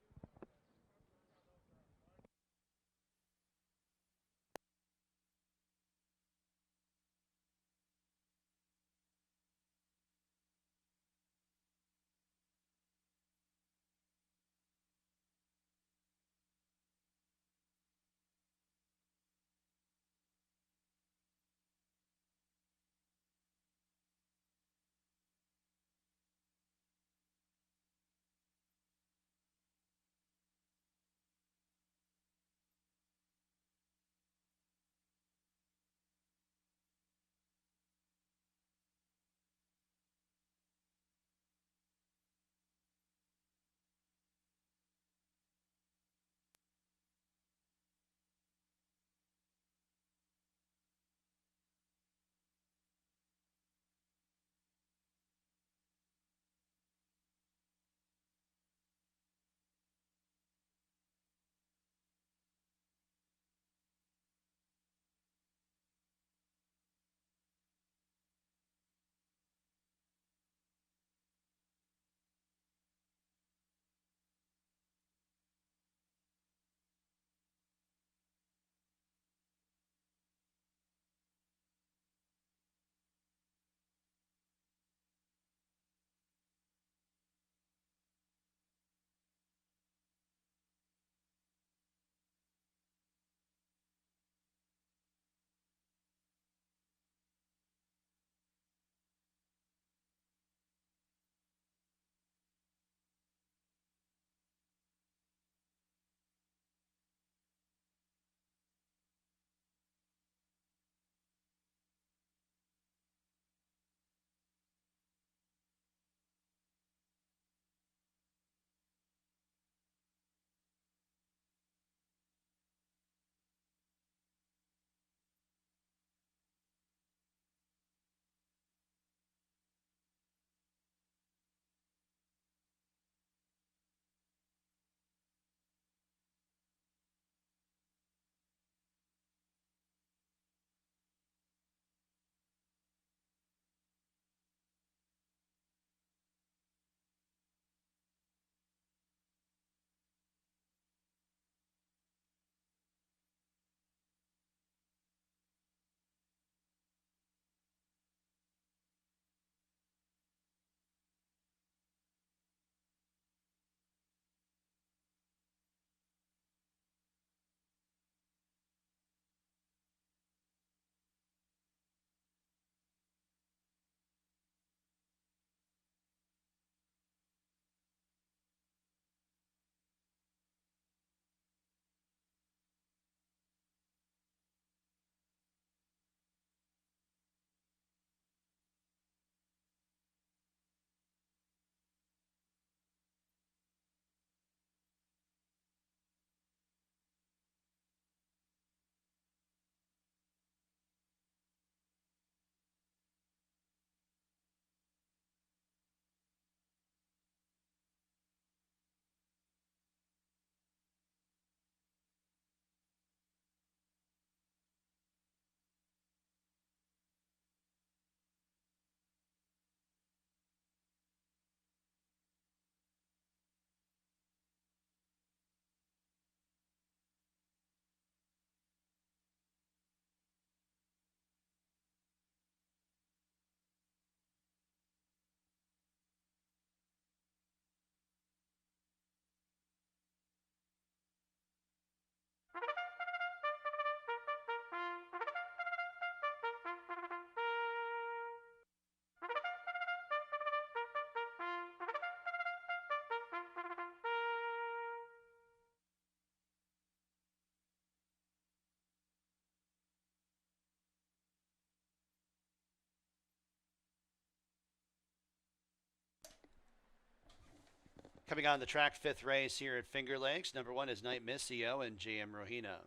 Coming on the track, fifth race here at Finger Lakes. Number 1 is Night Missio and GM Rohina.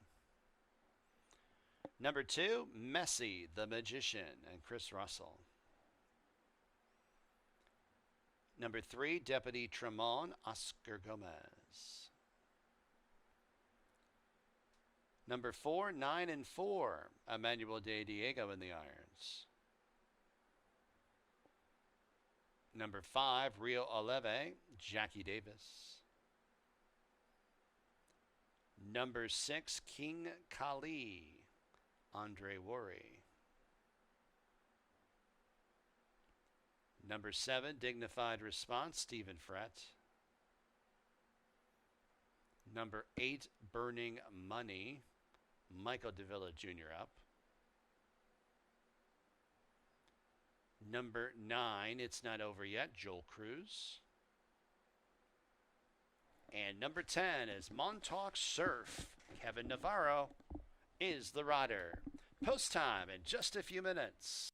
Number 2, Messi, the Magician, and Chris Russell. Number 3, Deputy Tremont, Oscar Gomez. Number 4, 9 and 4, Emmanuel De Diego in the irons. Number 5, Rio Oleve, Jackie Davis. Number 6, King Kali, Andre Worry. Number 7, Dignified Response, Stephen Frett. Number 8, Burning Money, Michael Davila Jr. up. Number 9, It's Not Over Yet, Joel Cruz. And number 10 is Montauk Surf. Kevin Navarro is the rider. Post time in just a few minutes.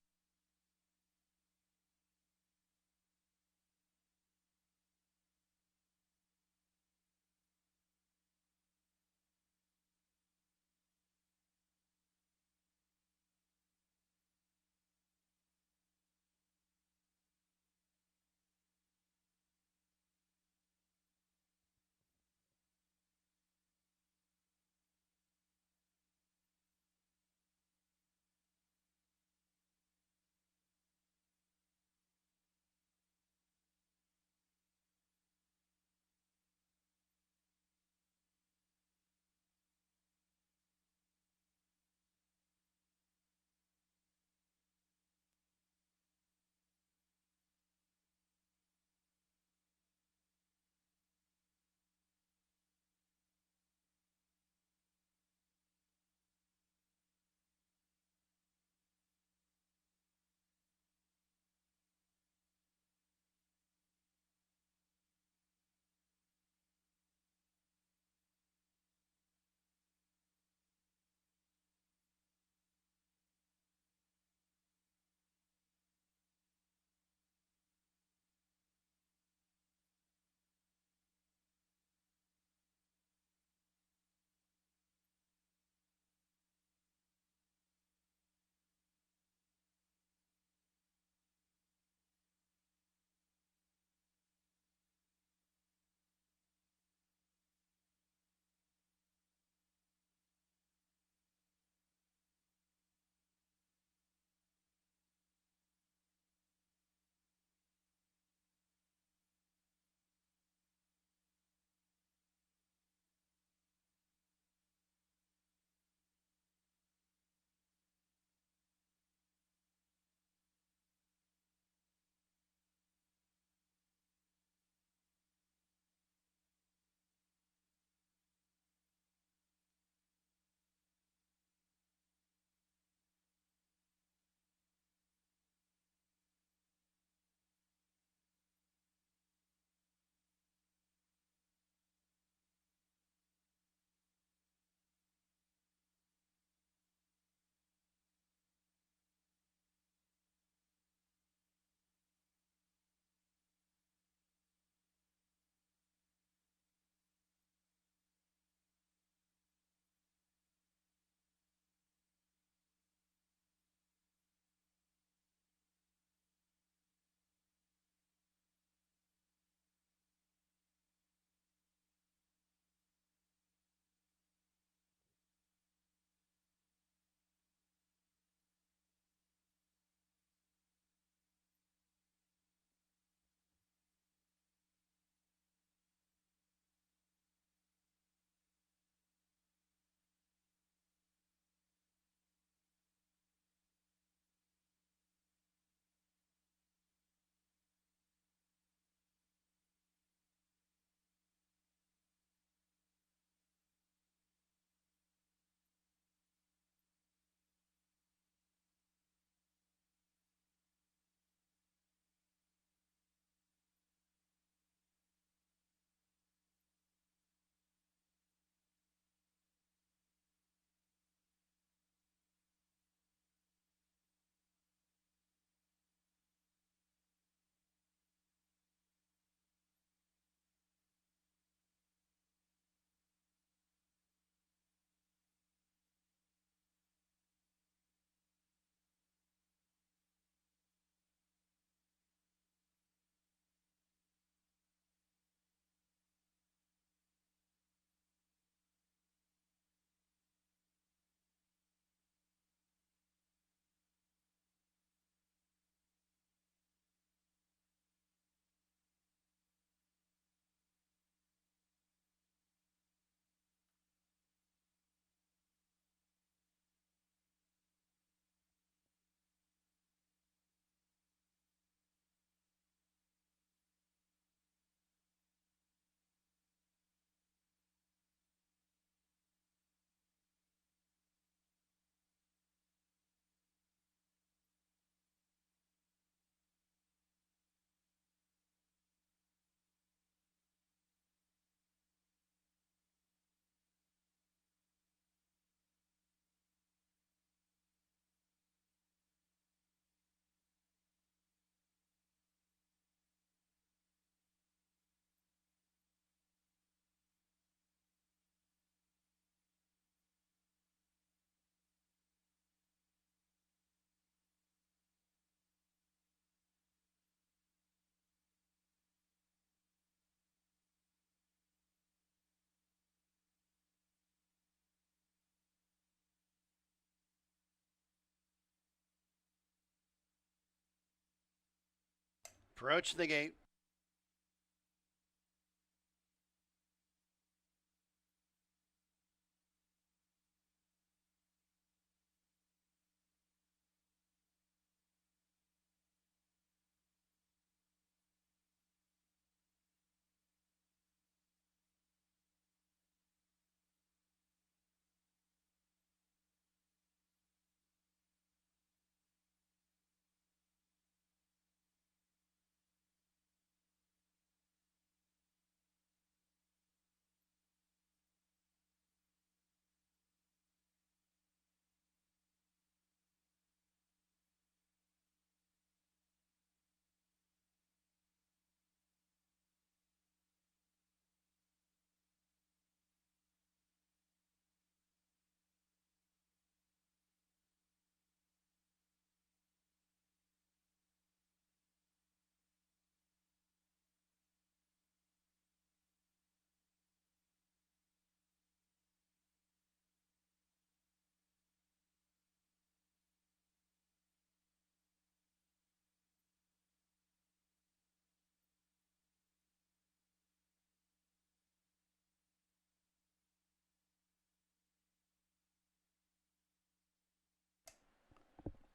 Approach the gate.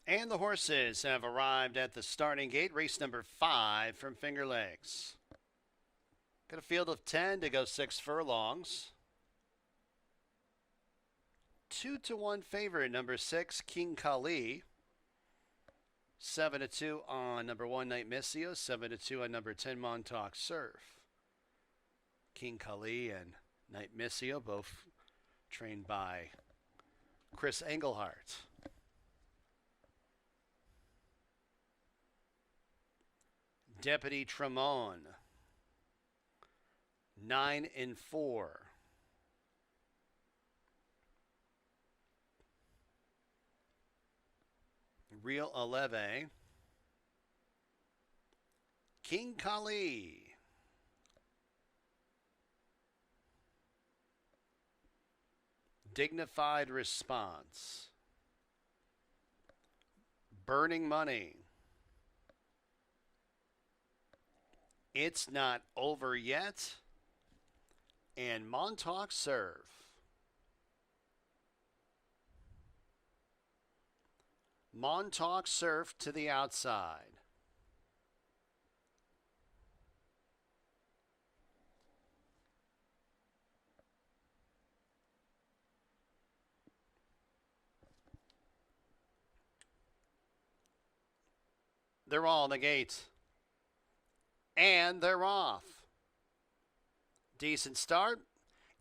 And the horses have arrived at the starting gate. Race number 5 from Finger Lakes. Got a field of 10 to go 6 furlongs. 2-1 favorite, number 6, King Kali. 7-2 on number 1, Night Missio. 7-2 on number 10, Montauk Surf. King Kali and Night Missio, both trained by Chris Engelhart. Deputy Tremont, 9-4. Real Aleve, King Kali, Dignified Response, Burning Money, It's Not Over Yet, and Montauk Surf. Montauk Surf to the outside. They're all in the gate. And they're off. Decent start.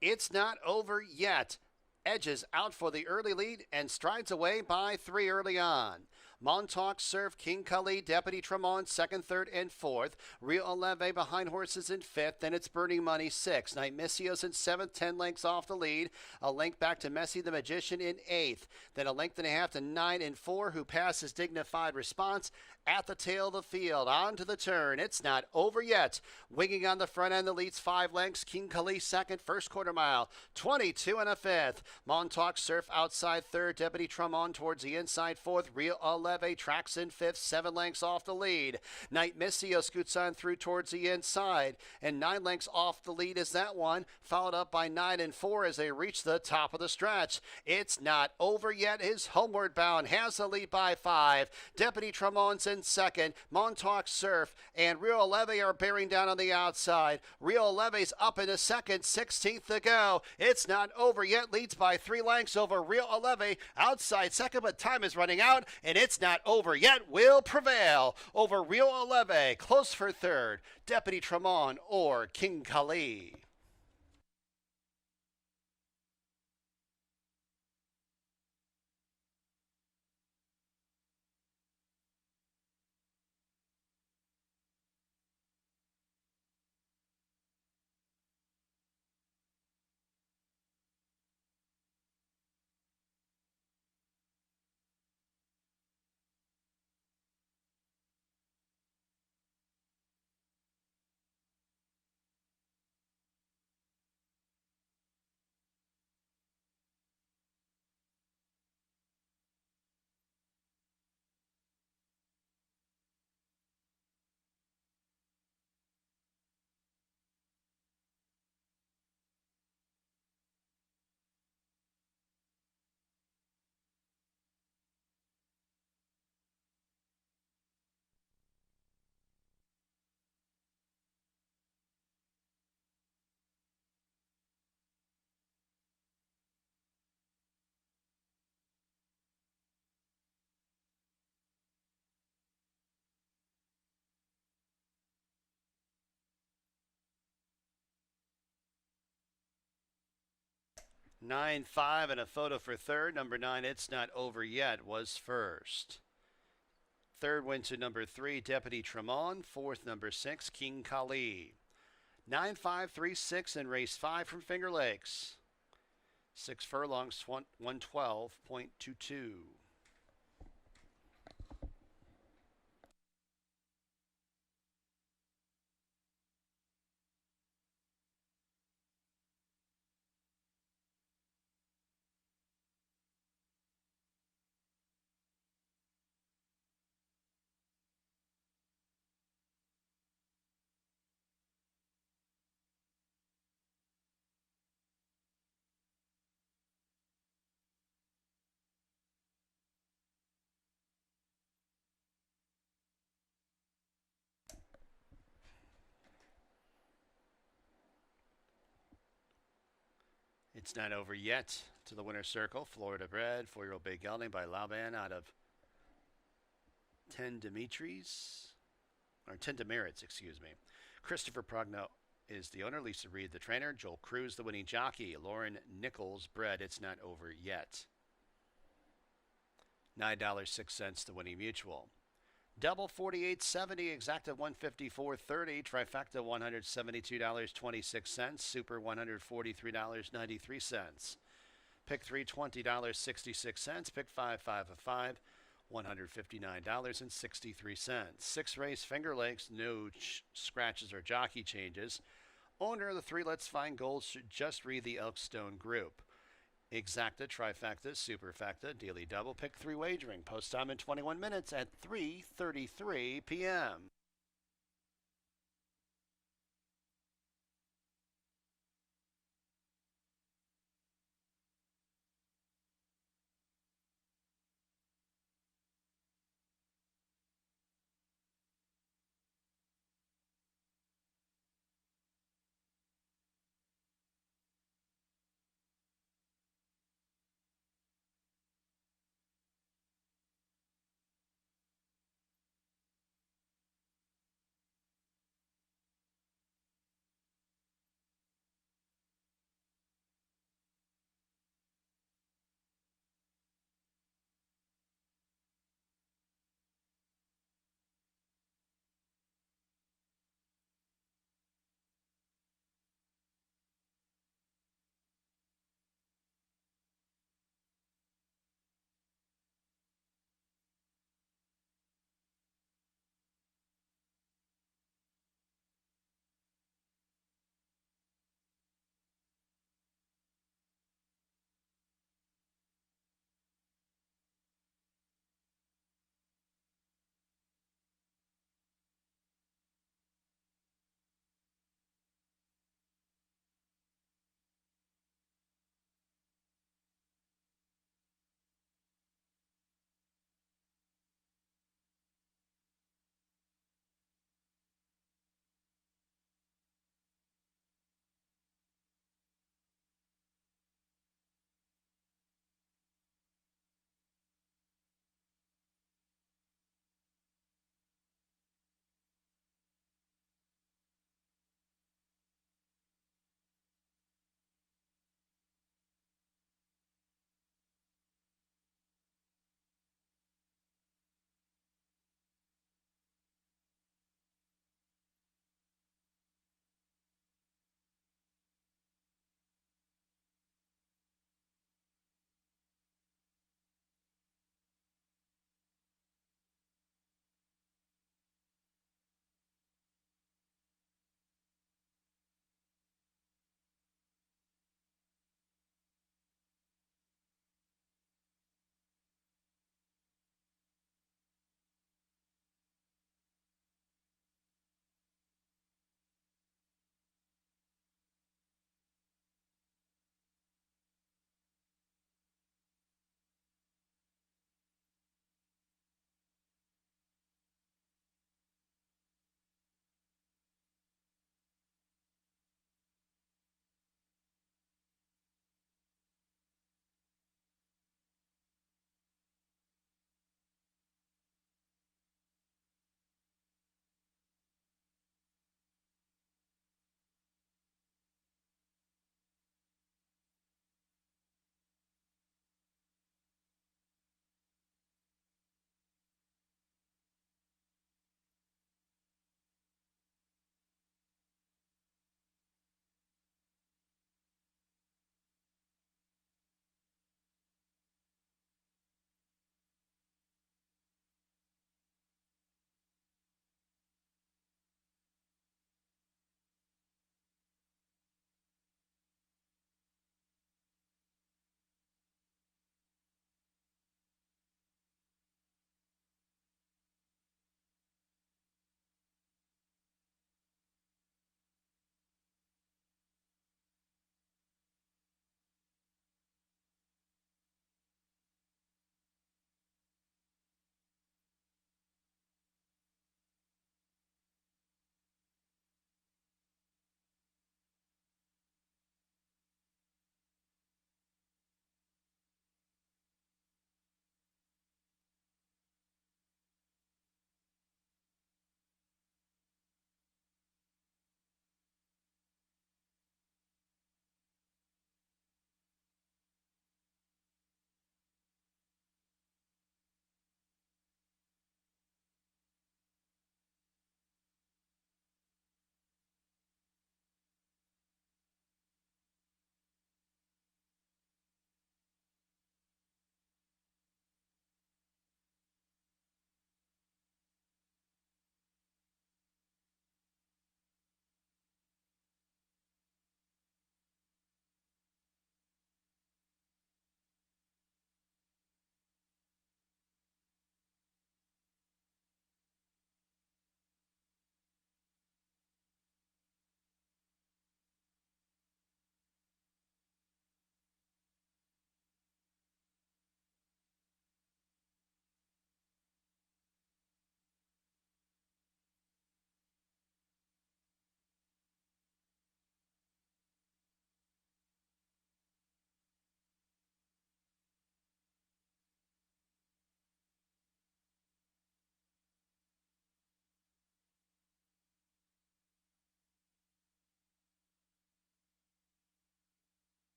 It's Not Over Yet. Edges out for the early lead and strides away by 3 early on. Montauk Surf, King Kali, Deputy Tremont, 2nd, 3rd, and 4th. Rio Aleve behind horses in 5th. Then it's Burning Money, 6th. Night Missio's in 7th, 10 lengths off the lead. A length back to Messi the Magician in 8th. Then a length and a half to 9-4, who passes Dignified Response at the tail of the field. On to the turn. It's Not Over Yet. Winging on the front end, the leads 5 lengths. King Kali 2nd, first quarter mile, 22 and a 5th. Montauk Surf outside 3rd. Deputy Tremont towards the inside 4th. Rio Aleve tracks in 5th, 7 lengths off the lead. Night Missio scoots on through towards the inside, and 9 lengths off the lead is that one, followed up by 9-4 as they reach the top of the stretch. It's Not Over Yet is homeward bound, has the lead by 5. Deputy Tremont's in 2nd. Montauk Surf and Rio Aleve are bearing down on the outside. Rio Aleve's up into 2nd, 16th to go. It's Not Over Yet leads by 3 lengths over Rio Aleve outside 2nd, but time is running out, and It's Not Over Yet will prevail over Rio Aleve. Close for 3rd, Deputy Tremont or King Kali. 9-5 and a photo for third. Number 9, It's Not Over Yet, was first. Third went to number 3, Deputy Tremont. Fourth, number 6, King Kali. 9-5-3-6 in race 5 from Finger Lakes. 6 furlongs, 112.22. It's Not Over Yet to the winner's circle. Florida bred, 4-year-old big gelding by Lauban out of 10 Demerits, excuse me. Christopher Progno is the owner. Lisa Reed, the trainer. Joel Cruz, the winning jockey. Lauren Nichols, bred. It's Not Over Yet. $9.06 the winning mutual. Double 48.70, exacta 154.30, trifecta $172.26, super $143.93. Pick 3 $20.66, pick 5 5 of 5, $159.63. 6 race Finger Lakes, no scratches or jockey changes. Owner of the 3 Let's Find Gold should just read the Elkstone Group. Exacta, trifecta, superfecta, daily double, pick 3 wagering. Post time in 21 minutes at 3:33 p.m.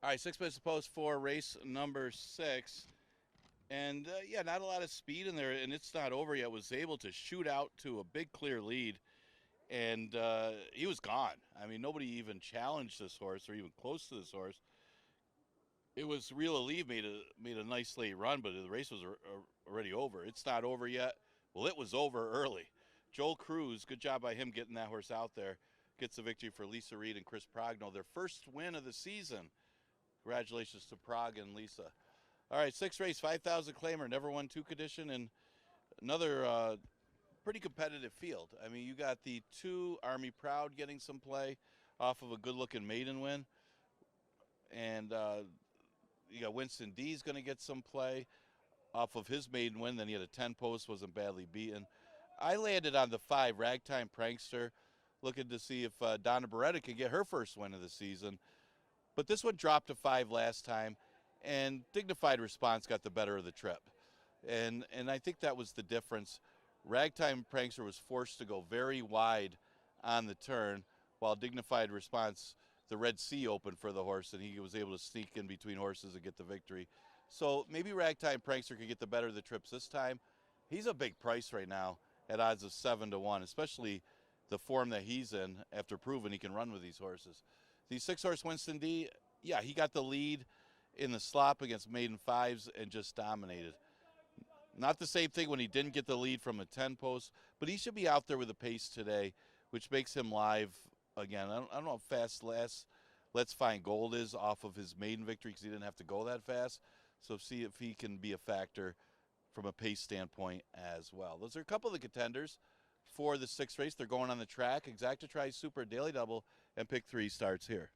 All right, 6 minutes to post for race number 6. And yeah, not a lot of speed in there, and it's not over yet. Was able to shoot out to a big clear lead, and he was gone. I mean, nobody even challenged this horse or even close to this horse. It was Real Alive made a nice late run, but the race was already over. It's not over yet. Well, it was over early. Joel Cruz, good job by him getting that horse out there. Gets the victory for Lisa Reed and Chris Progno, their first win of the season. Congratulations to Prague and Lisa. All right, 6th race, 5,000 claimer, never won 2 condition, and another pretty competitive field. I mean, you got the 2 Army Proud getting some play off of a good-looking maiden win, and you got Winston D's going to get some play off of his maiden win. Then he had a 10 post, wasn't badly beaten. I landed on the 5 Ragtime Prankster, looking to see if Donna Beretta can get her first win of the season. But this one dropped to 5 last time, and Dignified Response got the better of the trip. And I think that was the difference. Ragtime Prankster was forced to go very wide on the turn, while Dignified Response, the Red Sea opened for the horse, and he was able to sneak in between horses and get the victory. So maybe Ragtime Prankster could get the better of the trips this time. He's a big price right now at odds of 7-1, especially the form that he's in after proving he can run with these horses. The 6-horse Winston D, yeah, he got the lead in the slop against maiden 5s and just dominated. Not the same thing when he didn't get the lead from a 10 post, but he should be out there with a pace today, which makes him live again. I don't know how fast Let's Find Gold is off of his maiden victory because he didn't have to go that fast. So see if he can be a factor from a pace standpoint as well. Those are a couple of the contenders for the 6th race. They're going on the track. Exactatri Super Daily Double and Pick 3 starts here.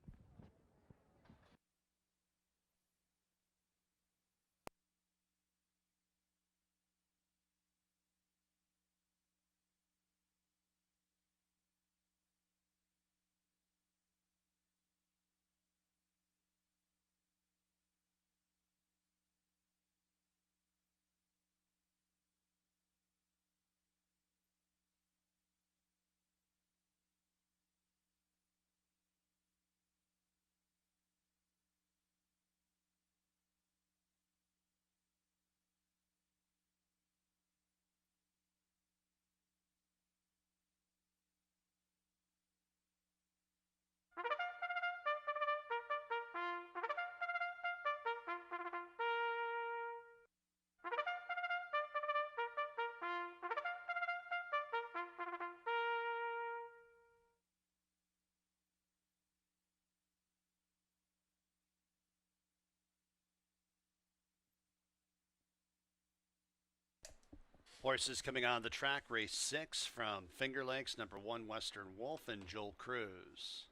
Horses coming on the track, race 6 from Finger Lakes, number 1 Western Wolf and Joel Cruz.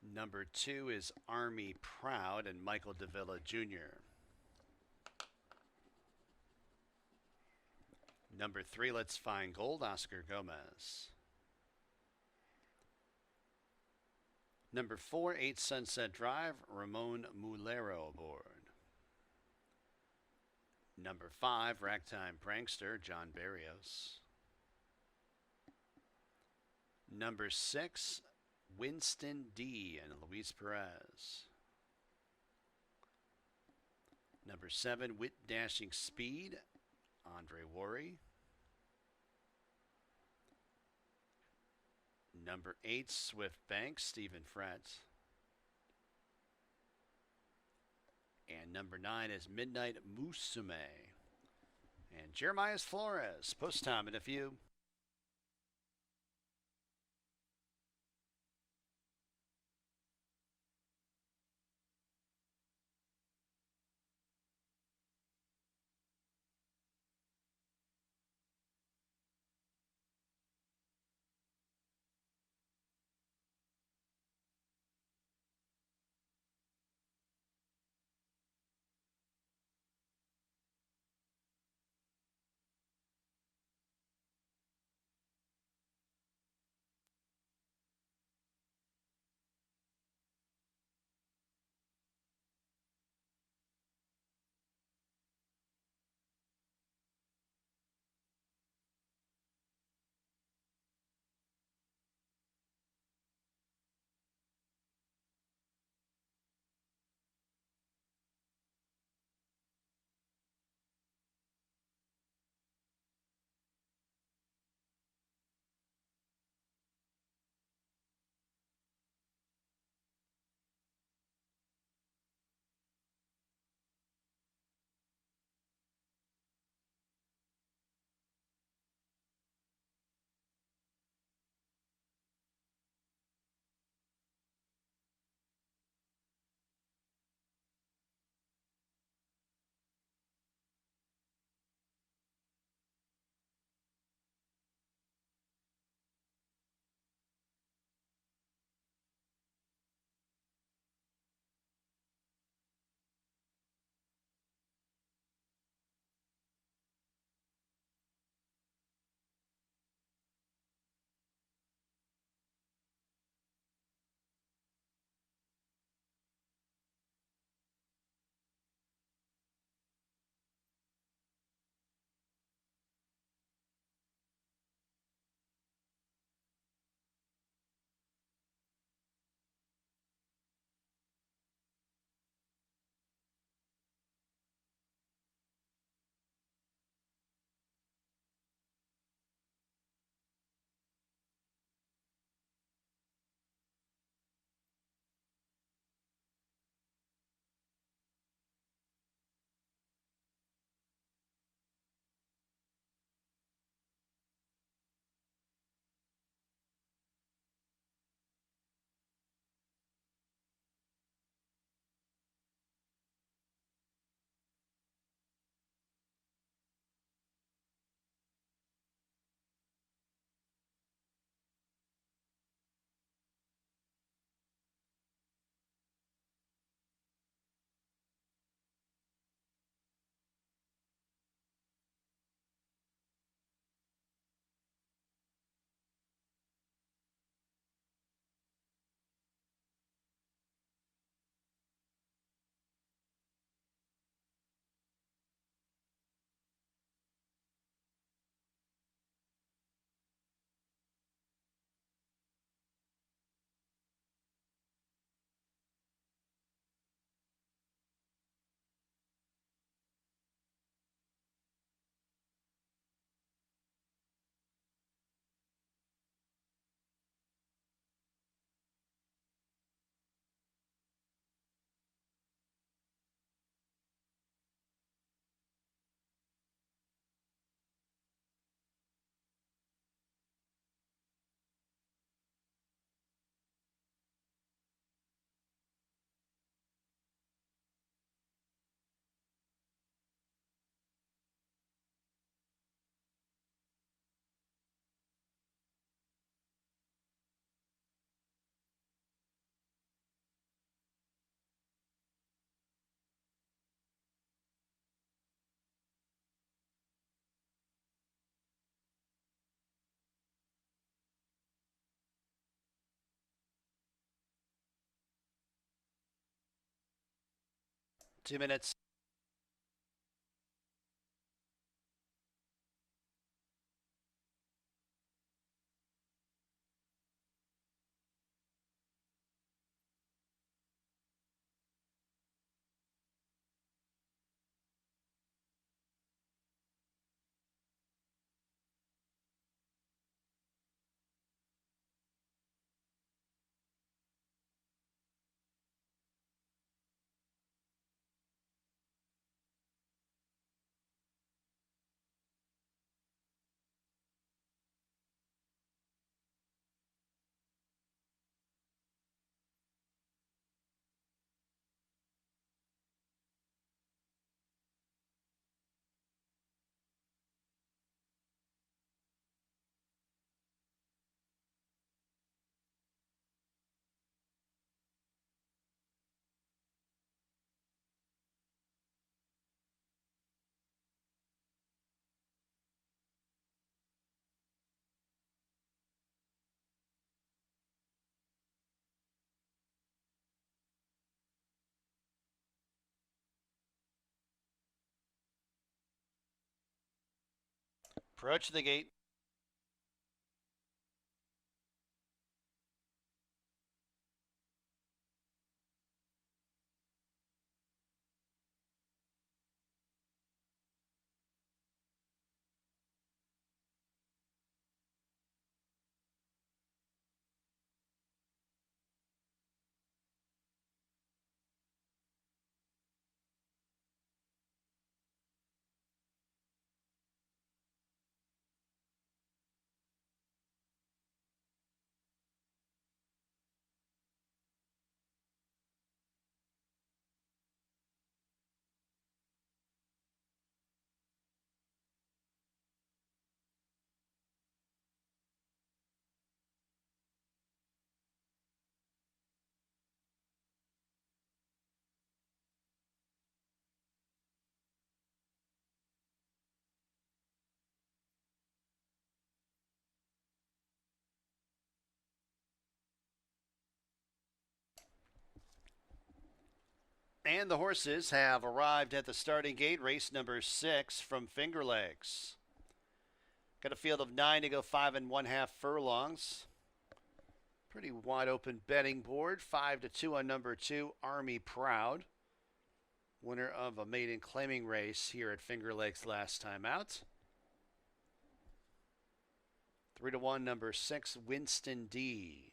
Number 2 is Army Proud and Michael Davila Jr. Number 3, Let's Find Gold, Oscar Gomez. Number 4, 8 Sunset Drive, Ramon Mulero aboard. Number 5, Ragtime Prankster, John Barrios. Number 6, Winston D. and Luis Perez. Number 7, Wit Dashing Speed, Andre Worry. Number 8, Swift Banks, Stephen Fretz. And number 9 is Midnight Musume. And Jeremiah Flores. Post time in a few. 2 minutes. Approach the gate. And the horses have arrived at the starting gate. Race number 6 from Finger Lakes. Got a field of 9 to go 5 1/2 furlongs. Pretty wide open betting board. 5-2 on number 2, Army Proud. Winner of a maiden claiming race here at Finger Lakes last time out. 3-1, number 6, Winston D.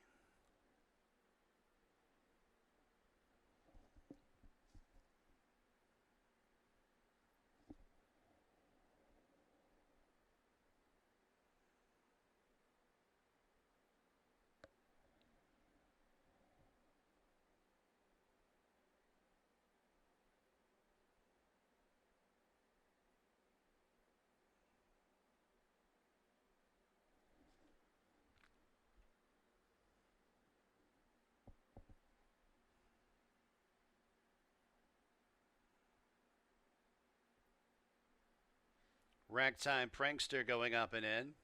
Ragtime Prankster going up and in.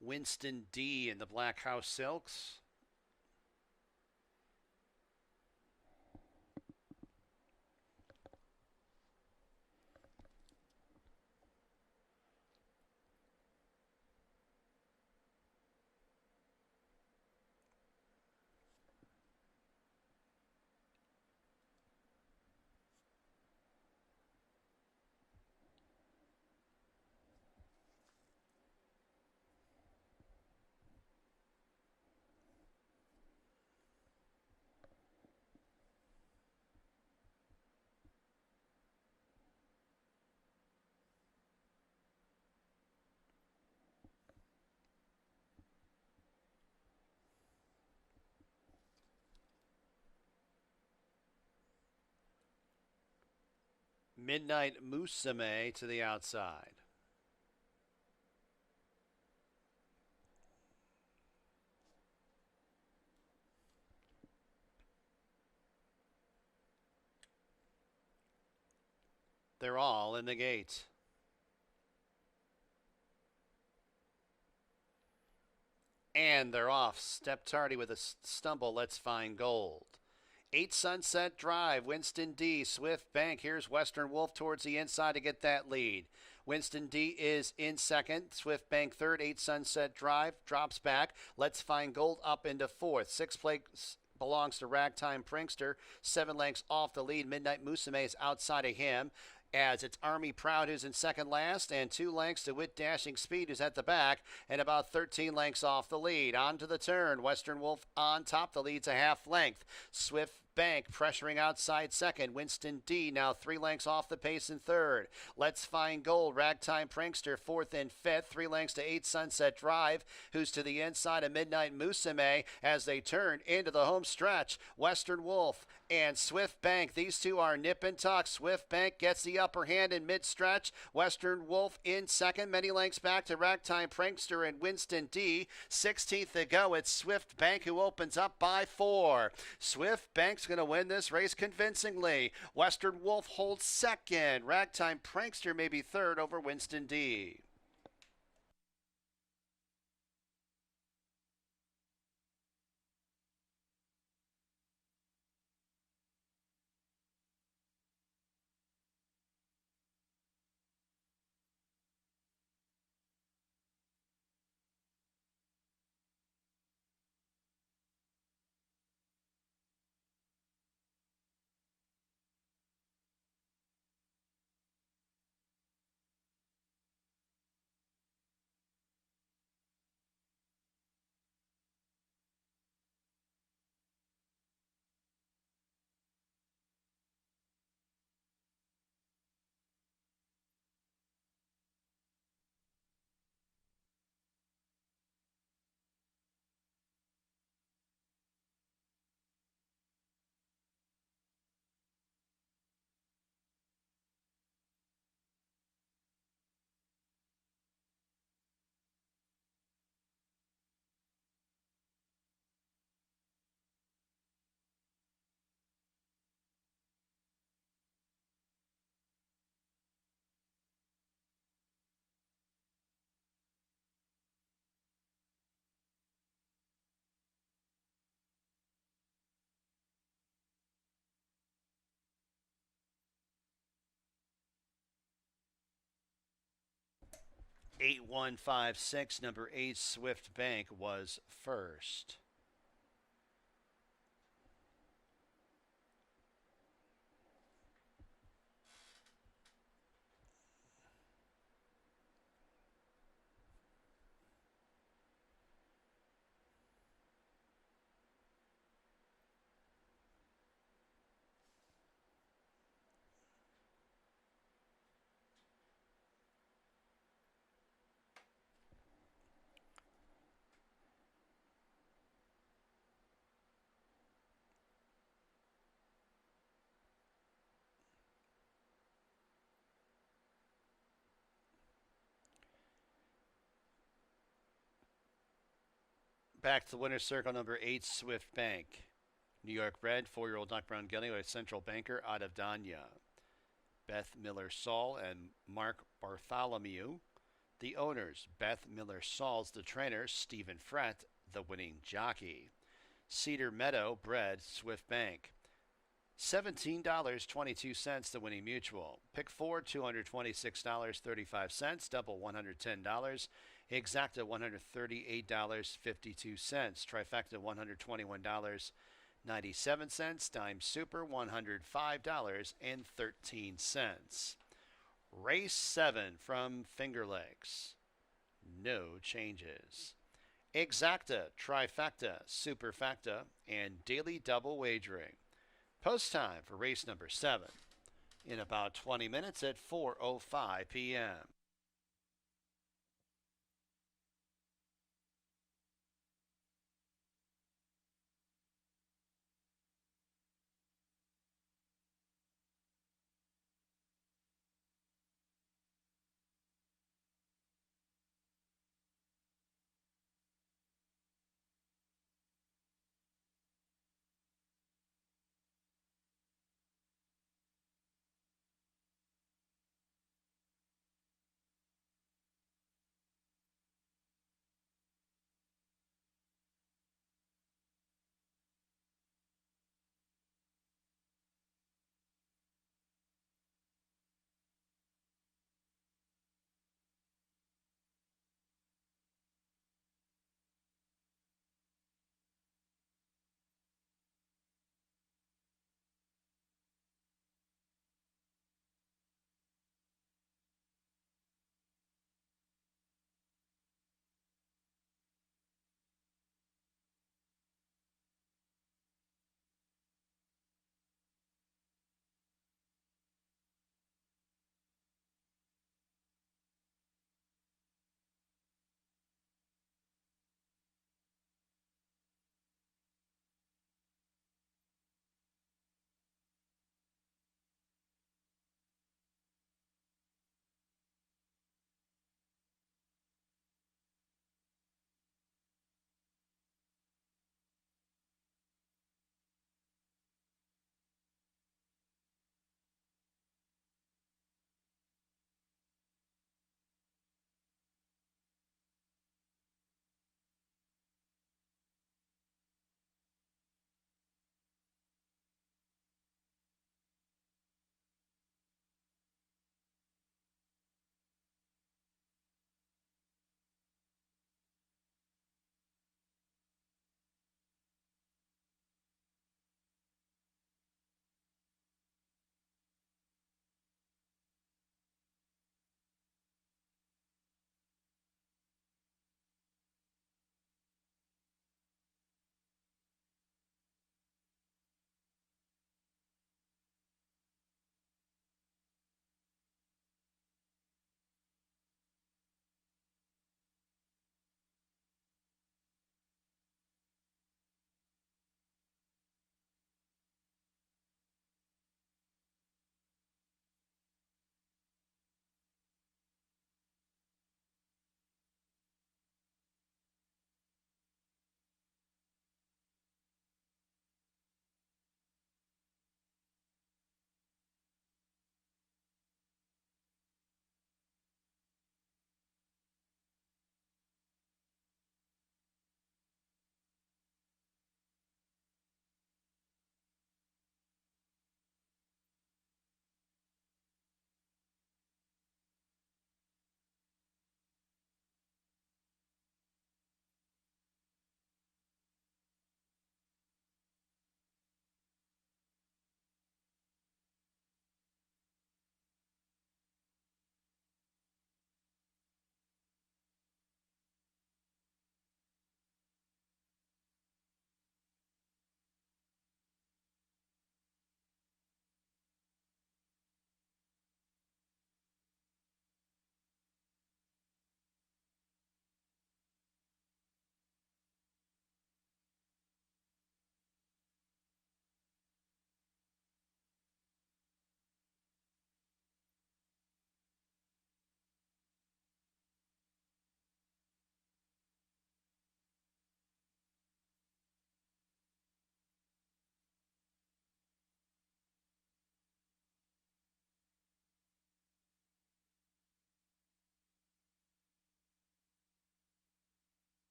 Winston D in the Black House Silks. Midnight Musume to the outside. They're all in the gate. And they're off. Step tardy with a stumble. Let's find gold. 8 Sunset Drive, Winston D, Swift Bank. Here's Western Wolf towards the inside to get that lead. Winston D is in second. Swift Bank third. 8 Sunset Drive drops back. Let's Find Gold up into fourth. 6 place belongs to Ragtime Prankster. 7 lengths off the lead. Midnight Musume is outside of him, as it's Army Proud who's in second last, and 2 lengths to Wit Dashing Speed who's at the back, and about 13 lengths off the lead. On to the turn. Western Wolf on top. The lead's a half length. Swift Bank pressuring outside second. Winston D now 3 lengths off the pace in third. Let's Find Gold. Ragtime Prankster fourth and fifth. 3 lengths to 8 Sunset Drive, who's to the inside of Midnight Musume as they turn into the home stretch. Western Wolf and Swift Bank. These two are nip and tuck. Swift Bank gets the upper hand in mid-stretch. Western Wolf in second. Many lengths back to Ragtime Prankster and Winston D. 16th to go. It's Swift Bank who opens up by 4. Swift Bank's going to win this race convincingly. Western Wolf holds second. Ragtime Prankster maybe third over Winston D. Eight one five six, number 8 Swift Bank was first. Back to the winner's circle, number 8 Swift Bank. New York bred, 4-year-old Doc Brown Gelding with a central banker out of Danya. Beth Miller Saul and Mark Bartholomew, the owners. Beth Miller Saul's the trainer. Stephen Frett, the winning jockey. Cedar Meadow bred, Swift Bank. $17.22 the winning mutual. Pick 4, $226.35. Double $110. Exacta $138.52. Trifecta $121.97. Dime Super $105.13. Race 7 from Finger Lakes. No changes. Exacta, Trifecta, Superfecta, and Daily Double Wagering. Post time for race number 7 in about 20 minutes at 4:05 p.m.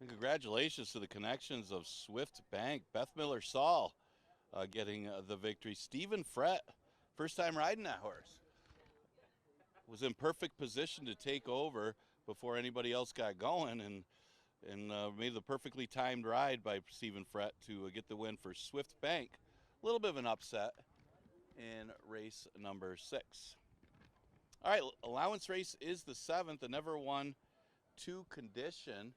And congratulations to the connections of Swift Bank. Beth Miller-Saul getting the victory. Stephen Frett, first time riding that horse. Was in perfect position to take over before anybody else got going, and made the perfectly timed ride by Stephen Frett to get the win for Swift Bank. A little bit of an upset in race number 6. All right, allowance race is the 7th, the never won 2 condition.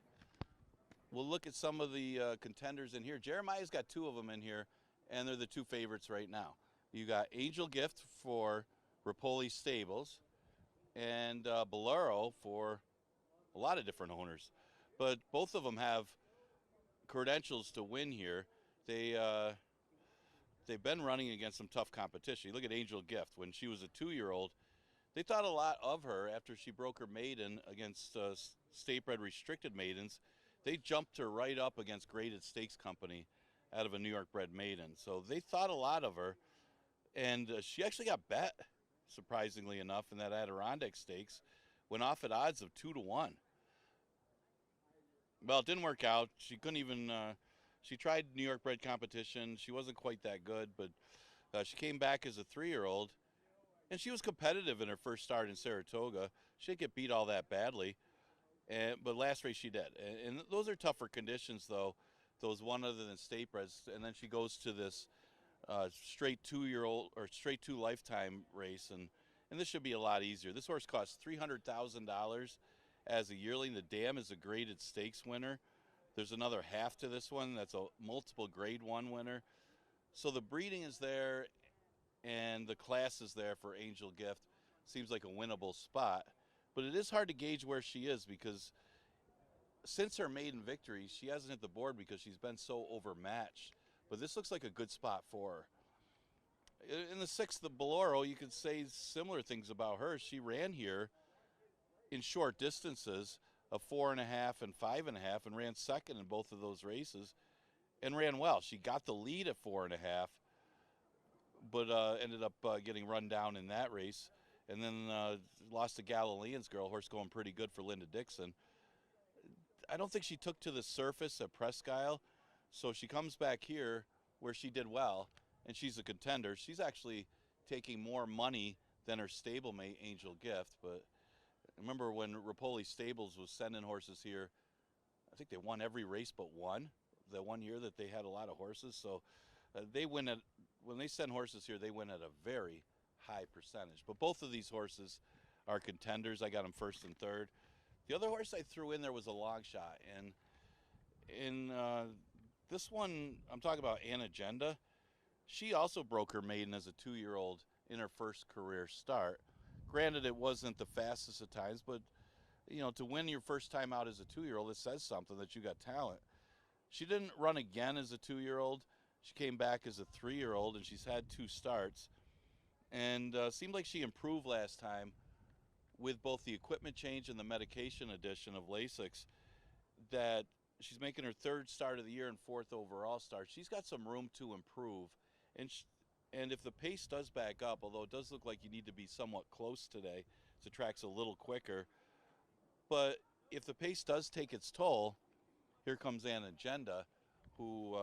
We'll look at some of the contenders in here. Jeremiah's got 2 of them in here, and they're the 2 favorites right now. You got Angel Gift for Rapoli Stables, and Bolero for a lot of different owners. But both of them have credentials to win here. They've been running against some tough competition. You look at Angel Gift. When she was a 2-year-old, they thought a lot of her after she broke her maiden against state-bred restricted maidens. They jumped her right up against Graded Stakes Company out of a New York-bred maiden. So they thought a lot of her, and she actually got bet, surprisingly enough, in that Adirondack Stakes. Went off at odds of 2-1. Well, it didn't work out. She couldn't even, she tried New York bred competition. She wasn't quite that good, but she came back as a 3-year-old, and she was competitive in her first start in Saratoga. She didn't get beat all that badly, but last race she did. And those are tougher conditions, though, those one other than state breds. And then she goes to this straight 2-year-old or straight 2 lifetime race, and this should be a lot easier. This horse costs $300,000 as a yearling. The Dam is a graded stakes winner. There's another half to this one that's a multiple grade 1 winner. So the breeding is there and the class is there for Angel Gift. Seems like a winnable spot, but it is hard to gauge where she is because since her maiden victory, she hasn't hit the board because she's been so overmatched. But this looks like a good spot for her. In the 6th, the Bolero, you could say similar things about her. She ran here in short distances of 4.5 and 5.5 and ran second in both of those races and ran well. She got the lead at 4.5, but ended up getting run down in that race, and then lost to Galilean's Girl, horse going pretty good for Linda Dixon. I don't think she took to the surface at Presque Isle, so she comes back here where she did well, and she's a contender. She's actually taking more money than her stablemate Angel Gift, but remember when Rapoli Stables was sending horses here, I think they won every race but one, the one year that they had a lot of horses. So they win at, when they send horses here, they win at a very high percentage. But both of these horses are contenders. I got them 1st and 3rd. The other horse I threw in there was a long shot. And in this one, I'm talking about Anagenda. She also broke her maiden as a 2-year-old in her first career start. Granted, it wasn't the fastest at times, but, you know, to win your first time out as a 2-year-old, it says something that you got talent. She didn't run again as a 2-year-old. She came back as a 3-year-old, and she's had 2 starts. And seemed like she improved last time with both the equipment change and the medication addition of Lasix, that she's making her 3rd start of the year and 4th overall start. She's got some room to improve. And if the pace does back up, although it does look like you need to be somewhat close today, the track's a little quicker. But if the pace does take its toll, here comes Anagenda, who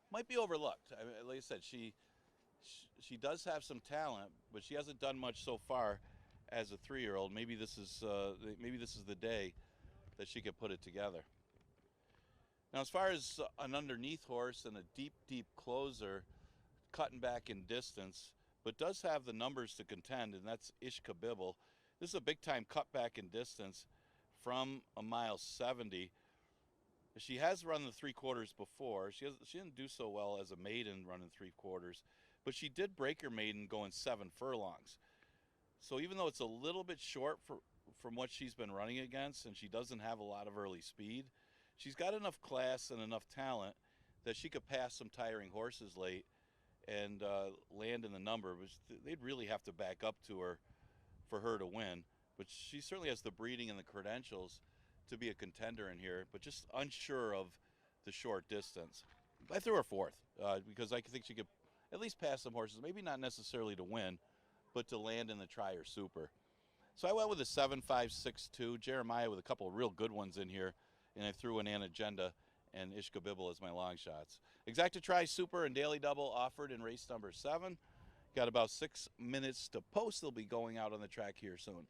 might be overlooked. I mean, like I said, she does have some talent, but she hasn't done much so far as a 3-year-old. Maybe this is the day that she could put it together. Now, as far as an underneath horse and a deep closer, cutting back in distance, but does have the numbers to contend, and that's Ishka Bibble. This is a big-time cutback in distance from a mile 70. She has run the 3/4 before. She didn't do so well as a maiden running 3/4, but she did break her maiden going 7 furlongs. So even though it's a little bit short from what she's been running against, and she doesn't have a lot of early speed, she's got enough class and enough talent that she could pass some tiring horses late and land in the number. But they'd really have to back up to her for her to win. But she certainly has the breeding and the credentials to be a contender in here, but just unsure of the short distance. I threw her 4th because I think she could at least pass some horses, maybe not necessarily to win, but to land in the Trier Super. So I went with a 7-5-6-2. Jeremiah with a couple of real good ones in here and I threw in An Agenda and Ishka Bibble as my long shots. Exacta Tri Super and Daily Double offered in race number 7. Got about 6 minutes to post. They'll be going out on the track here soon.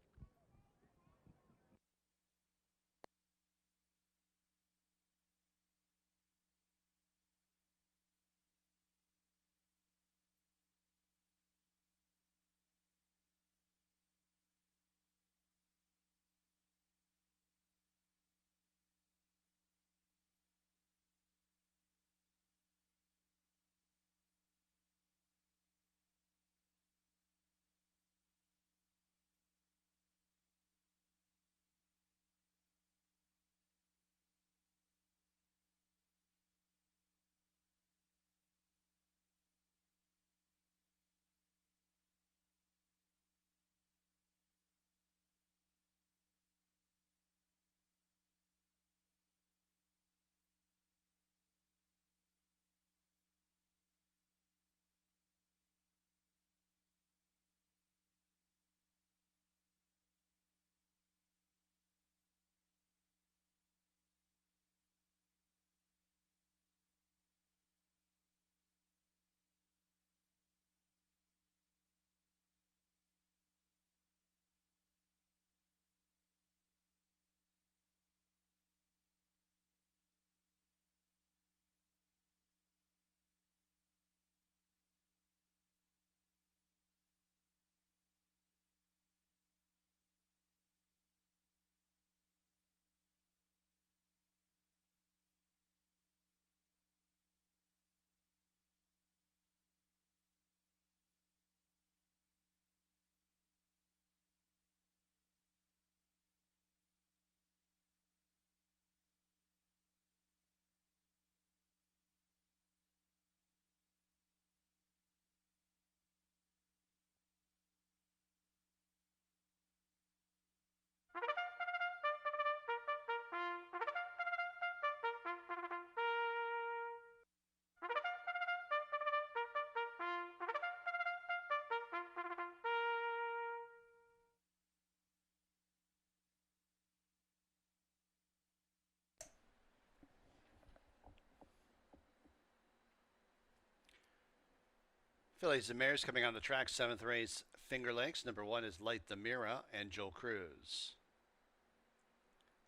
Fillies and Mares coming on the track. 7th race, Finger Lakes. Number 1 is Light the Mira and Joel Cruz.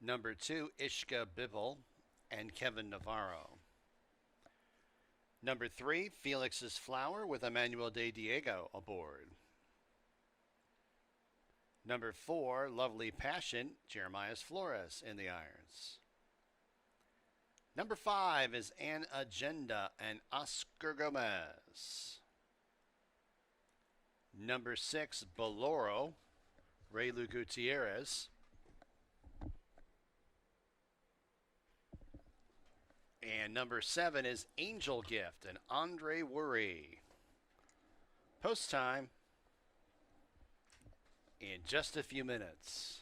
Number 2, Ishka Bibble and Kevin Navarro. Number 3, Felix's Flower with Emmanuel De Diego aboard. Number 4, Lovely Passion, Jeremias Flores in the irons. Number 5 is An Agenda and Oscar Gomez. Number 6, Boloro, Raylu Gutierrez. And number 7 is Angel Gift and Andre Worry. Post time in just a few minutes.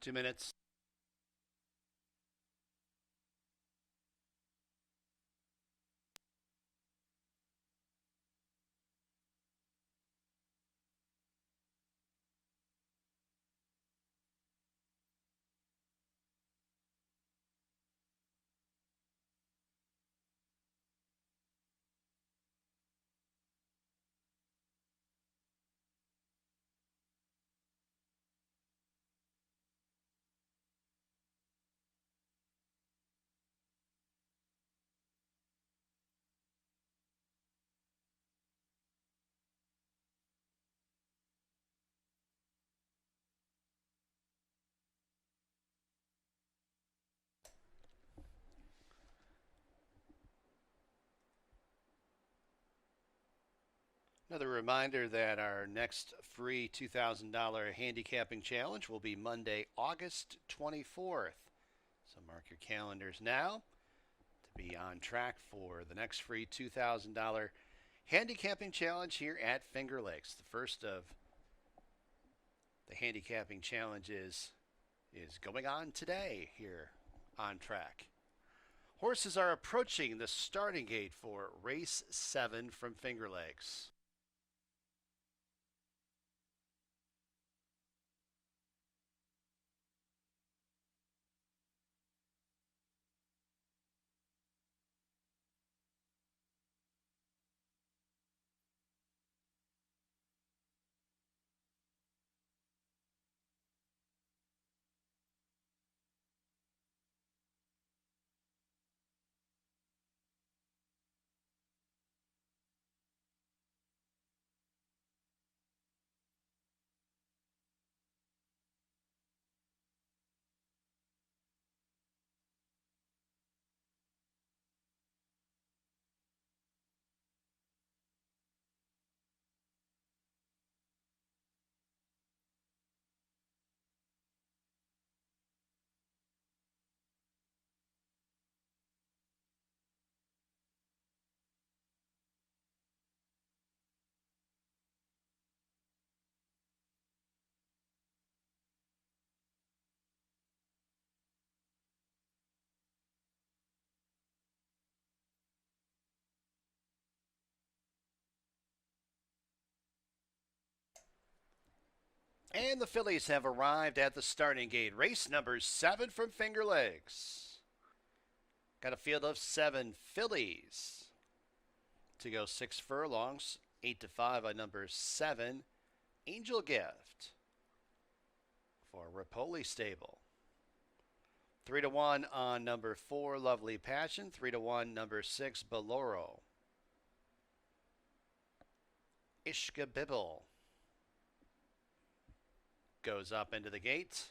2 minutes. Another reminder that our next free $2,000 handicapping challenge will be Monday, August 24th. So mark your calendars now to be on track for the next free $2,000 handicapping challenge here at Finger Lakes. The first of the handicapping challenges is going on today here on track. Horses are approaching the starting gate for race 7 from Finger Lakes. And the fillies have arrived at the starting gate. Race number 7 from Finger Lakes. Got a field of 7 fillies to go 6 furlongs. 8 to 5 on number 7, Angel Gift for Rapoli Stable. 3 to 1 on number 4, Lovely Passion. 3 to 1, number 6, Boloro. Ishka Bibble goes up into the gate.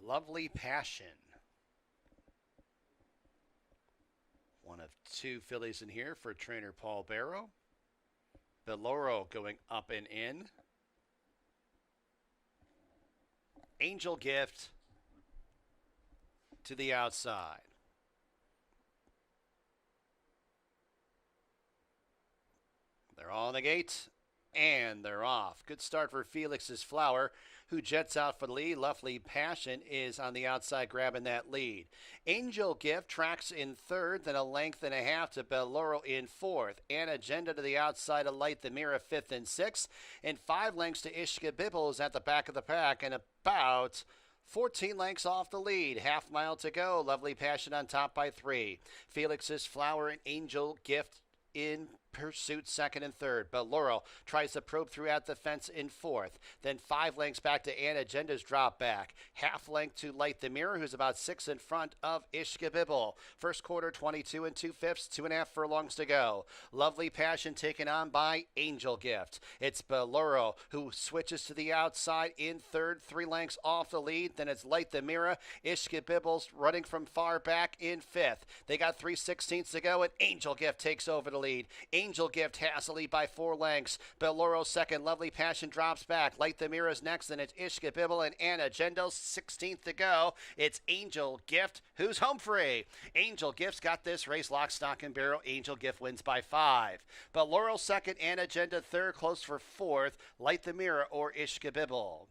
Lovely Passion. One of 2 fillies in here for trainer Paul Barrow. Boloro going up and in. Angel Gift to the outside. They're all in the gate, and they're off. Good start for Felix's Flower, who jets out for the lead. Lovely Passion is on the outside grabbing that lead. Angel Gift tracks in third, then a length and a half to Boloro in fourth. And Agenda to the outside of Light the Mirror, fifth and sixth. And 5 lengths to Ishka Bibbles at the back of the pack, and about 14 lengths off the lead. Half mile to go. Lovely Passion on top by 3. Felix's Flower and Angel Gift in pursuit, second and third. Boloro tries to probe throughout the fence in fourth. Then 5 lengths back to Ann Agenda's drop back. Half length to Light the Mirror, who's about 6 in front of Ishka Bibble. First quarter, 22 2/5, 2.5 furlongs to go. Lovely Passion taken on by Angel Gift. It's Boloro who switches to the outside in third, 3 lengths off the lead. Then it's Light the Mirror. Ishka Bibble's running from far back in fifth. They got 3/16 to go, and Angel Gift takes over the lead. Angel Gift has the lead by 4 lengths. Beloro second. Lovely Passion drops back. Light the Mirrors next. Then it's Ishka Bibble and Anna Gendo. 16th to go. It's Angel Gift who's home free. Angel Gift's got this race lock, stock, and barrel. Angel Gift wins by 5. Beloro second. Anna Gendo third. Close for 4th. Light the Mirror or Ishka Bibble.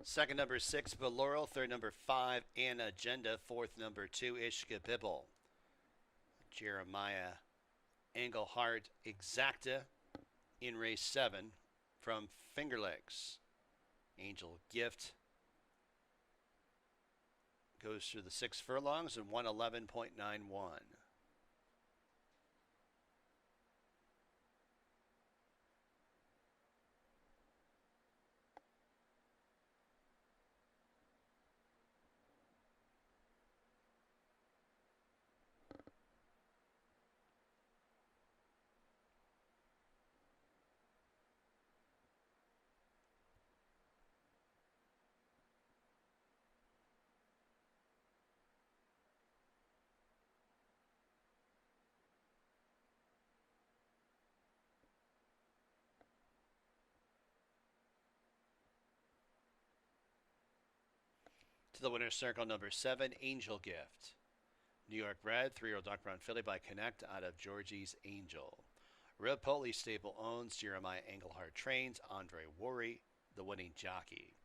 Second, number 6, Valoro. Third, number 5, Anna Agenda. Fourth, number 2, Ishka Bibble. Jeremiah Engelhardt Exacta in race 7 from Finger Lakes. Angel Gift goes through the 6 furlongs and 111.91. To the winner's circle, number 7, Angel Gift. New York bred, 3-year-old Dark Brown filly by Connect out of Georgie's Angel. Ripoli Stable owns, Jeremiah Engelhardt trains, Andre Worry, the winning jockey.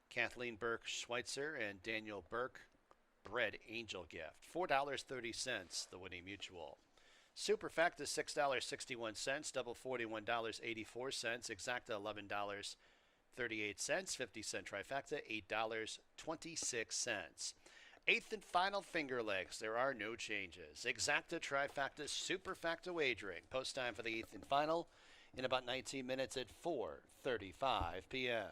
Kathleen Burke Schweitzer and Daniel Burke bred Angel Gift. $4.30, the winning mutual. Superfecta $6.61, double $41.84, exacta $11.38, 50-cent trifecta $8.26. Eighth and final Finger Lakes. There are no changes. Exacta, trifecta, superfecta wagering. Post time for the eighth and final in about 19 minutes at 4:35 p.m.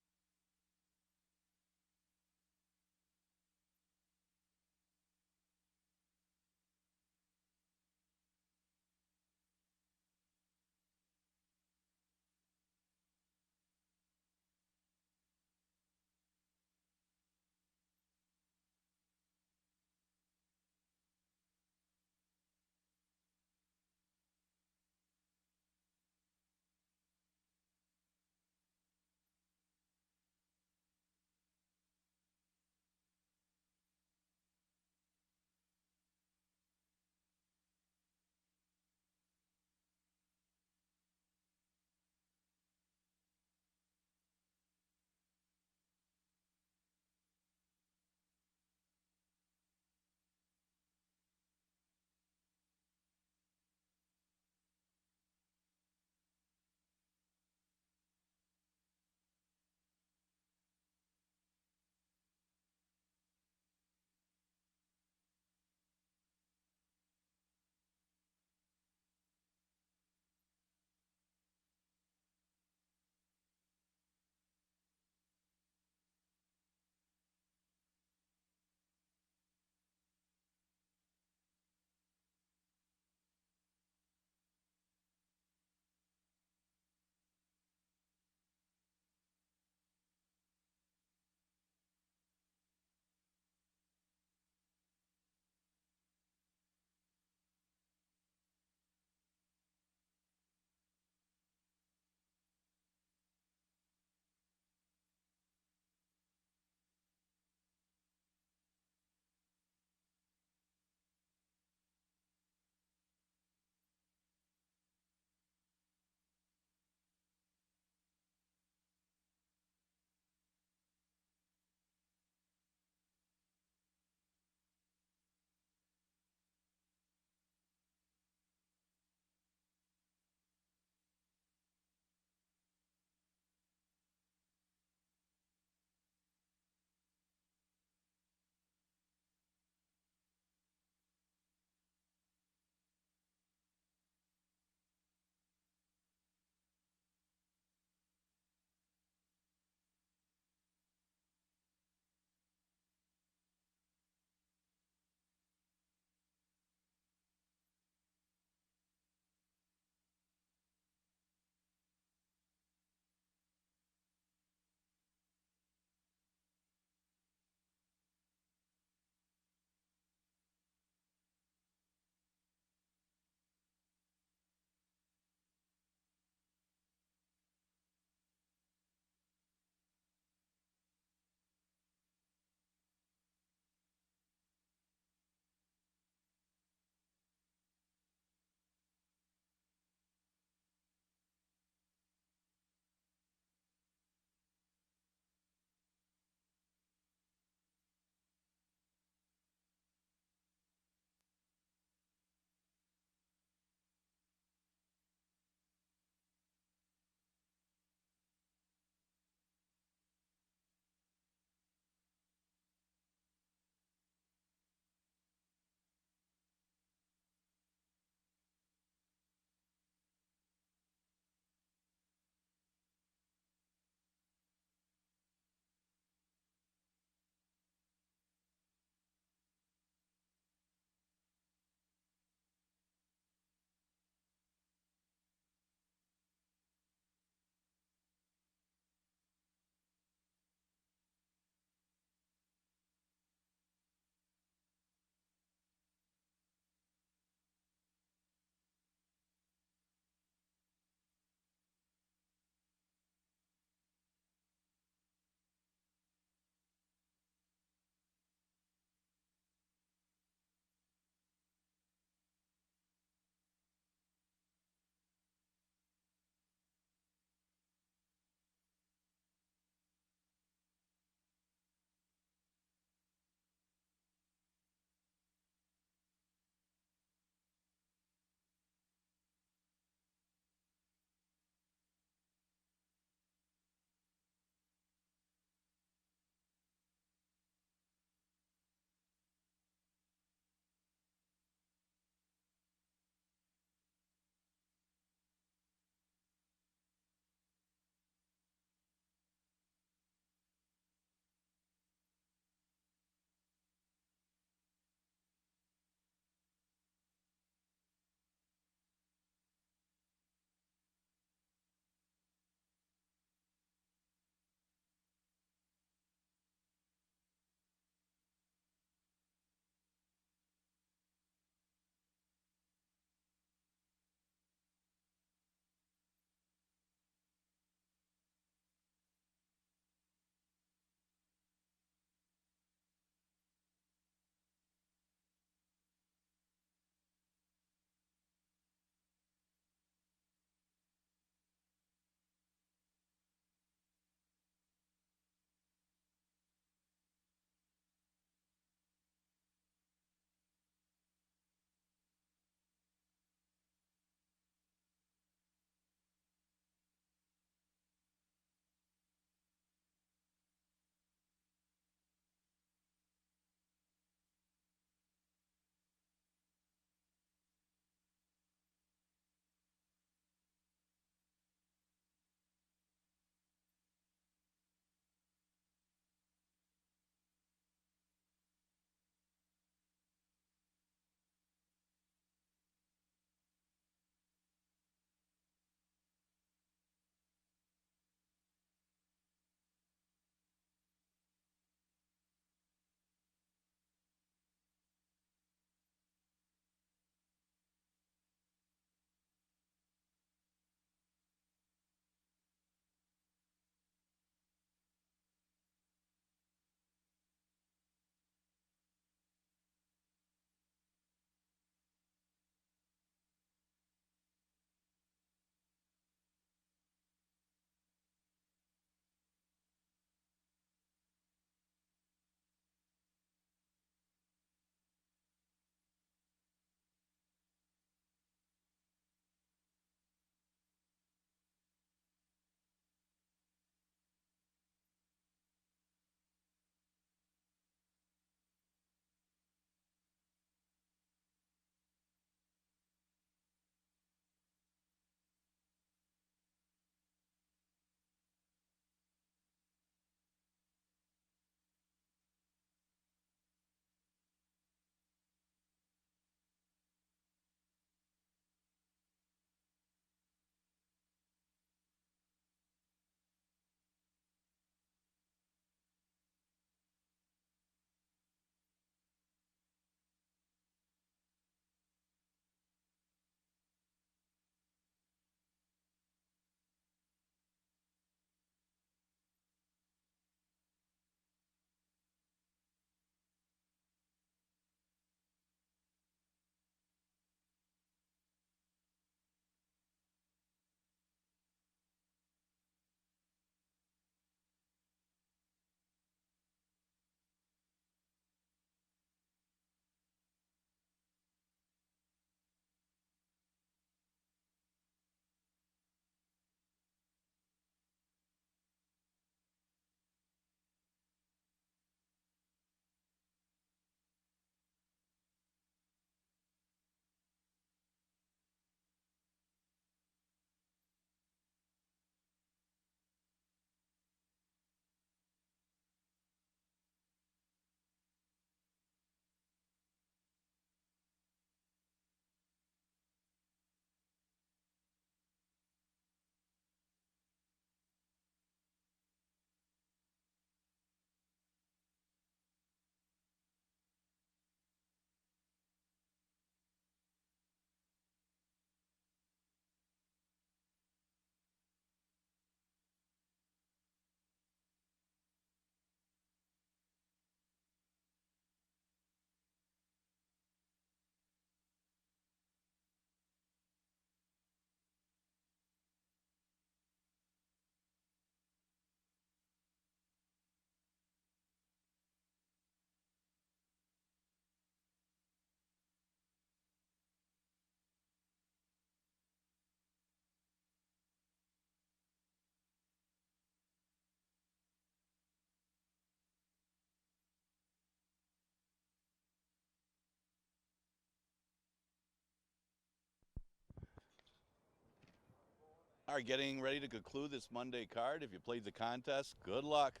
are getting ready to conclude this Monday card. If you played the contest, good luck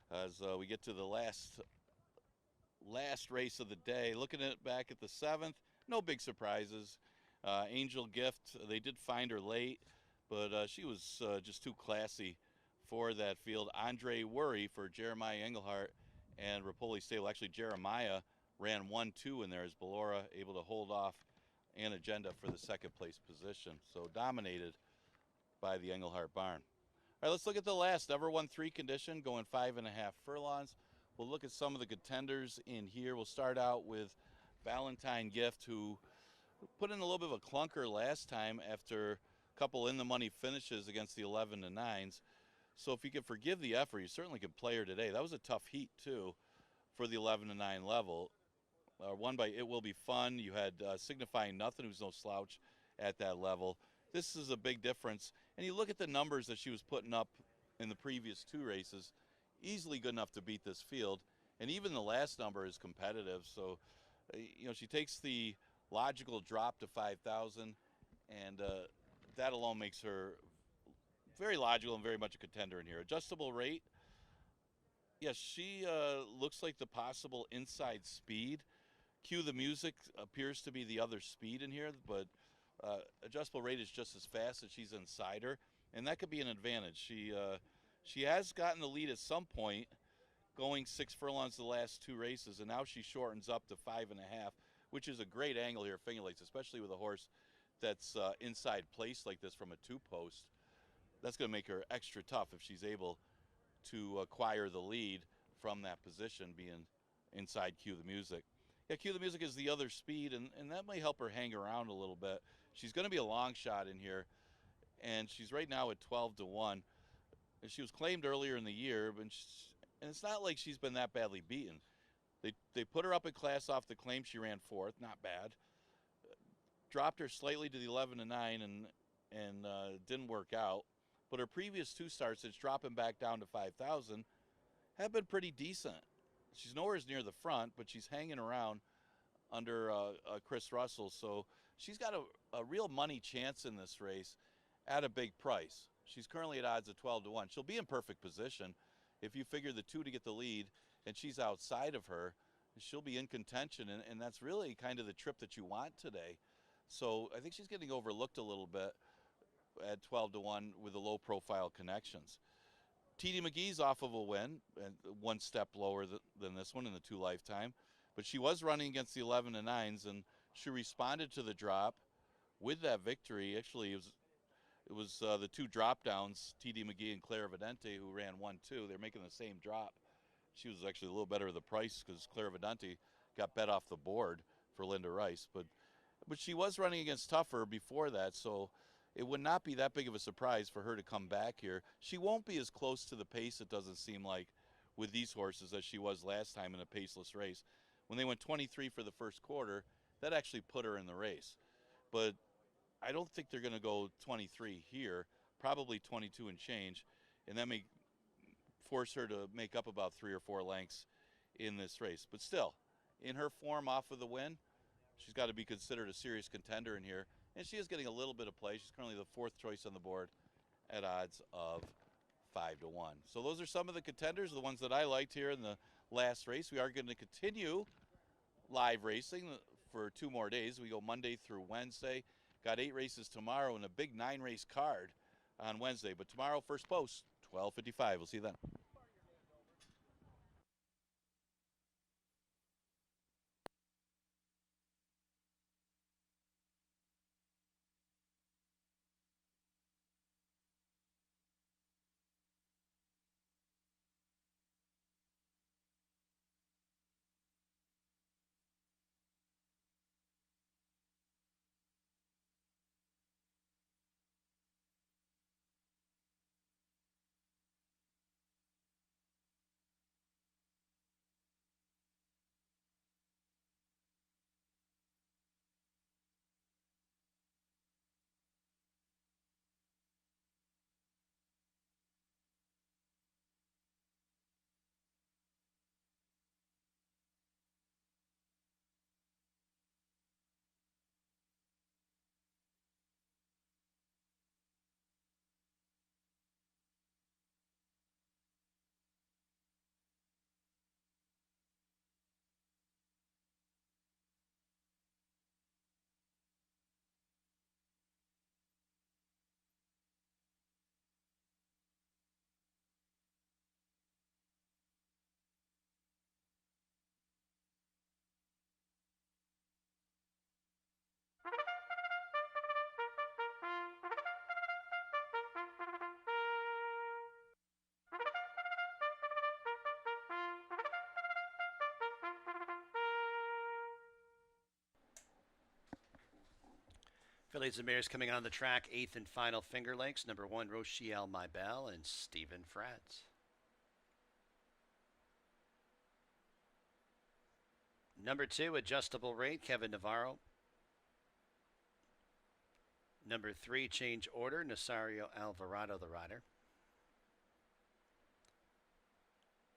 as we get to the last race of the day. Looking at back at the 7th, no big surprises. Angel Gift, they did find her late, but she was just too classy for that field. Andre Worry for Jeremiah Engelhart and Rapoli Stable. Actually, Jeremiah ran 1-2 in there as Ballora able to hold off an agenda for the second place position. So dominated by the Engelhart barn. All right, let's look at the last ever 1-3 condition, going 5.5 furlongs. We'll look at some of the contenders in here. We'll start out with Valentine Gift, who put in a little bit of a clunker last time after a couple in the money finishes against the 11 to 9s. So if you can forgive the effort, you certainly can play her today. That was a tough heat too for the 11 to 9 level. Won by It Will Be Fun. You had Signifying Nothing, who's no slouch at that level. This is a big difference. And you look at the numbers that she was putting up in the previous 2 races, easily good enough to beat this field. And even the last number is competitive. So, she takes the logical drop to 5,000, and that alone makes her very logical and very much a contender in here. Adjustable rate. Yes, she looks like the possible inside speed. Cue the Music appears to be the other speed in here, but adjustable rate is just as fast as she's inside her, and that could be an advantage. She has gotten the lead at some point, going 6 furlongs the last 2 races, and now she shortens up to 5.5, which is a great angle here at Finger Lakes, especially with a horse that's inside placed like this from a 2-post. That's going to make her extra tough if she's able to acquire the lead from that position, being inside Cue the Music. Yeah, Cue the Music is the other speed, and that may help her hang around a little bit. She's going to be a long shot in here, and she's right now at 12 to 1. She was claimed earlier in the year, and it's not like she's been that badly beaten. They put her up in class off the claim. She ran 4th, not bad. Dropped her slightly to the 11 to 9, and didn't work out. But her previous 2 starts, since dropping back down to 5,000, have been pretty decent. She's nowhere near the front, but she's hanging around under Chris Russell. So she's got a real money chance in this race at a big price. She's currently at odds of 12 to 1. She'll be in perfect position. If you figure the 2 to get the lead and she's outside of her, she'll be in contention. And that's really kind of the trip that you want today. So I think she's getting overlooked a little bit at 12 to 1 with the low profile connections. TD McGee's off of a win, and 1 step lower than this one in the 2 lifetime. But she was running against the 11 to 9s, and she responded to the drop with that victory. Actually, it was the 2 drop downs, TD McGee and Claire Vidente, who ran 1-2. They're making the same drop. She was actually a little better of the price because Claire Vidente got bet off the board for Linda Rice. But she was running against tougher before that, so it would not be that big of a surprise for her to come back here. She won't be as close to the pace, it doesn't seem like, with these horses as she was last time in a paceless race. When they went 23 for the first quarter, that actually put her in the race. But I don't think they're going to go 23 here, probably 22 and change, and that may force her to make up about 3 or 4 lengths in this race. But still, in her form off of the win, she's got to be considered a serious contender in here. And she is getting a little bit of play. She's currently the 4th choice on the board at odds of 5 to 1. So those are some of the contenders, the ones that I liked here in the last race. We are going to continue live racing for 2 more days. We go Monday through Wednesday. Got 8 races tomorrow and a big 9-race card on Wednesday. But tomorrow, first post, 12:55. We'll see you then. Fillies and Mares coming on the track, 8th and final Finger Lakes. Number 1, Rochelle Mybelle and Stephen Fratz. Number 2, Adjustable Rate, Kevin Navarro. Number 3, Change Order, Nasario Alvarado, the rider.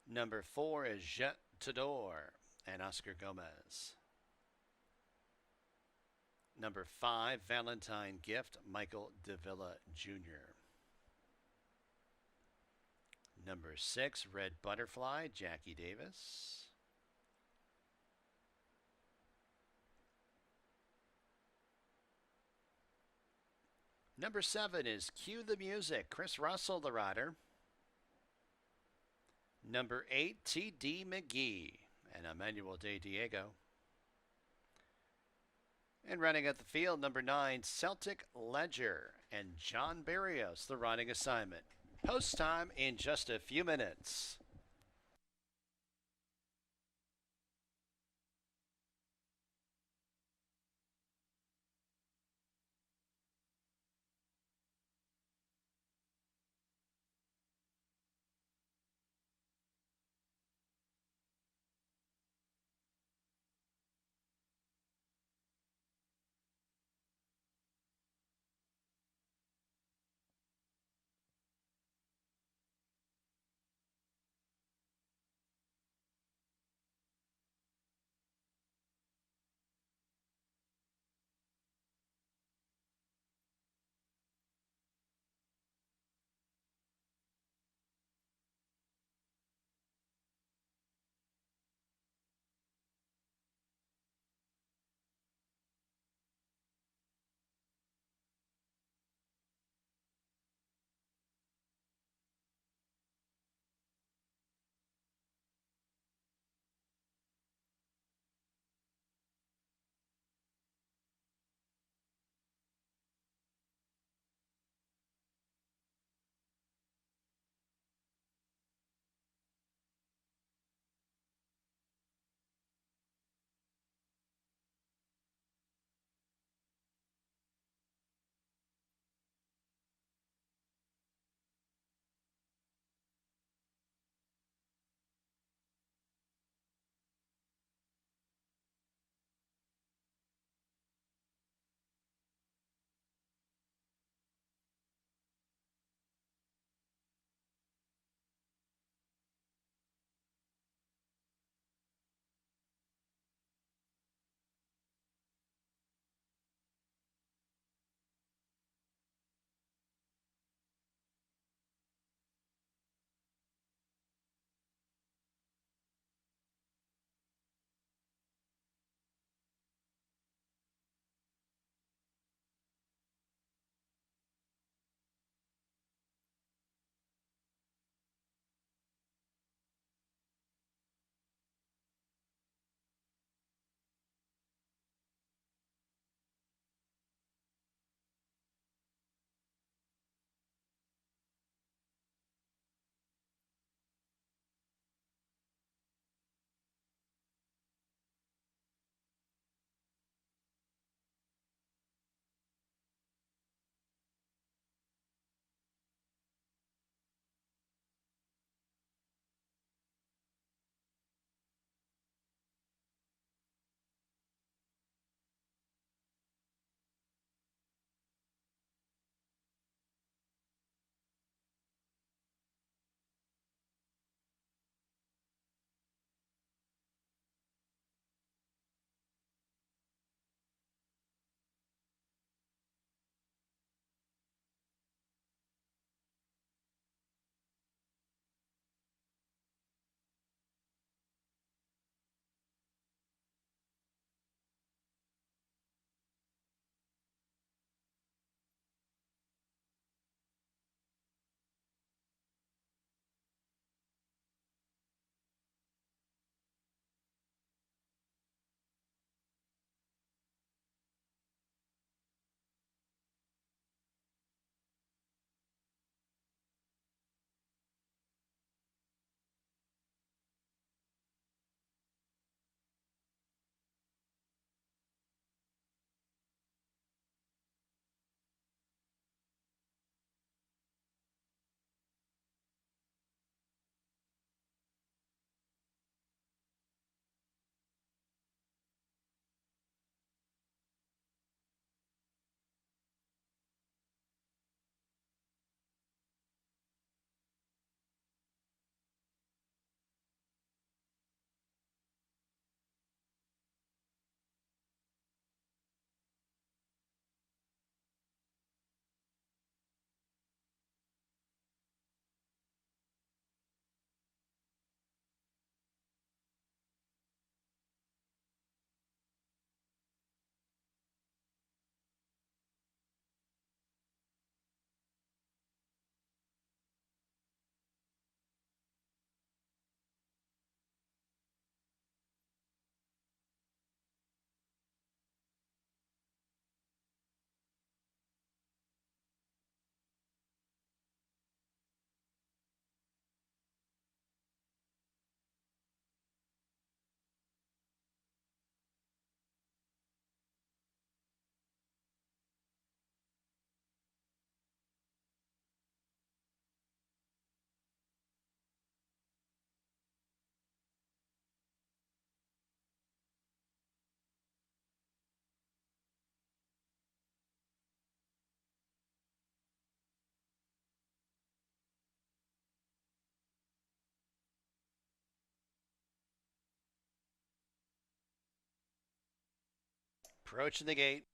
Number 4 is Jet Tador and Oscar Gomez. Number 5, Valentine Gift, Michael Davila Jr. Number 6, Red Butterfly, Jackie Davis. Number 7 is Cue the Music, Chris Russell, the rider. Number 8, T.D. McGee and Emmanuel De Diego. And running at the field, number 9, Celtic Ledger and John Barrios, the riding assignment. Post time in just a few minutes. Approaching the gate.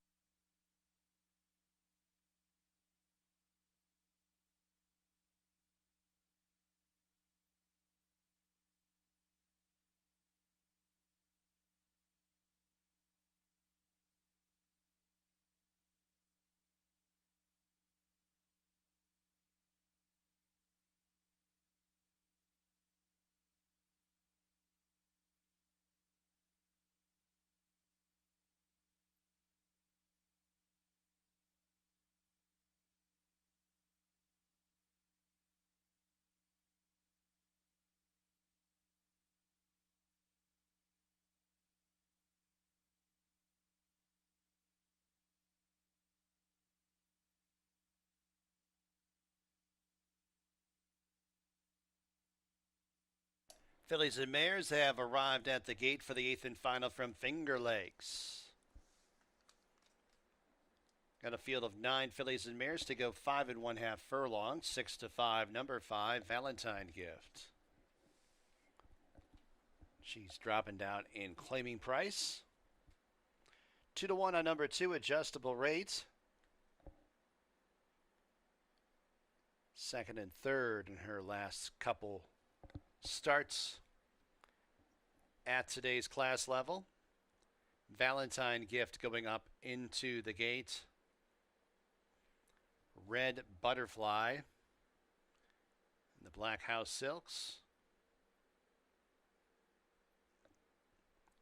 Fillies and Mares have arrived at the gate for the 8th and final from Finger Lakes. Got a field of 9 fillies and mares to go 5 1/2 furlong. 6 to 5, number 5, Valentine Gift. She's dropping down in claiming price. 2 to 1 on number 2, adjustable rate. Second and third in her last couple starts at today's class level. Valentine Gift going up into the gate. Red Butterfly and the Black House Silks.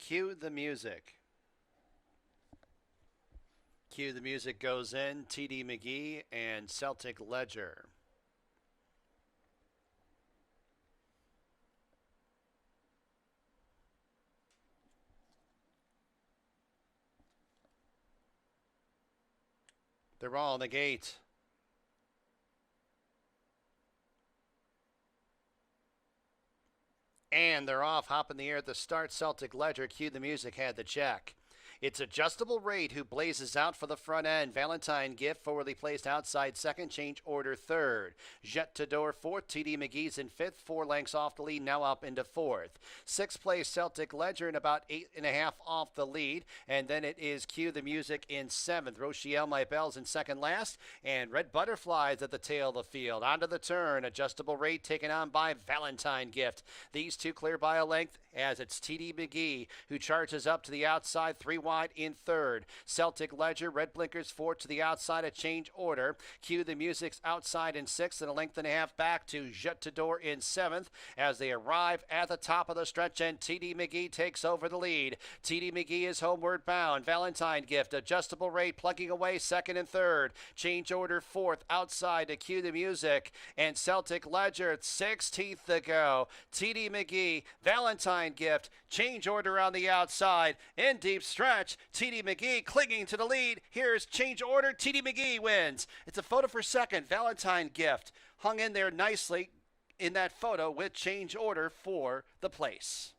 Cue the music. Cue the music goes in. TD McGee and Celtic Ledger. They're all in the gate. And they're off, hop in the air at the start. Celtic Ledger, cue the music, had the check. It's adjustable rate who blazes out for the front end. Valentine Gift forwardly placed outside second, change order third. Jet to door fourth. TD McGee's in fifth, 4 lengths off the lead, now up into fourth. Sixth place Celtic Ledger and about 8.5 off the lead. And then it is Cue the Music in seventh. Rochelle My Bells in second last. And Red Butterflies at the tail of the field. Onto the turn. Adjustable rate taken on by Valentine Gift. These two clear by a length as it's TD McGee who charges up to the outside, 3 wide in third. Celtic Ledger, red blinkers 4 to the outside, a change order. Cue the Music's outside in sixth and a length and a half back to Jet to Door in seventh as they arrive at the top of the stretch and TD McGee takes over the lead. TD McGee is homeward bound. Valentine Gift, adjustable rate plugging away second and third. Change order fourth outside to Cue the Music and Celtic Ledger, 16th to go. TD McGee, Valentine Gift, change order on the outside in deep stretch. TD McGee clinging to the lead. Here's change order. TD McGee wins. It's a photo for second. Valentine Gift hung in there nicely in that photo with change order for the place.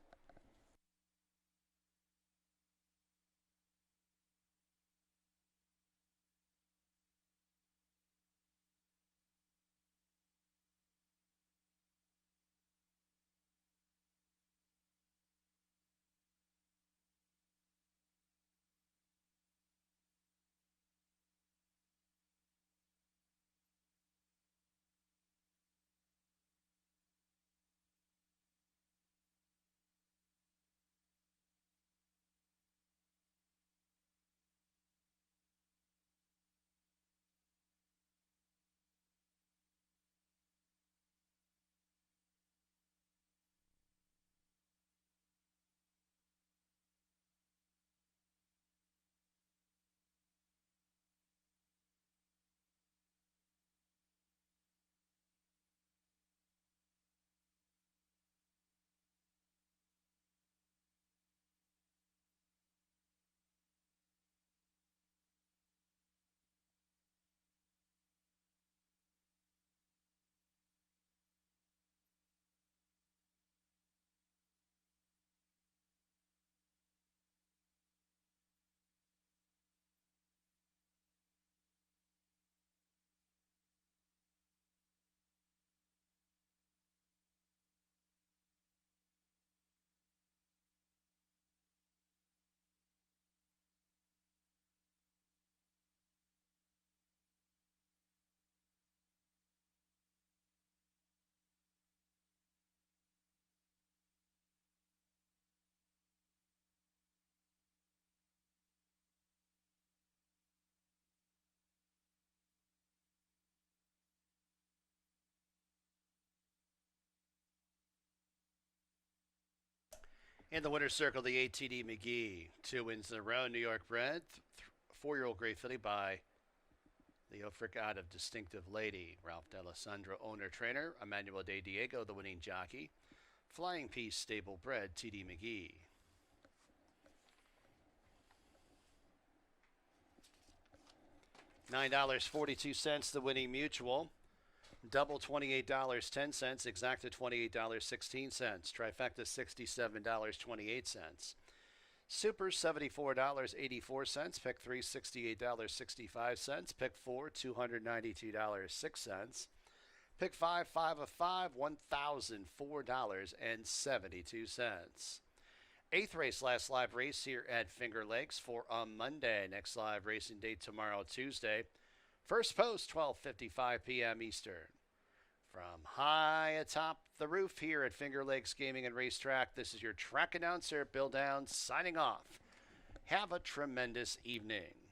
In the winner's circle, the ATD McGee. 2 wins in a row. New York bred. 4-year-old Great Filly by the Ofrica of Distinctive Lady. Ralph D'Alessandro, owner trainer. Emmanuel De Diego, the winning jockey. Flying Piece stable bred TD McGee. $9.42, the winning mutual. Double $28.10, exacta $28.16, trifecta $67.28. Super $74.84, pick 3 $68.65, pick 4 $292.06, pick 5 5 of 5 $1,004.72. 8th race, last live race here at Finger Lakes for on Monday. Next live racing date tomorrow, Tuesday. First post, 12:55 p.m. Eastern. From high atop the roof here at Finger Lakes Gaming and Racetrack, this is your track announcer, Bill Downs, signing off. Have a tremendous evening.